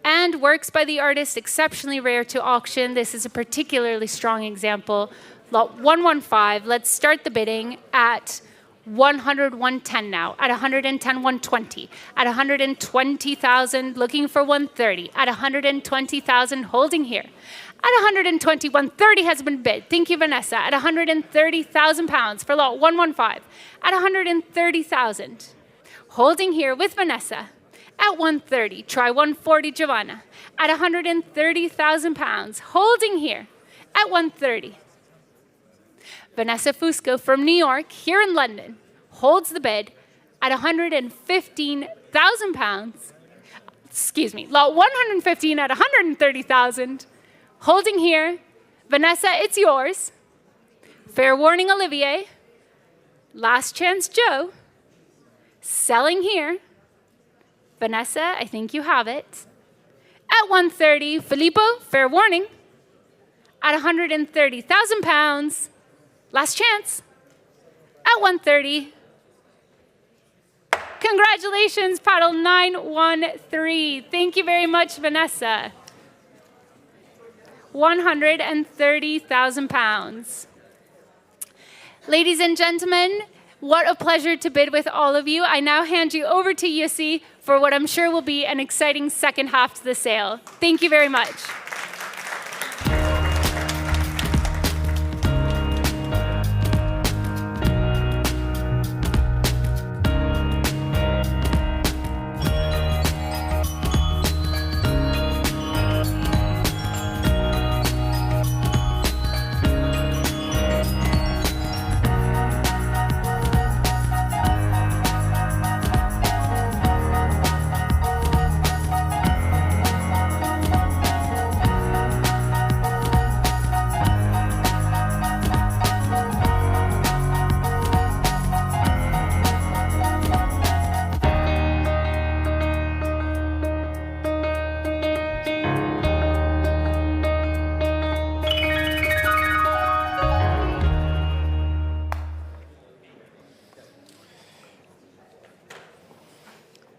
[SPEAKER 9] and works by the artist exceptionally rare to auction. This is a particularly strong example. Lot 115, let's start the bidding at 100, 110 now, at 110, 120, at 120,000, looking for 130, at 120,000, holding here. At 120, 130 has been bid. Thank you, Vanessa. At 130,000 pounds for lot 115. At 130,000, holding here with Vanessa. At 130, try 140, Giovanna. At 130,000 pounds, holding here. At 130. Vanessa Fusco from New York, here in London, holds the bid at 115,000 pounds. Excuse me, lot 115 at 130,000. Holding here. Vanessa, it's yours. Fair warning, Olivier. Last chance, Joe. Selling here. Vanessa, I think you have it. At 130, Filippo, fair warning. At 130,000 pounds. Last chance. At 130. Congratulations, paddle 913. Thank you very much, Vanessa. 130,000 pounds. Ladies and gentlemen, what a pleasure to bid with all of you. I now hand you over to Yussi for what I'm sure will be an exciting second half to the sale. Thank you very much.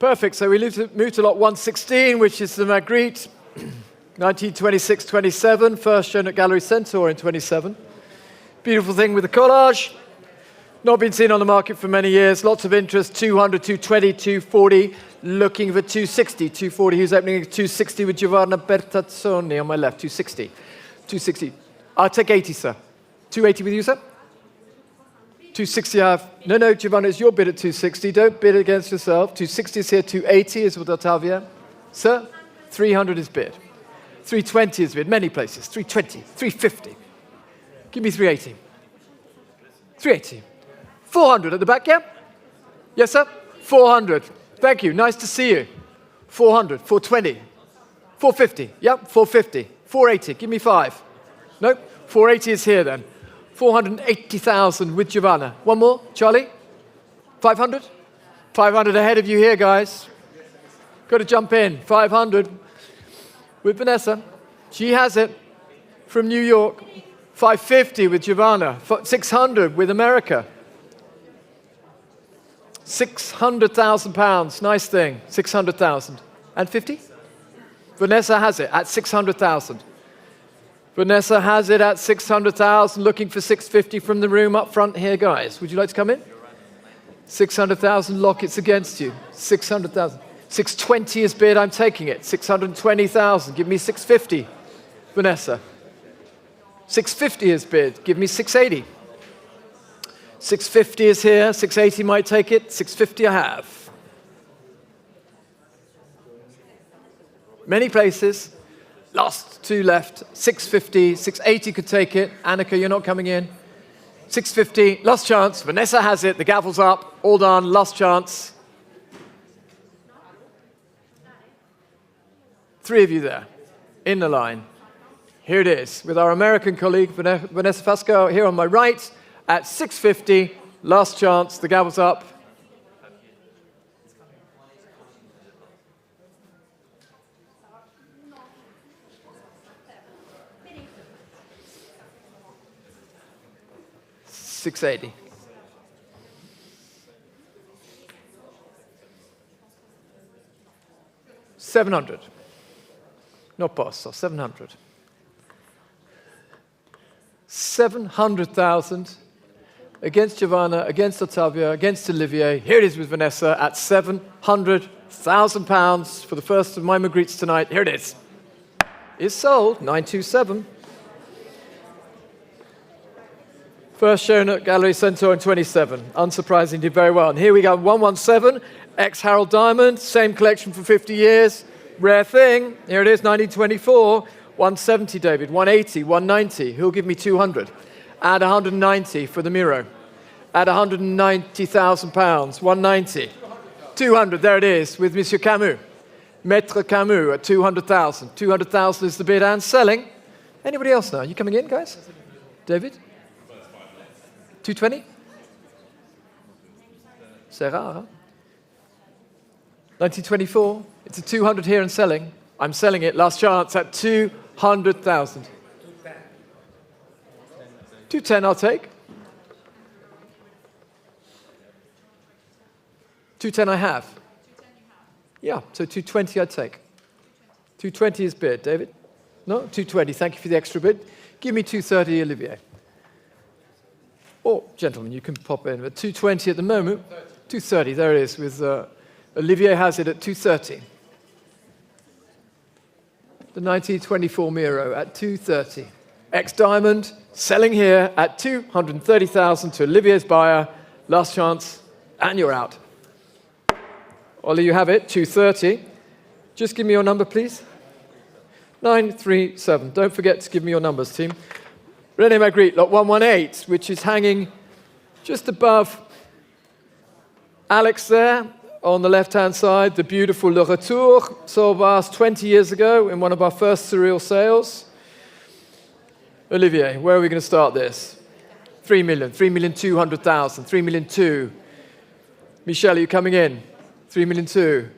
[SPEAKER 6] Perfect. So we move to lot 116, which is the Magritte, 1926-27, first shown at Gallery Centaur in 27. Beautiful thing with the collage. Not been seen on the market for many years. Lots of interest, 200, 220, 240. Looking for 260. 240, who's opening at 260 with Giovanna Bertazzoni on my left. 260. 260. I'll take 80, sir. 280 with you, sir? 260 I have. No, Giovanna, it's your bid at 260. Don't bid against yourself. 260 is here. 280 is with Ottavia. Sir, 300 is bid. 320 is bid. Many places. 320, 350. Give me 380. 380. 400 at the back, yeah? Yes, sir? 400. Thank you. Nice to see you. 400. 420. 450. Yep, 450. 480. Give me 5. Nope. 480 is here then. 480,000 with Giovanna. One more, Charlie? 500? 500 ahead of you here, guys. Got to jump in. 500 with Vanessa. She has it from New York. 550 with Giovanna. 600 with America. 600,000 pounds. Nice thing. 600,000. And 50? Vanessa has it at 600,000. Vanessa has it at 600,000, looking for 650 from the room up front here, guys. Would you like to come in? 600,000, lockets against you. 600,000. 620 is bid, I'm taking it. 620,000, give me 650, Vanessa. 650 is bid, give me 680. 650 is here, 680 might take it, 650 I have. Many places. Last two left, 650, 680 could take it. Annika, you're not coming in. 650, last chance. Vanessa has it, the gavel's up, all done, last chance. 3 of you there, in the line. Here it is, with our American colleague, Vanessa Fasco, here on my right, at 650, last chance, the gavel's up. $680. $700. No posso, 700. 700,000 against Giovanna, against Ottavia, against Olivier. Here it is with Vanessa at 700,000 pounds for the first of my Magrittes tonight. Here it is. It's sold, 927. First shown at Gallery Centaur in 27. Unsurprisingly, did very well. And here we go, 117, ex-Harold Diamond, same collection for 50 years. Rare thing. Here it is, 1924. 170, David. 180, 190. Who'll give me 200? Add 190 for the Miro. Add 190,000 pounds. 190. 200, there it is, with Monsieur Camus. Maître Camus at 200,000. 200,000 is the bid and selling. Anybody else now? You coming in, guys? David? 220? C'est rare, huh? 1924. It's a 200 here and selling. I'm selling it, last chance, at 200,000. 210 I'll take. 210 I have. Yeah, so 220 I'd take. 220 is bid, David? No? 220, thank you for the extra bid. Give me 230, Olivier. Or, gentlemen, you can pop in. But 220 at the moment. 230, there it is, with Olivier has it at 230. The 1924 Miro at 230. Ex-Diamond, selling here at 230,000 to Olivier's buyer. Last chance, and you're out. Ollie, you have it, 230. Just give me your number, please. 937. Don't forget to give me your numbers, team. René Magritte, lot 118, which is hanging just above Alex there on the left-hand side. The beautiful Le Retour, sold by us 20 years ago in one of our first surreal sales. Olivier, where are we going to start this? 3 million, 3,200,000, 3,200,000. Michelle, are you coming in? 3,200,000.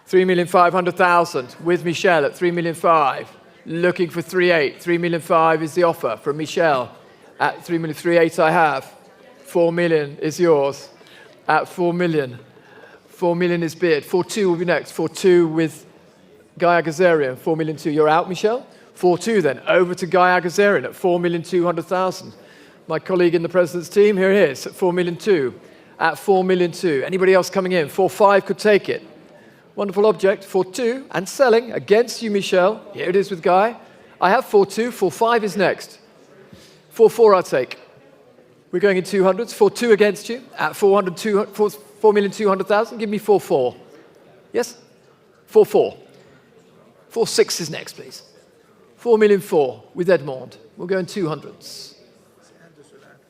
[SPEAKER 6] 3,500,000 with Michelle at 3,500,000. Looking for 3,800,000. 3,500,000 is the offer from Michelle. At 3,380,000 I have. 4 million is yours. At 4 million. 4 million is bid. 4,200,000 will be next. 4,200,000 with Guy Agazarian. 4,200,000. You're out, Michelle? 4,200,000 then. Over to Guy Agazarian at 4,200,000. My colleague in the President's team, here he is, at 4,200,000. At 4,200,000. Anybody else coming in? 4,500,000 could take it. Wonderful object, 4,200,000, and selling against you, Michelle. Here it is with Guy. I have 4,200,000, 4,500,000 is next. 4-4 I'll take. We're going in 200s. 4-2 against you at 4,200,000. Give me 4-4. Yes? 4-4. 4-6 is next, please. 4,000,004 with Edmond. We'll go in 200s.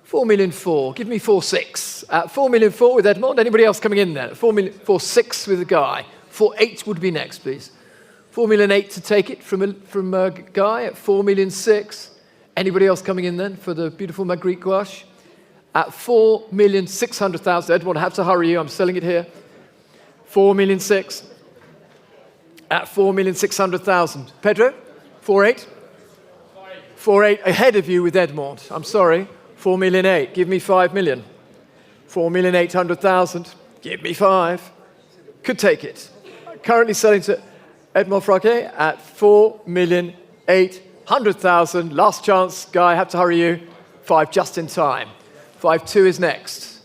[SPEAKER 6] 4,000,004. Give me 4-6. At 4,000,004 with Edmond. Anybody else coming in there? 4-6 with a Guy. 4-8 would be next, please. 4,000,008 to take it from Guy at 4,000,006. Anybody else coming in then for the beautiful Magritte gouache? At 4,600,000. Edmond, I have to hurry you. I'm selling it here. 4,006,000. At 4,600,000. Pedro? 4-8? 4-8 ahead of you with Edmond. I'm sorry. 4,008,000. Give me 5 million. 4,800,000. Give me 5. Could take it. Currently selling to Edmond Fraquet at 4,800,000. Last chance, Guy. Have to hurry you. 5 just in time. 5-2 is next.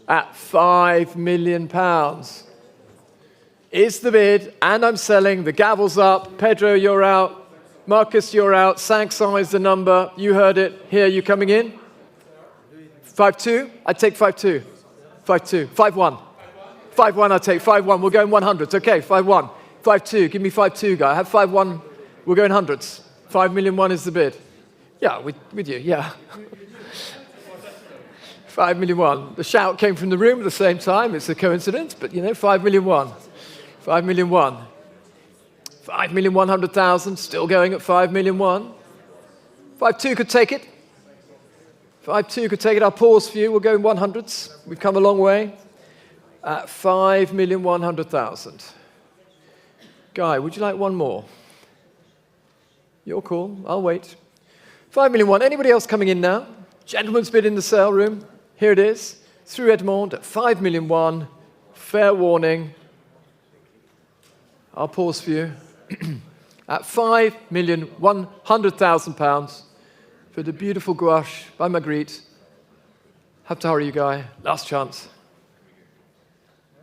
[SPEAKER 6] At £5 million. Is the bid, and I'm selling. The gavel's up. Pedro, you're out. Marcus, you're out. 500 is the number. You heard it. Here, you coming in? 5-2? I'd take 5-2. 5-2. 5-1. 5-1, I'll take. 5-1. We'll go in 100s. Okay, 5-1. 5-2. Give me 5-2, Guy. I have 5-1. We'll go in hundreds. 5,000,001 is the bid. Yeah, with you, yeah. 5,000,001. The shout came from the room at the same time. It's a coincidence, but 5,000,001. 5,000,001. 5,100,000. Still going at 5,000,001. 5-2 could take it. 5-2 could take it. I'll pause for you. We'll go in 100s. We've come a long way. At 5,100,000. Guy, would you like one more? Your call. I'll wait. 5,000,001. Anybody else coming in now? Gentleman's bid in the sale room. Here it is. Through Edmond at 5,000,001. Fair warning. I'll pause for you. At £5,100,000 for the beautiful gouache by Magritte. Have to hurry you, Guy. Last chance.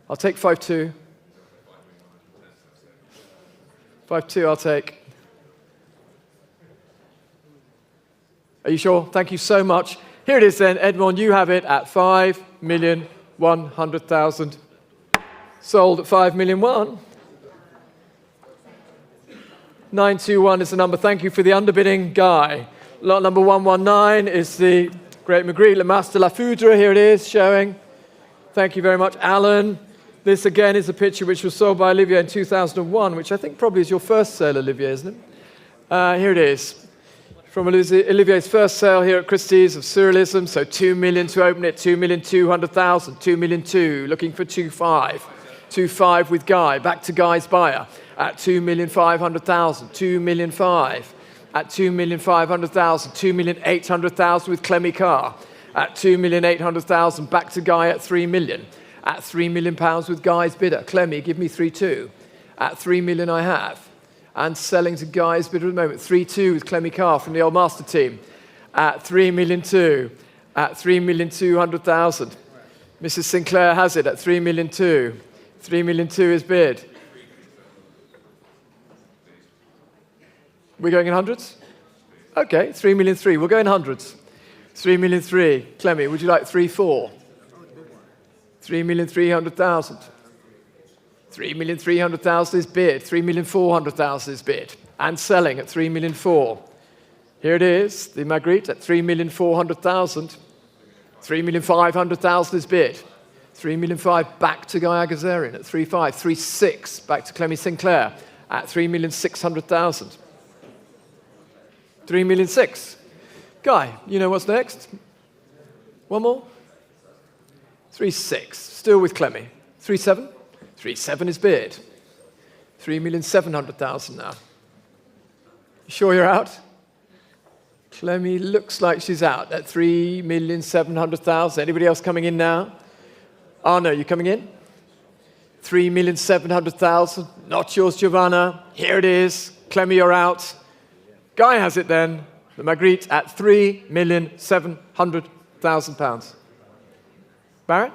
[SPEAKER 6] I'll take 5-2. 5-2 I'll take. Are you sure? Thank you so much. Here it is then, Edmond, you have it at 5,100,000. Sold at 5,000,001. 921 is the number. Thank you for the underbidding, Guy. Lot number 119 is the great Magritte, Le Mas de la Foudre. Here it is, showing. Thank you very much, Alan. This again is a picture which was sold by Olivier in 2001, which I think probably is your first sale, Olivier, isn't it? Here it is. From Olivier's first sale here at Christie's of Surrealism. So 2 million to open it, 2,200,000, 2,000,002, looking for 2.5. 2.5 with Guy, back to Guy's buyer. At 2,500,000, 2,000,005. At 2,500,000, 2,800,000 with Clemmy Carr. At 2,800,000, back to Guy at 3 million. At £3 million with Guy's bidder. Clemmy, give me 3.2. At 3 million I have. And selling to Guy's bidder at the moment. 3.2 with Clemmy Carr from the old master team. At 3,000,002. At 3,200,000. Mrs. Sinclair has it at 3,000,002. 3,000,002 is bid. We're going in hundreds? Okay, 3,000,003. We'll go in hundreds. 3,000,003. Clemmy, would you like 3.4? 3,300,000. 3,300,000 is bid. 3,400,000 is bid. And selling at 3,004,000. Here it is, the Magritte at 3,400,000. 3,500,000 is bid. 3,500,000 back to Guy Agazarian at 3.5. 3.6 back to Clemmy Sinclair at 3,600,000. 3,600,000. Guy, you know what's next? One more? 3.6, still with Clemmy. 3.7? 3.7 is bid. 3,700,000 now. You sure you're out? Clemmy looks like she's out at 3,700,000. Anybody else coming in now? Oh no, you coming in? 3,700,000. Not yours, Giovanna. Here it is. Clemmy, you're out. Guy has it then. The Magritte at £3,700,000. Barrett?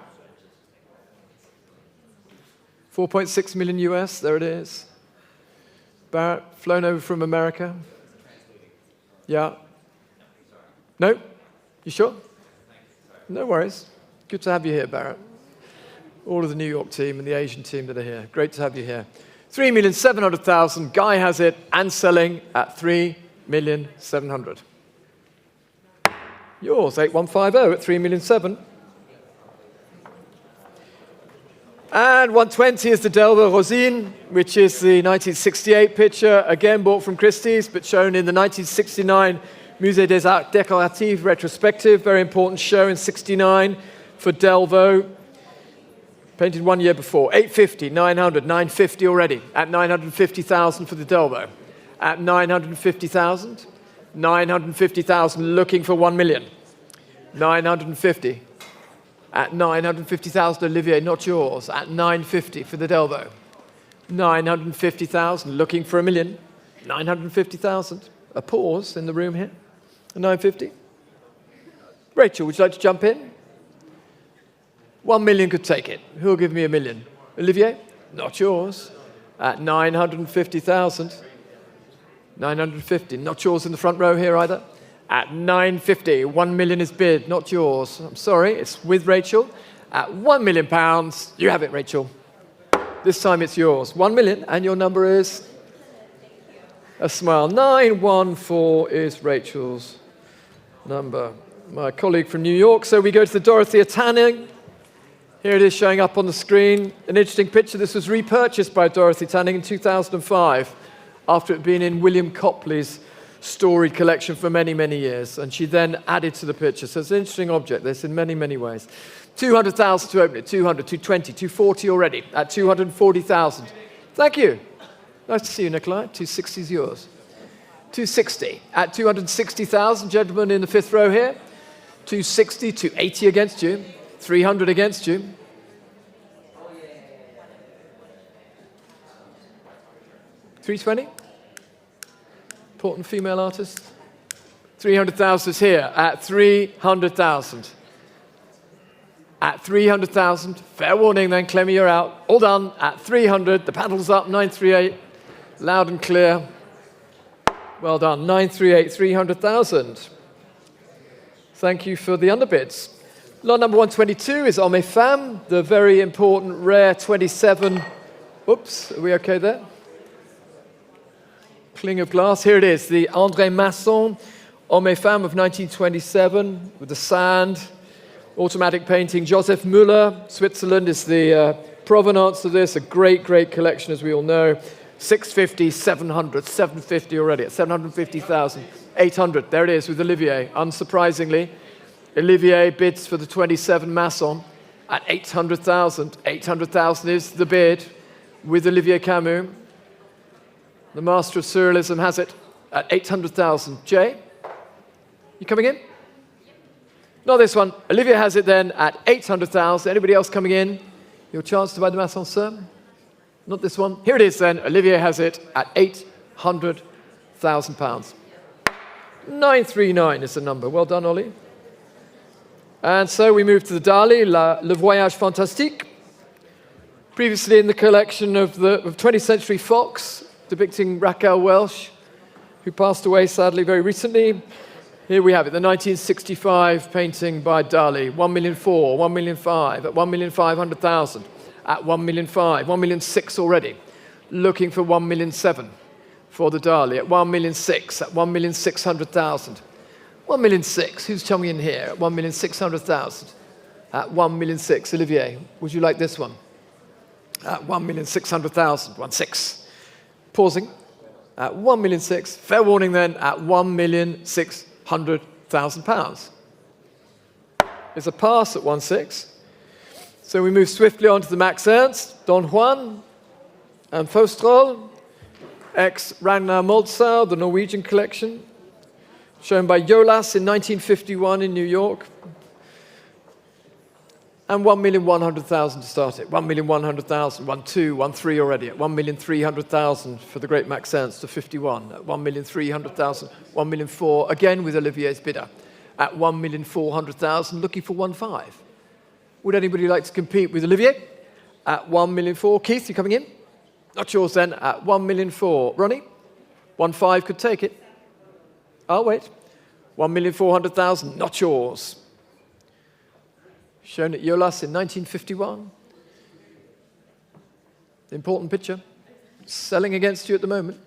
[SPEAKER 6] 4.6 million US, there it is. Barrett, flown over from America. Yeah. No? You sure? No worries. Good to have you here, Barrett. All of the New York team and the Asian team that are here. Great to have you here. 3,700,000. Guy has it and selling at 3,700,000. Yours, 8150 at 3,700,000. And 120 is the Delvaux Rosine, which is the 1968 picture, again bought from Christie's, but shown in the 1969 Musée des Arts Décoratifs retrospective. Very important show in 69 for Delvaux. Painted 1 year before. 850, 900, 950 already. At 950,000 for the Delvaux. At 950,000. 950,000 looking for 1 million. 950. At 950,000, Olivier, not yours. At 950 for the Delvaux. 950,000, looking for 1 million. 950,000. A pause in the room here. 950. Rachel, would you like to jump in? 1 million could take it. Who'll give me 1 million? Olivier? Not yours. At 950,000. 950. Not yours in the front row here either. At 950, 1 million is bid, not yours. I'm sorry, it's with Rachel. At £1 million, you have it, Rachel. This time it's yours. 1 million, and your number is? A smile. 914 is Rachel's number. My colleague from New York. So we go to the Dorothea Tanning. Here it is showing up on the screen. An interesting picture. This was repurchased by Dorothy Tanning in 2005 after it had been in William Copley's storied collection for many, many years, and she then added to the picture. So it's an interesting object, this, in many, many ways. 200,000 to open it, 200, 220, 240 already, at 240,000. Thank you. Nice to see you, Nikolai. 260 is yours. 260 at 260,000, gentlemen in the fifth row here. 260, 280 against you, 300 against you. $320? Important female artist. 300,000 is here at 300,000. At 300,000. Fair warning then, Clemmy, you're out. All done. At 300. The paddle's up. 938. Loud and clear. Well done. 938, 300,000. Thank you for the underbids. Lot number 122 is Homme et Femme, the very important rare 27. Oops, are we okay there? Cling of glass. Here it is, the André Masson Homme et Femme of 1927 with the sand, automatic painting. Joseph Müller, Switzerland, is the provenance of this. A great, great collection, as we all know. 650, 700, 750 already at 750,000. 800, there it is with Olivier. Unsurprisingly, Olivier bids for the 27 Masson at 800,000. 800,000 is the bid with Olivier Camus. The master of surrealism has it at 800,000. Jay, you coming in? Not this one. Olivier has it then at 800,000. Anybody else coming in? Your chance to buy the Masson, sir? Not this one. Here it is then. Olivier has it at £800,000. 939 is the number. Well done, Ollie. And so we move to the Dali, Le Voyage Fantastique. Previously in the collection of 20th Century Fox, depicting Raquel Welch, who passed away sadly very recently. Here we have it, the 1965 painting by Dali, 1,000,004, 1,000,005, at 1,500,000, at 1,000,005, 1,000,006 already, looking for 1,000,007 for the Dali, at 1,000,006, at 1,600,000. 1,006,000, who's coming in here at 1,600,000? At 1,006,000, Olivier, would you like this one? At 1,600,000, 1,600,000. Pausing. At 1,006,000, fair warning then, at £1,600,000. It's a pass at 1,600,000. So we move swiftly on to the Max Ernst, Don Juan, and Faustrol, ex-Ragnar Moldsau, the Norwegian collection, shown by Jolas in 1951 in New York. And 1,100,000 to start it. 1,100,000, 1,200,000, 1,300,000 already. At 1,300,000 for the great Max Ernst to 51. At 1,300,000, 1,400,000, again with Olivier's bidder. At 1,400,000, looking for 1,500,000. Would anybody like to compete with Olivier? At 1,400,000. Keith, you coming in? Not yours then. At 1,400,000. Ronnie? 1,500,000 could take it. I'll wait. 1,400,000, not yours. Shown at Yolas in 1951. Important picture. Selling against you at the moment.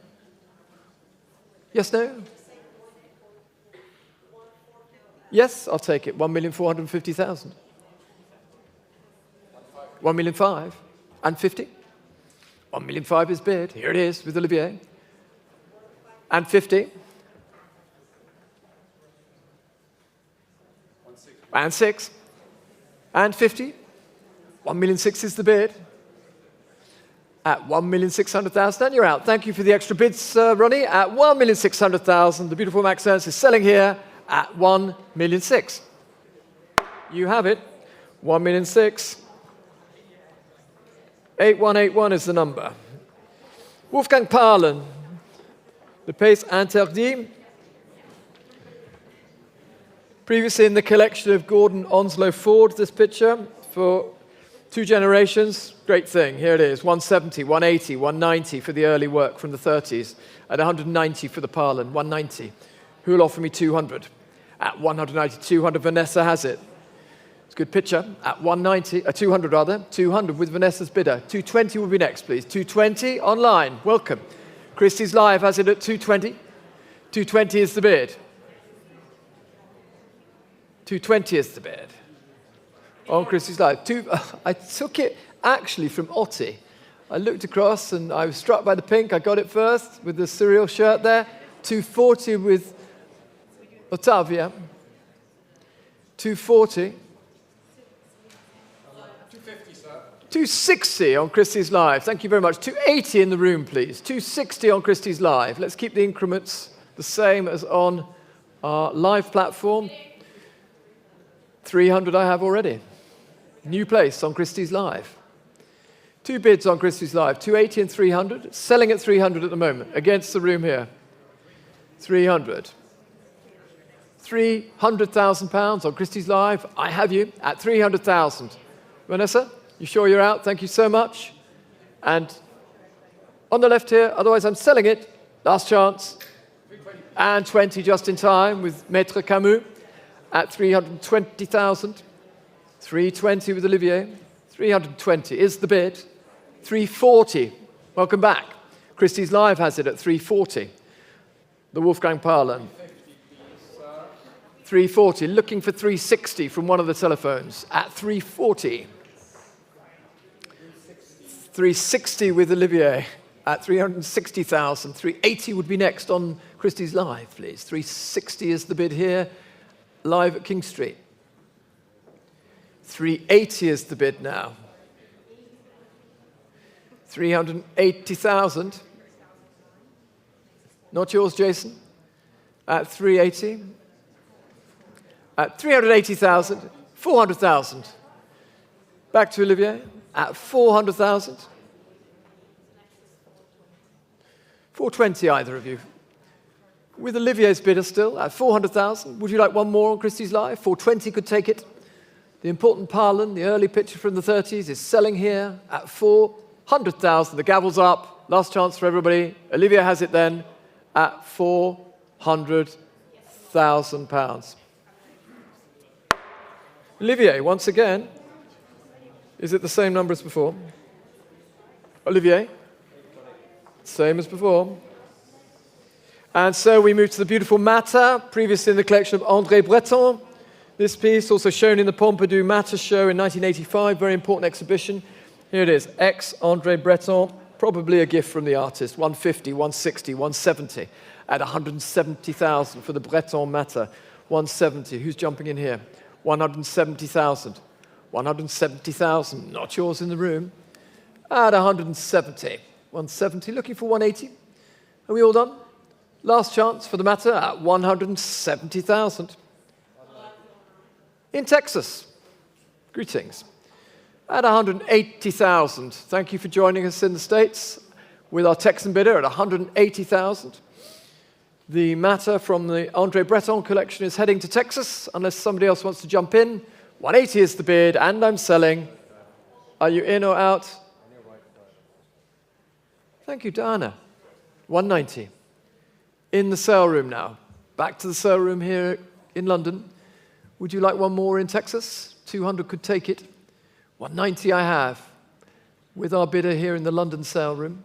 [SPEAKER 6] Yes, no? Yes, I'll take it. 1,450,000. 1,500,000 and 50. 1,500,000 is bid. Here it is with Olivier. And 50. And 6. And 50. 1,600,000 is the bid. At 1,600,000, and you're out. Thank you for the extra bids, Ronnie. At 1,600,000, the beautiful Max Ernst is selling here at 1,600,000. You have it. 1,600,000. 8181 is the number. Wolfgang Paalen, Le Pays Interdit. Previously in the collection of Gordon Onslow Ford, this picture, for 2 generations. Great thing. Here it is. 170, 180, 190 for the early work from the 30s. At 190 for the Paalen, 190. Who will offer me 200? At 190, 200, Vanessa has it. It's a good picture. At 190, 200 rather. 200 with Vanessa's bidder. 220 will be next, please. 220 online. Welcome. Christie's Live has it at 220. 220 is the bid. 220 is the bid. On Christie's Live. I took it actually from Otti. I looked across and I was struck by the pink. I got it first with the Surreal shirt there. 240 with Ottavia. 240.
[SPEAKER 8] 250, sir.
[SPEAKER 6] 260 on Christie's Live. Thank you very much. 280 in the room, please. 260 on Christie's Live. Let's keep the increments the same as on our live platform. 300 I have already. New place on Christie's Live. 2 bids on Christie's Live, 280 and 300. Selling at 300 at the moment, against the room here. 300. 300,000 pounds on Christie's Live. I have you at 300,000. Vanessa, you sure you're out? Thank you so much. And on the left here, otherwise I'm selling it. Last chance. And 20 just in time with Maître Camus at 320,000. 320 with Olivier. 320 is the bid. 340. Welcome back. Christie's Live has it at 340. The Wolfgang Paalen. 340. Looking for 360 from one of the telephones at 340. 360 with Olivier at 360,000. 380 would be next on Christie's Live, please. 360 is the bid here, live at King Street. 380 is the bid now. 380,000. Not yours, Jason. At 380. At 380,000. 400,000. Back to Olivier. At 400,000. 420, either of you. With Olivier's bidder still at 400,000. Would you like one more on Christie's Live? 420 could take it. The important Paalen, the early picture from the 30s, is selling here at 400,000. The gavel's up. Last chance for everybody. Olivier has it then at 400,000 pounds. Olivier, once again, is it the same number as before? Olivier? Same as before. And so we move to the beautiful Matter, previously in the collection of André Breton. This piece, also shown in the Pompidou Matter show in 1985, very important exhibition. Here it is, ex-André Breton, probably a gift from the artist, 150, 160, 170, at 170,000 for the Breton Matter, 170. Who's jumping in here? 170,000. 170,000, not yours in the room, at 170. 170, looking for 180. Are we all done? Last chance for the Matter at 170,000. In Texas, greetings, at 180,000. Thank you for joining us in the States with our Texan bidder at 180,000. The Matter from the André Breton collection is heading to Texas, unless somebody else wants to jump in. 180 is the bid, and I'm selling. Are you in or out? Thank you, Diana. 190. In the sale room now. back to the sale room here in London. Would you like one more in Texas? 200 could take it. 190 I have, with our bidder here in the London sale room.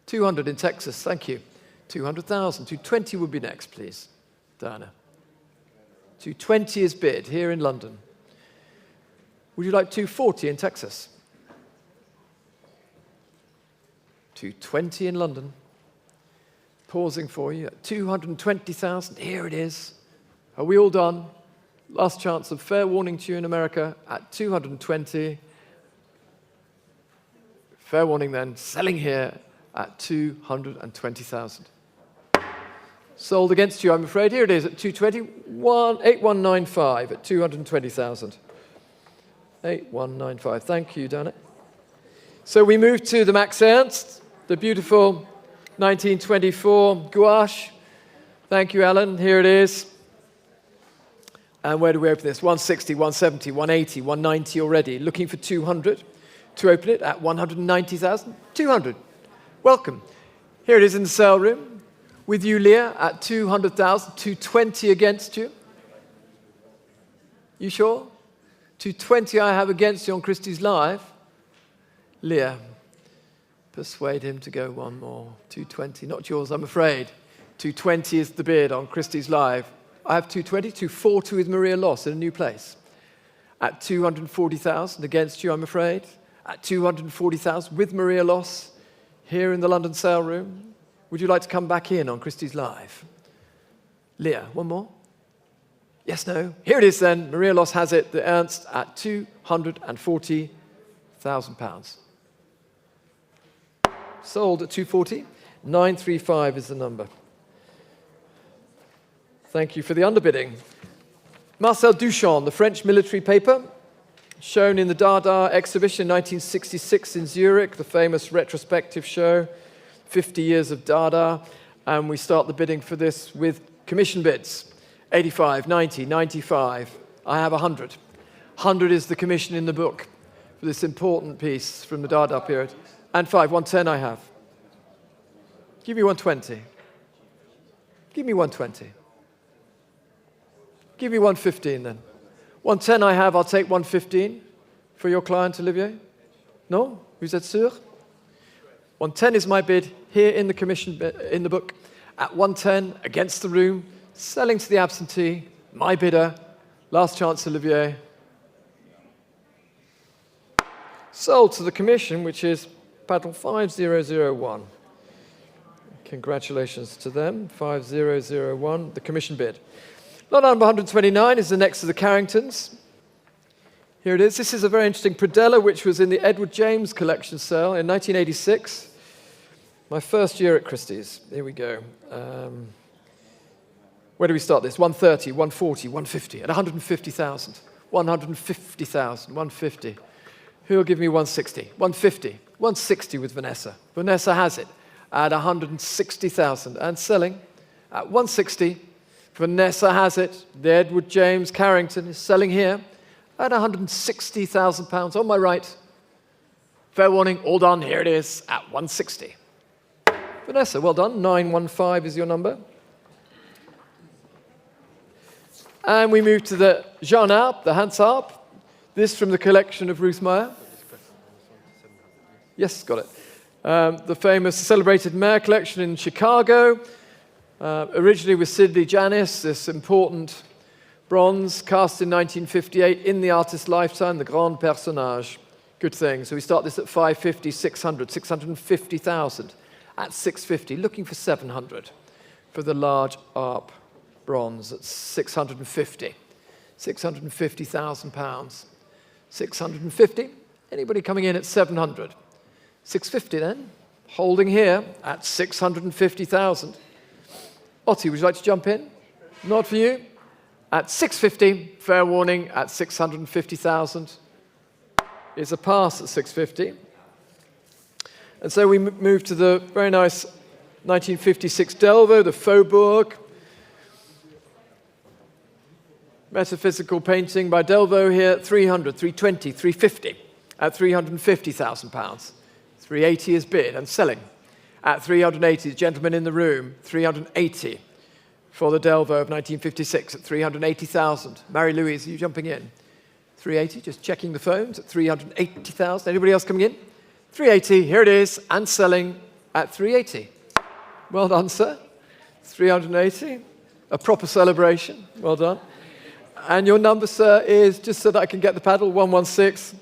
[SPEAKER 6] 200 in Texas, thank you. 200,000. 220 would be next, please, Diana. 220 is bid here in London. Would you like 240 in Texas? 220 in London. Pausing for you at 220,000. Here it is. Are we all done? Last chance of fair warning to you in America at 220. Fair warning then, selling here at 220,000. Sold against you, I'm afraid. Here it is at 220, 8195 at 220,000. 8195. Thank you, Dana. So we move to the Max Ernst, the beautiful 1924 gouache. Thank you, Alan. Here it is. And where do we open this? 160, 170, 180, 190 already. Looking for 200 to open it at 190,000. 200. Welcome. Here it is in the sale room. With you, Leah, at 200,000. 220 against you. You sure? 220 I have against you on Christie's Live. Leah, persuade him to go one more. 220, not yours, I'm afraid. 220 is the bid on Christie's Live. I have 220, 240 with Maria Loss in a new place. At 240,000 against you, I'm afraid. At 240,000 with Maria Loss here in the London sale room. Would you like to come back in on Christie's Live? Leah, one more? Yes, no? Here it is then. Maria Loss has it, the Ernst, at £240,000. Sold at 240. 935 is the number. Thank you for the underbidding. Marcel Duchamp, the French military paper, shown in the Dada exhibition in 1966 in Zurich, the famous retrospective show, 50 years of Dada, and we start the bidding for this with commission bids. 85, 90, 95. I have 100. 100 is the commission in the book for this important piece from the Dada period. And 5, 110 I have. Give me 120. Give me 120. Give me 115 then. 110 I have, I'll take 115 for your client, Olivier. No? Vous êtes sûr? 110 is my bid here in the commission in the book. At 110, against the room, selling to the absentee, my bidder, last chance, Olivier. Sold to the commission, which is paddle 5001. Congratulations to them, 5001, the commission bid. Lot number 129 is the next of the Carringtons. Here it is. This is a very interesting predella, which was in the Edward James collection sale in 1986. My first year at Christie's. Here we go. Where do we start this? 130, 140, 150, at 150,000. 150,000, 150. Who'll give me 160? 150. 160 with Vanessa. Vanessa has it at 160,000 and selling at 160. Vanessa has it. The Edward James Carrington is selling here at £160,000 on my right. Fair warning, all done. Here it is at 160. Vanessa, well done. 915 is your number. And we move to the Jean Arp, the Hans Arp. This from the collection of Ruth Meyer. Yes, got it. The famous celebrated Meyer collection in Chicago. Originally with Sidney Janis, this important bronze cast in 1958 in the artist's lifetime, the grand personnage. Good thing. So we start this at 550, 600, 650,000 at 650, looking for 700 for the large Arp bronze at 650. 650,000 pounds. 650. Anybody coming in at 700? 650 then. Holding here at 650,000. Otti, would you like to jump in? Not for you. At 650, fair warning, at 650,000 is a pass at 650. And so we move to the very nice 1956 Delvaux, the Faubourg. Metaphysical painting by Delvaux here, 300, 320, 350 at 350,000 pounds. 380 is bid and selling. At 380, the gentleman in the room, 380 for the Delvo of 1956 at 380,000. Mary-Louise, are you jumping in? 380, just checking the phones at 380,000. Anybody else coming in? 380, here it is, and selling at 380. Well done, sir. 380, a proper celebration. Well done. And your number, sir, is, just so that I can get the paddle, 116.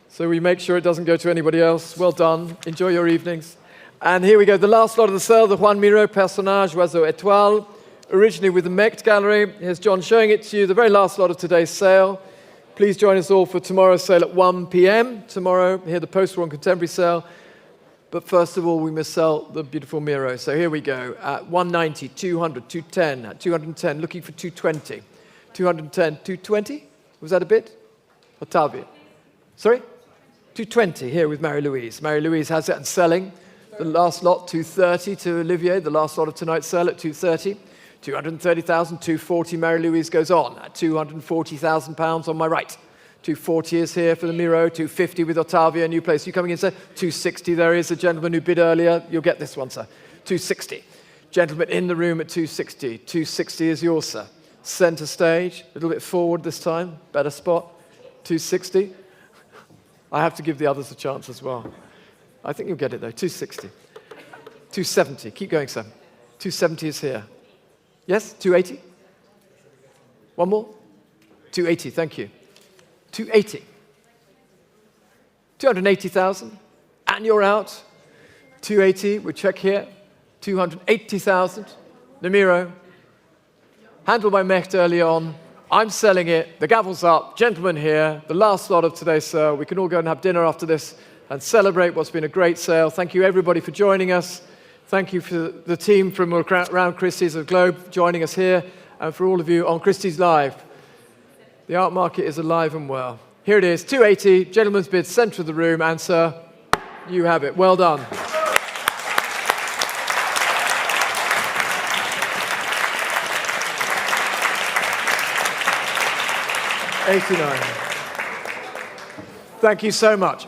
[SPEAKER 6] So we make sure it doesn't go to anybody else. Well done. Enjoy your evenings. And here we go, the last lot of the sale, the Juan Miro Personnage Oiseau Étoile, originally with the Mecht Gallery. Here's John showing it to you, the very last lot of today's sale. Please join us all for tomorrow's sale at 1 p.m. Tomorrow, here the post-war and contemporary sale. But first of all, we must sell the beautiful Miro. So here we go, at 190, 200, 210, at 210, looking for 220. 210, 220? Was that a bit? Ottavia. Sorry? 220 here with Mary-Louise. Mary-Louise has it and selling. The last lot, 230 to Olivier. The last lot of tonight's sale at 230. 230,000, 240. Mary-Louise goes on at £240,000 on my right. 240 is here for the Miro. 250 with Ottavia, new place. You coming in, sir? 260. There is a gentleman who bid earlier. You'll get this one, sir. 260. Gentleman in the room at 260. 260 is yours, sir. Center stage. A little bit forward this time. Better spot. 260. I have to give the others a chance as well. I think you'll get it, though. 260. 270. Keep going, sir. 270 is here. Yes? 280? One more? 280. Thank you. 280. 280,000. And you're out. 280. We'll check here. 280,000. Namiro. Handled by Mecht early on. I'm selling it. The gavel's up. Gentlemen here. The last lot of today's sale. We can all go and have dinner after this and celebrate what's been a great sale. Thank you, everybody, for joining us. Thank you for the team from around Christie's of the Globe joining us here, and for all of you on Christie's Live. The art market is alive and well. Here it is, 280, gentleman's bid, centre of the room, and sir, you have it. Well done. $89. Thank you so much.